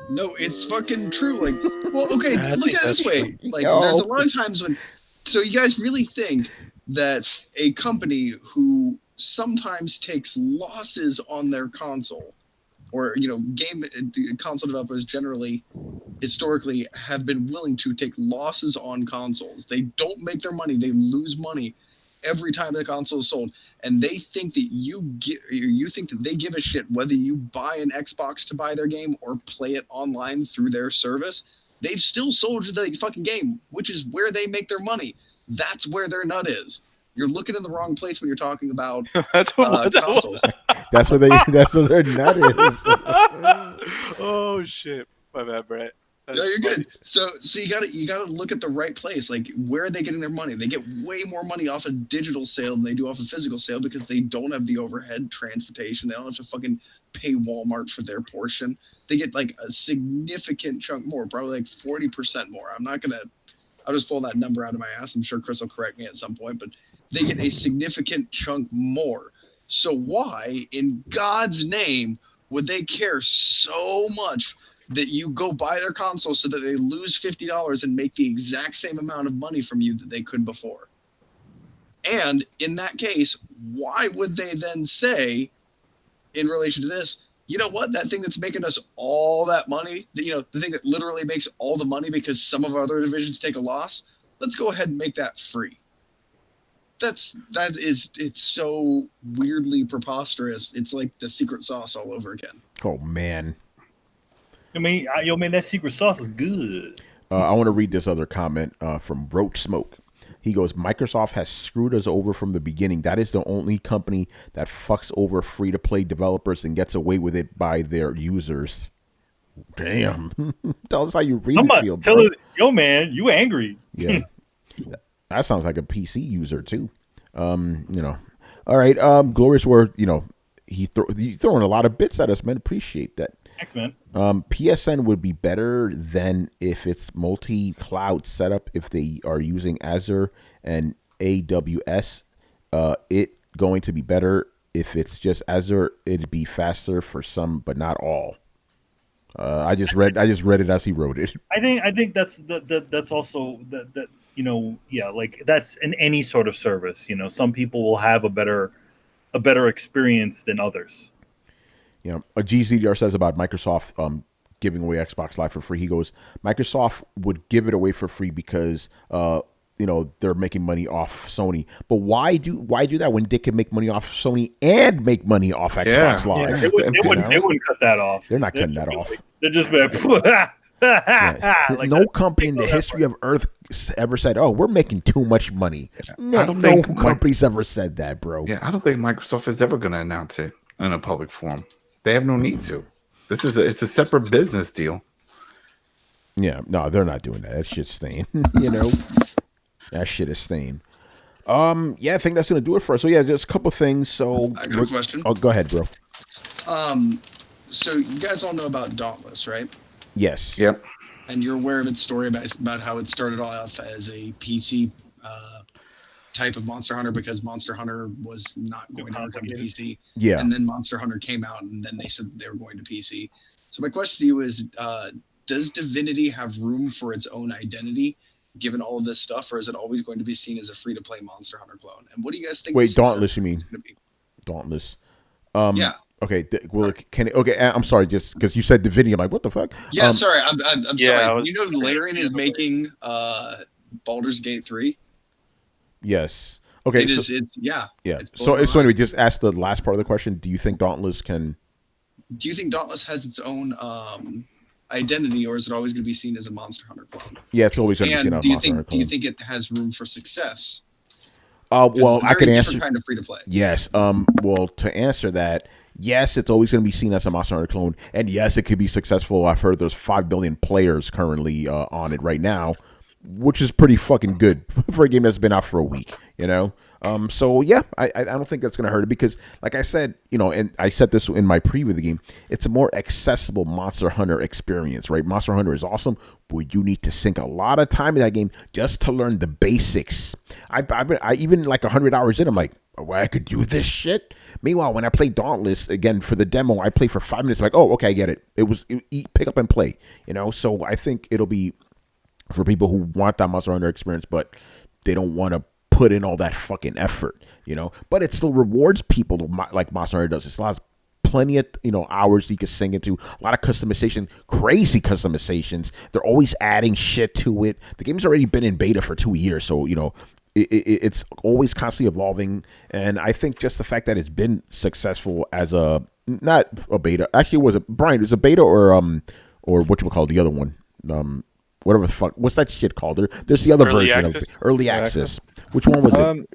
C: No, it's fucking true. Like, well, okay, look at it this way. Like,
A: No.
C: there's a lot of times when. So you guys really think that a company who sometimes takes losses on their console, or game console developers generally, historically, have been willing to take losses on consoles. They don't make their money; they lose money every time the console is sold, and they think that you think that they give a shit whether you buy an Xbox to buy their game or play it online through their service. They've still sold you the fucking game, which is where they make their money. That's where their nut is. You're looking in the wrong place when you're talking about consoles.
A: That's where their nut is.
D: Oh shit! My bad, Brett.
C: No, you're good. So you gotta look at the right place. Like, where are they getting their money? They get way more money off a digital sale than they do off a physical sale because they don't have the overhead transportation. They don't have to fucking pay Walmart for their portion. They get like a significant chunk more, probably like 40% more. I'll just pull that number out of my ass. I'm sure Chris will correct me at some point, but they get a significant chunk more. So why, in God's name, would they care so much that you go buy their console so that they lose $50 and make the exact same amount of money from you that they could before? And in that case, why would they then say, in relation to this, you know what, that thing that's making us all that money, the thing that literally makes all the money because some of our other divisions take a loss, let's go ahead and make that free. It's so weirdly preposterous. It's like the secret sauce all over again.
A: Oh man.
B: I mean, that secret sauce is good.
A: I want to read this other comment from Roach Smoke. He goes, Microsoft has screwed us over from the beginning. That is the only company that fucks over free-to-play developers and gets away with it by their users. Damn. Tell us how you really feel, bro.
B: Yo, man, you angry.
A: Yeah. That sounds like a PC user, too. All right. Glorious Word, he's throwing a lot of bits at us, man. Appreciate that.
B: Thanks, man.
A: PSN would be better than if it's multi-cloud setup. If they are using Azure and AWS, it going to be better. If it's just Azure, it'd be faster for some, but not all. I just read it as he wrote it.
B: I think that's also that like that's in any sort of service. Some people will have a better experience than others.
A: A GZDR says about Microsoft giving away Xbox Live for free. He goes, Microsoft would give it away for free because they're making money off Sony. But why do that when they can make money off Sony and make money off Xbox Live?
B: Yeah. They wouldn't cut that off.
A: They're not cutting that off.
B: They're just like,
A: no company in the history of Earth ever said, "Oh, we're making too much money." No company's ever said that, bro.
F: Yeah, I don't think Microsoft is ever going to announce it in a public forum. They have no need to. It's a separate business deal.
A: Yeah, no, they're not doing that. That shit's staying. That shit is staying. Yeah, I think that's gonna do it for us. So yeah, just a couple things. So
C: I got a question.
A: Oh, go ahead, bro.
C: So you guys all know about Dauntless, right?
A: Yes.
F: Yep.
C: And you're aware of its story about how it started off as a PC type of Monster Hunter because Monster Hunter was not going to come to PC.
A: Yeah.
C: And then Monster Hunter came out, and then they said they were going to PC. So my question to you is, does Divinity have room for its own identity, given all of this stuff, or is it always going to be seen as a free-to-play Monster Hunter clone? And what do you guys think?
A: Wait, Dauntless, you mean? Dauntless.
C: Yeah.
A: Okay. Well, okay. I'm sorry, just because you said Divinity, I'm like, what the fuck?
C: Yeah. Sorry. I'm sorry.
D: You
C: know, Larian is making Baldur's Gate 3.
A: Yes. Okay.
C: It's
A: Yeah.
C: So
A: anyway, just ask the last part of the question. Do you think Dauntless can?
C: Do you think Dauntless has its own identity, or is it always going to be seen as a Monster Hunter clone?
A: Yeah, it's always going to be seen as a Monster Hunter clone.
C: Do you think it has room for success?
A: Well, I could answer.
C: Kind of free to play.
A: Yes. Well, to answer that, yes, it's always going to be seen as a Monster Hunter clone, and yes, it could be successful. I've heard there's 5 billion players currently on it right now, which is pretty fucking good for a game that's been out for a week. So yeah, I don't think that's going to hurt it because, like I said, and I said this in my preview of the game, it's a more accessible Monster Hunter experience, right? Monster Hunter is awesome, but you need to sink a lot of time in that game just to learn the basics. I even like 100 hours in, I'm like, oh, I could do this shit. Meanwhile, when I played Dauntless again for the demo, I played for 5 minutes. I'm like, oh, okay, I get it. It was pick up and play, So I think it'll be for people who want that Monster Hunter experience, but they don't want to put in all that fucking effort, But it still rewards people like Monster Hunter does. It still has plenty of hours you can sink into. A lot of customization, crazy customizations. They're always adding shit to it. The game's already been in beta for 2 years, so it's always constantly evolving. And I think just the fact that it's been successful as not a beta. Actually, was it Brian? Was it a beta or what you call the other one? Whatever the fuck, what's that shit called? There's the other version of early access. Which one was it?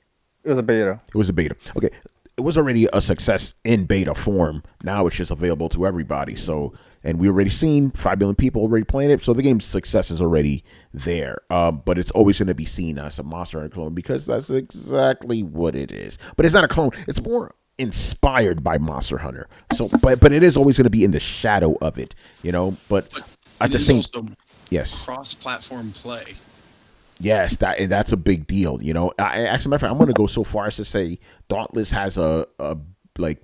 E: It was a beta.
A: It was a beta. Okay, it was already a success in beta form. Now it's just available to everybody. So, and we already seen 5 million people already playing it. So the game's success is already there. But it's always going to be seen as a Monster Hunter clone because that's exactly what it is. But it's not a clone. It's more inspired by Monster Hunter. So, but it is always going to be in the shadow of it. But at the same. Yes.
C: Cross-platform play.
A: Yes, that's a big deal. As a matter of fact, I'm going to go so far as to say Dauntless has a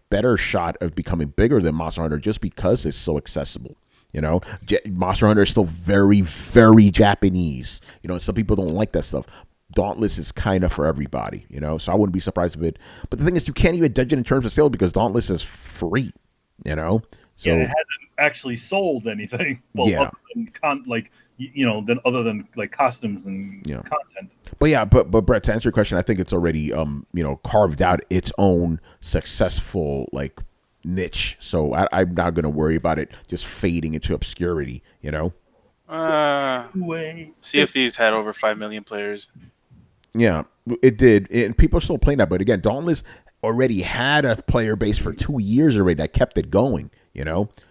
A: better shot of becoming bigger than Monster Hunter just because it's so accessible. Monster Hunter is still very, very Japanese. Some people don't like that stuff. Dauntless is kind of for everybody. So I wouldn't be surprised if it. But the thing is, you can't even judge it in terms of sales because Dauntless is free. So
B: yeah, it hasn't actually sold anything. Well,
A: yeah.
B: Other than like costumes and content.
A: But Brett, to answer your question, I think it's already carved out its own successful niche. So I'm not going to worry about it just fading into obscurity.
D: Sea of Thieves had over 5 million players.
A: Yeah, it did, and people are still playing that. But again, Dauntless already had a player base for 2 years already that kept it going.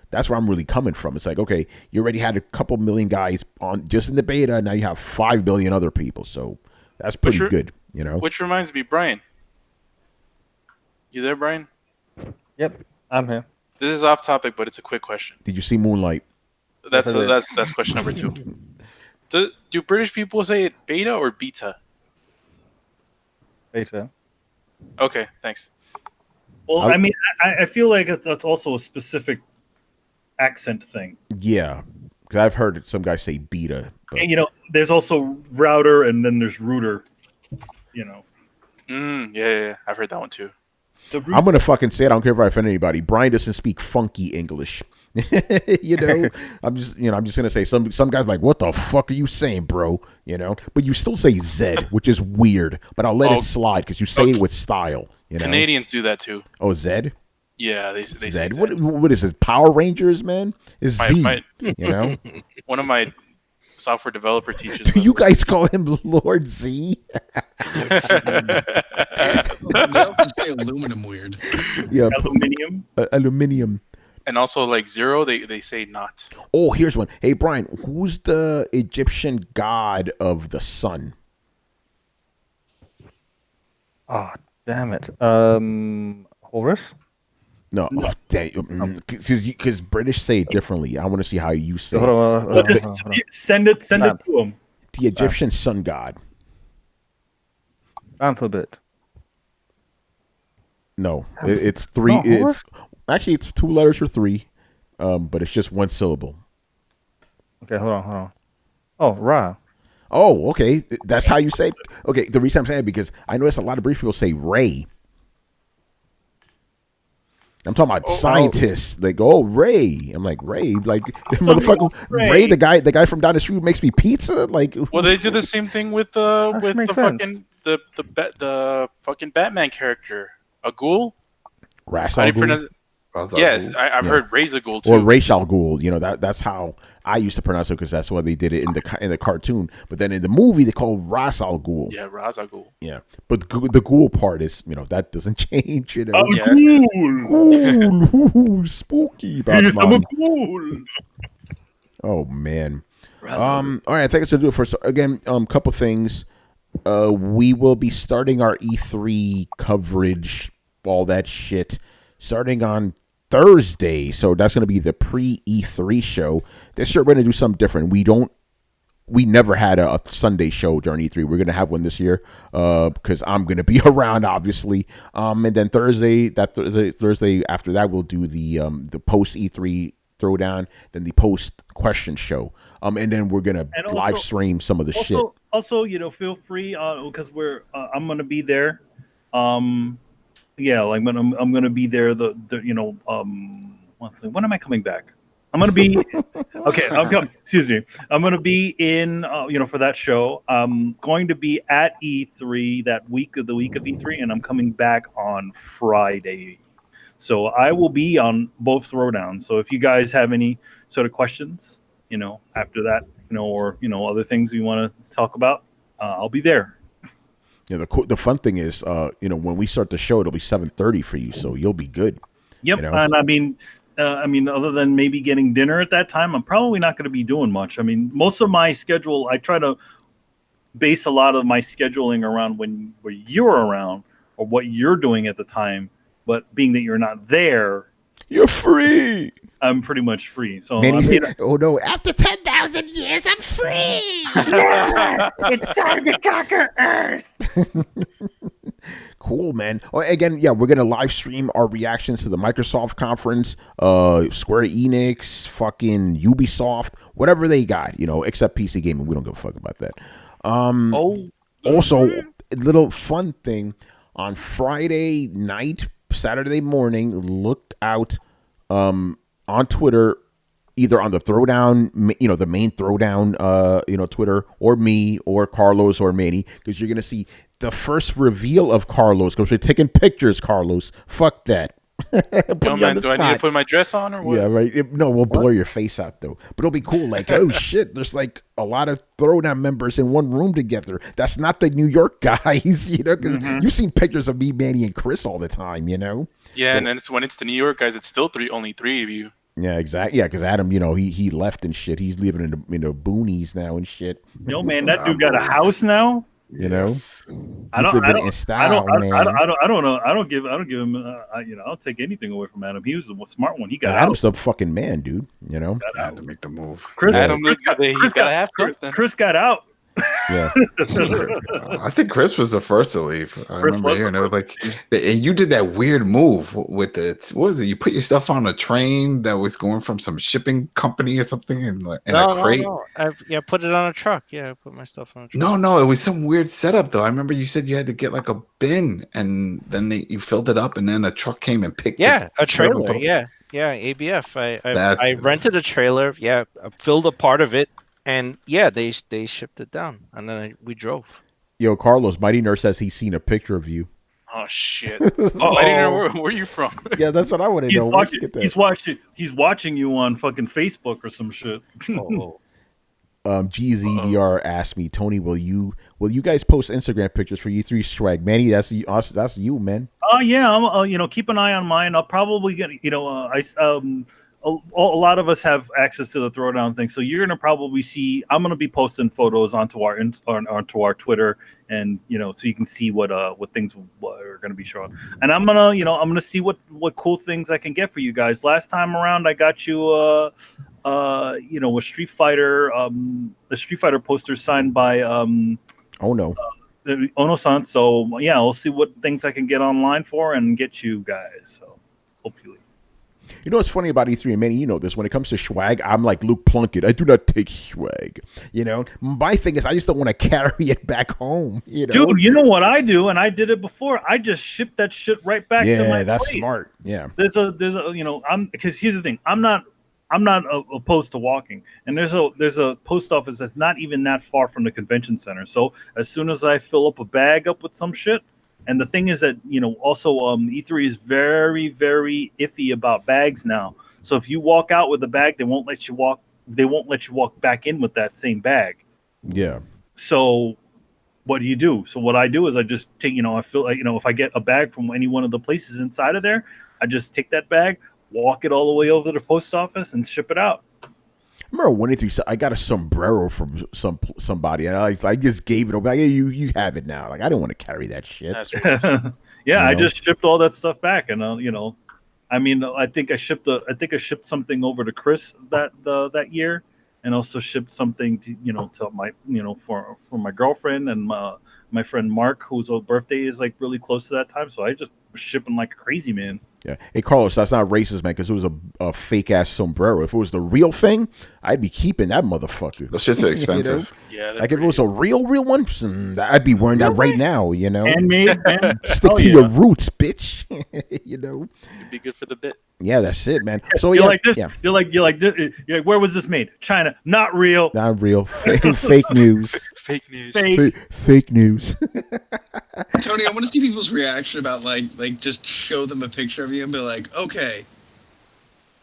A: That's where I'm really coming from. It's like, okay, you already had a couple million guys on just in the beta. Now you have 5 billion other people. So that's pretty good,
D: Which reminds me, Brian. You there, Brian?
E: Yep, I'm here.
D: This is off topic, but it's a quick question.
A: Did you see Moonlight?
D: That's question number 2. Do British people say it beta or beta?
E: Beta.
D: Okay, thanks.
B: Well, I mean, I feel like that's also a specific accent thing.
A: Yeah, because I've heard some guys say beta. But...
B: And, there's also router and then there's router.
D: Yeah, I've heard that one too.
A: I'm gonna fucking say it. I don't care if I offend anybody. Brian doesn't speak funky English. I'm just gonna say some guys like, what the fuck are you saying, bro? But you still say Z, which is weird. But I'll let it slide because you say it with style.
D: Canadians do that too.
A: Oh, Z.
D: Yeah, they say
A: Z. What is it? Power Rangers, man? Is Z?
D: One of my software developer teachers.
A: Do you guys call him Lord Z?
C: They often say aluminum weird.
A: Yeah,
B: aluminium.
A: Aluminium.
D: And also, like Zero, they say not.
A: Oh, here's one. Hey, Brian, who's the Egyptian god of the sun?
E: Oh, damn it. Horus?
A: No, because British say it differently. I want to see how you say
E: Hold
B: Just send it to him.
A: The Egyptian sun god.
E: Alphabet.
A: No, it's 3.
E: No,
A: Actually, it's 2 letters or 3, but it's just 1 syllable.
E: Okay, hold on. Oh, Ra.
A: Oh, okay. That's how you say it. Okay, the reason I'm saying it because I notice a lot of British people say Ray. I'm talking about scientists. They go, oh, Ray. I'm like, Ray? Like, this motherfucker, Ray, the guy from down the street who makes me pizza? Like,
D: well, they do the same thing with the fucking Batman character. A ghoul?
A: Ra's al Ghul?
D: Yes, I've heard Ra's al Ghul too.
A: Or Ra's al Ghul. That's how I used to pronounce it because that's why they did it in the cartoon. But then in the movie, they call Ra's al Ghul.
D: Yeah, Ra's al Ghul.
A: Yeah, but the ghoul part is, that doesn't change.
B: Ghoul,
A: spooky.
B: I'm a ghoul.
A: Oh man. All right, I think it's gonna do it for again. Couple things. We will be starting our E3 coverage, all that shit, starting on Thursday. So that's going to be the pre-E3 show. This year we're going to do something different. We never had a Sunday show during E3. We're going to have one this year because I'm going to be around, obviously. And then Thursday after that, we'll do the post E3 throwdown, then the post question show. And then we're gonna live stream some of the shit.
B: Also, feel free because I'm gonna be there. I'm gonna be there. When am I coming back? I'm gonna be okay. I'm coming. Excuse me. I'm gonna be in for that show. I'm going to be at E3 that week of E3, and I'm coming back on Friday. So I will be on both throwdowns. So if you guys have any sort of questions, after that, or other things you want to talk about, I'll be there.
A: Yeah, the fun thing is, when we start the show, it'll be 7:30 for you, so you'll be good.
B: Yep, and I mean, other than maybe getting dinner at that time, I'm probably not going to be doing much. I mean, most of my schedule, I try to base a lot of my scheduling around when you're around or what you're doing at the time. But being that you're not there,
A: you're free.
B: I'm pretty much free. So
A: oh no! After 10,000 years, I'm free.
I: It's time to conquer Earth.
A: Cool, man. Oh, again, yeah, we're gonna live stream our reactions to the Microsoft conference, Square Enix, fucking Ubisoft, whatever they got, except PC gaming. We don't give a fuck about that. Also, a little fun thing on Friday night, Saturday morning. Look out on Twitter, either on the Throwdown, the main Throwdown, Twitter, or me, or Carlos, or Manny, because you're gonna see the first reveal of Carlos. Because we're taking pictures, Carlos. Fuck that.
D: No, man, do I need to put my dress on or what?
A: Yeah, right. No, we'll blur your face out though. But it'll be cool. Like, oh shit, there's like a lot of Throwdown members in one room together. That's not the New York guys, because you've seen pictures of me, Manny, and Chris all the time,
D: Yeah, so, and then when it's the New York guys, it's still only three of you.
A: Yeah, exactly. Yeah, because Adam, he left and shit. He's living in the boonies now and shit.
B: Yo, man, that dude got a house now.
A: You know,
B: I
A: he's
B: don't, I
A: living
B: don't,
A: in
B: I
A: style,
B: don't,
A: man.
B: I don't know. I don't give him. I don't take anything away from Adam. He was the smart one. He got
A: Adam's
B: out.
A: the fucking man, dude. You know,
B: Got
F: Had
B: out.
F: to make the move.
B: Chris,
D: Adam,
B: Chris got,
D: he's
B: Chris
D: got to
B: got,
D: have
B: Chris,
D: something.
B: Chris got out.
A: yeah.
F: I think Chris was the first to leave. I
B: Chris
F: remember
B: was
F: hearing
B: the
F: it was like, and you did that weird move with the what was it? You put your stuff on a train that was going from some shipping company or something, in a crate.
G: No. I put it on a truck. Yeah, I put my stuff on a truck.
F: No, it was some weird setup though. I remember you said you had to get like a bin, and then you filled it up, and then a truck came and picked
G: Yeah,
F: it.
G: a trailer. Yeah, ABF. I
F: That's-
G: rented a trailer. Yeah, I filled a part of it, and yeah, they shipped it down, and then we drove.
A: Yo, Carlos, Mighty Nurse says he's seen a picture of you.
D: Oh shit! I didn't know where are you from?
A: Yeah, that's what I want to know. Where'd you get that?
B: He's watching you on fucking Facebook or some shit.
A: GZDR asked me, Tony, will you guys post Instagram pictures for E3 swag? Manny, that's you, man.
B: Oh yeah, I'm. Keep an eye on mine. I'll probably get. A lot of us have access to the Throwdown thing, so you're gonna probably see. I'm gonna be posting photos onto our Twitter, and so you can see what things are gonna be showing. And I'm gonna see what cool things I can get for you guys. Last time around, I got you a Street Fighter, the Street Fighter poster signed by Ono-san. So yeah, I'll see what things I can get online for and get you guys. So hopefully.
A: You know what's funny about E3, and Manny, you know this. When it comes to swag, I'm like Luke Plunkett. I do not take swag. My thing is I just don't want to carry it back home.
B: Dude, you know what I do, and I did it before. I just ship that shit right back to my
A: that's
B: place.
A: smart. Yeah.
B: There's a because here's the thing. I'm not opposed to walking, and there's a post office that's not even that far from the convention center. So as soon as I fill up a bag up with some shit. And the thing is that, also E3 is very, very iffy about bags now. So if you walk out with a bag, they won't let you walk back in with that same bag.
A: Yeah.
B: So what do? So what I do is I just take, I feel like, if I get a bag from any one of the places inside of there, I just take that bag, walk it all the way over to the post office and ship it out.
A: I remember one E3, I got a sombrero from somebody, and I just gave it over. Like, hey, you have it now. Like, I didn't want to carry that shit.
B: Yeah, I just shipped all that stuff back, and I think I shipped something over to Chris that year, and also shipped something to to my for my girlfriend and my friend Mark, whose birthday is like really close to that time. So I just was shipping like a crazy man.
A: Yeah. Hey, Carlos, that's not racist, man, because it was a fake ass sombrero. If it was the real thing, I'd be keeping that motherfucker.
F: Those shits are expensive.
D: Yeah.
A: Like if it was a real one, I'd be wearing that right now.
B: Handmade, man.
A: Stick to your roots, bitch.
D: It'd be good for the bit.
A: Yeah, that's it, man. So
B: you're
A: yeah,
B: like this.
A: Yeah.
B: You're like this. Where was this made? China. Not real.
A: Not real. Fake news.
D: Fake news.
A: Fake news.
C: Tony, I want to see people's reaction about like just show them a picture of you and be like, okay,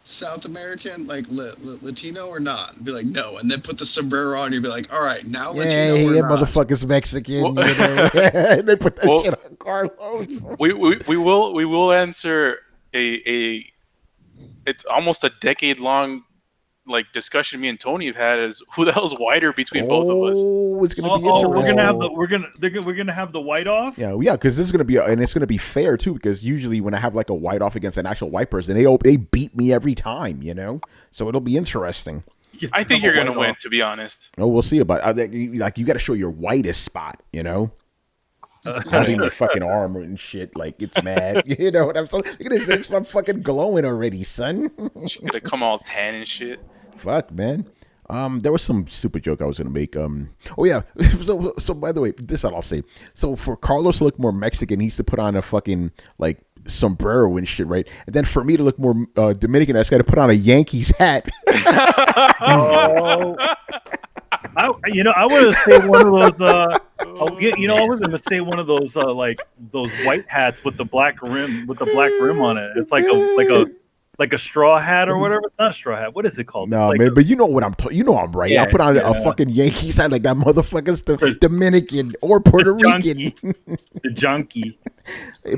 C: South American, like Latino or not? Be like, no, and then put the sombrero on. You'd be like, all right, now Latino or not?
A: Motherfucker's Mexican. They put that shit on Carlos.
D: We will answer it's almost a decade long discussion me and Tony have had is who the hell's whiter between both of us.
A: Oh, it's gonna be interesting.
B: We're gonna have the white off.
A: Yeah, because this is gonna be and it's gonna be fair too. Because usually when I have like a white off against an actual white person, they beat me every time. So it'll be interesting.
D: I think you're gonna win, to be honest.
A: Oh, we'll see about you got to show your whitest spot. Holding my fucking arm and shit like it's mad. You know what I'm saying? Look at this thing's fucking glowing already, son.
D: She's gonna come all tan and shit.
A: Fuck, man. There was some stupid joke I was gonna make. Oh yeah. So by the way, this I'll say. So for Carlos to look more Mexican, he used to put on a fucking sombrero and shit, right? And then for me to look more Dominican, I just got to put on a Yankees hat.
B: I was gonna say one of those. I was gonna say one of those those white hats with the black rim on it. It's like a straw hat or whatever. It's not a straw hat. What is it called?
A: No, man, but you know what I'm I'm right.
B: Yeah,
A: I'll put on a fucking Yankees hat like that motherfucker's Dominican or Puerto Rican.
B: The junkie.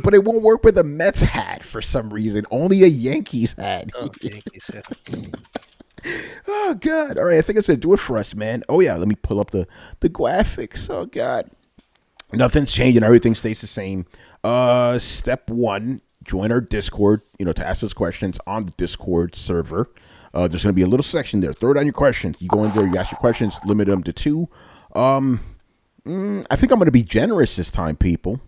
A: But it won't work with a Mets hat for some reason. Only a Yankees hat.
G: Oh, Yankees hat.
A: Oh God! All right, I think that's gonna do it for us, man. Oh yeah, let me pull up the graphics. Oh God! Nothing's changing. Everything stays the same. Step 1, join our Discord, to ask those questions on the Discord server. There's going to be a little section there. Throw down your questions. You go in there, you ask your questions, limit them to 2. I think I'm going to be generous this time, people.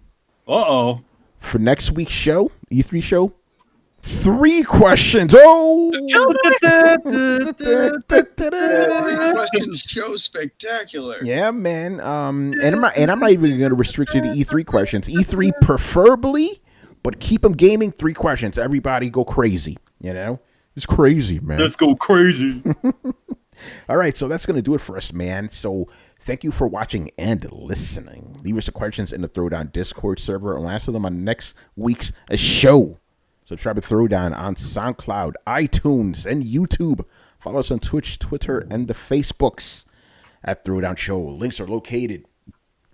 B: Uh-oh.
A: For next week's show, E3 show, 3 questions. Oh!
C: 3 questions show spectacular.
A: Yeah, man. And I'm not even going to restrict you to E3 questions. E3 preferably, but keep them gaming. 3 questions. Everybody go crazy. It's crazy, man.
B: Let's go crazy.
A: All right, so that's going to do it for us, man. So thank you for watching and listening. Leave us your questions in the Throwdown Discord server, and we'll answer them on next week's show. Subscribe to Throwdown on SoundCloud, iTunes, and YouTube. Follow us on Twitch, Twitter, and the Facebooks at Throwdown Show. Links are located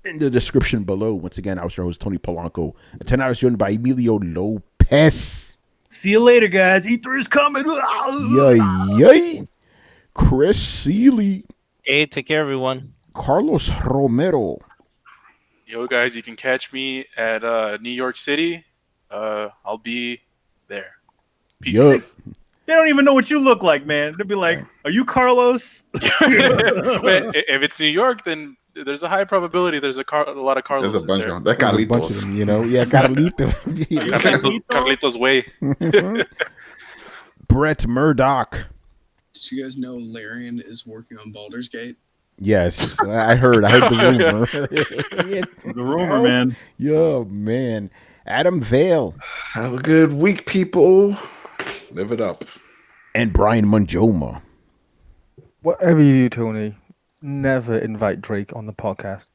A: in the description below. Once again, I was your host, Tony Polanco. And tonight I was joined by Emilio Lopez.
B: See you later, guys. E3 is coming.
A: Yay. Chris Seeley.
G: Hey, take care, everyone.
A: Carlos Romero.
D: Yo, guys, you can catch me at New York City. I'll be there. Peace.
A: Yup.
B: They don't even know what you look like, man. They'll be like, "Are you Carlos?"
D: If it's New York, then there's a high probability there's a lot of Carlos.
F: There's a bunch
D: there.
F: of them. That
A: There's a bunch of them, Yeah, Carlito.
D: Carlitos way.
A: Brett Murdoch.
C: Did you guys know Larian is working on Baldur's Gate?
A: Yes, I heard the rumor.
B: The rumor, man.
A: Yo, man. Adam Vale.
F: Have a good week, people. Live it up.
A: And Brian Manjoma.
E: Whatever you do, Tony, never invite Drake on the podcast.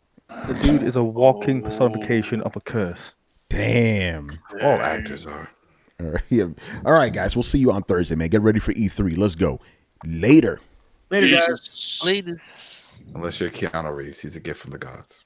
E: The dude is a walking personification of a curse.
A: Damn.
F: All actors are.
A: All right, yeah. All right, guys. We'll see you on Thursday, man. Get ready for E3. Let's go. Later.
B: Later, guys.
G: Latest.
F: Unless you're Keanu Reeves. He's a gift from the gods.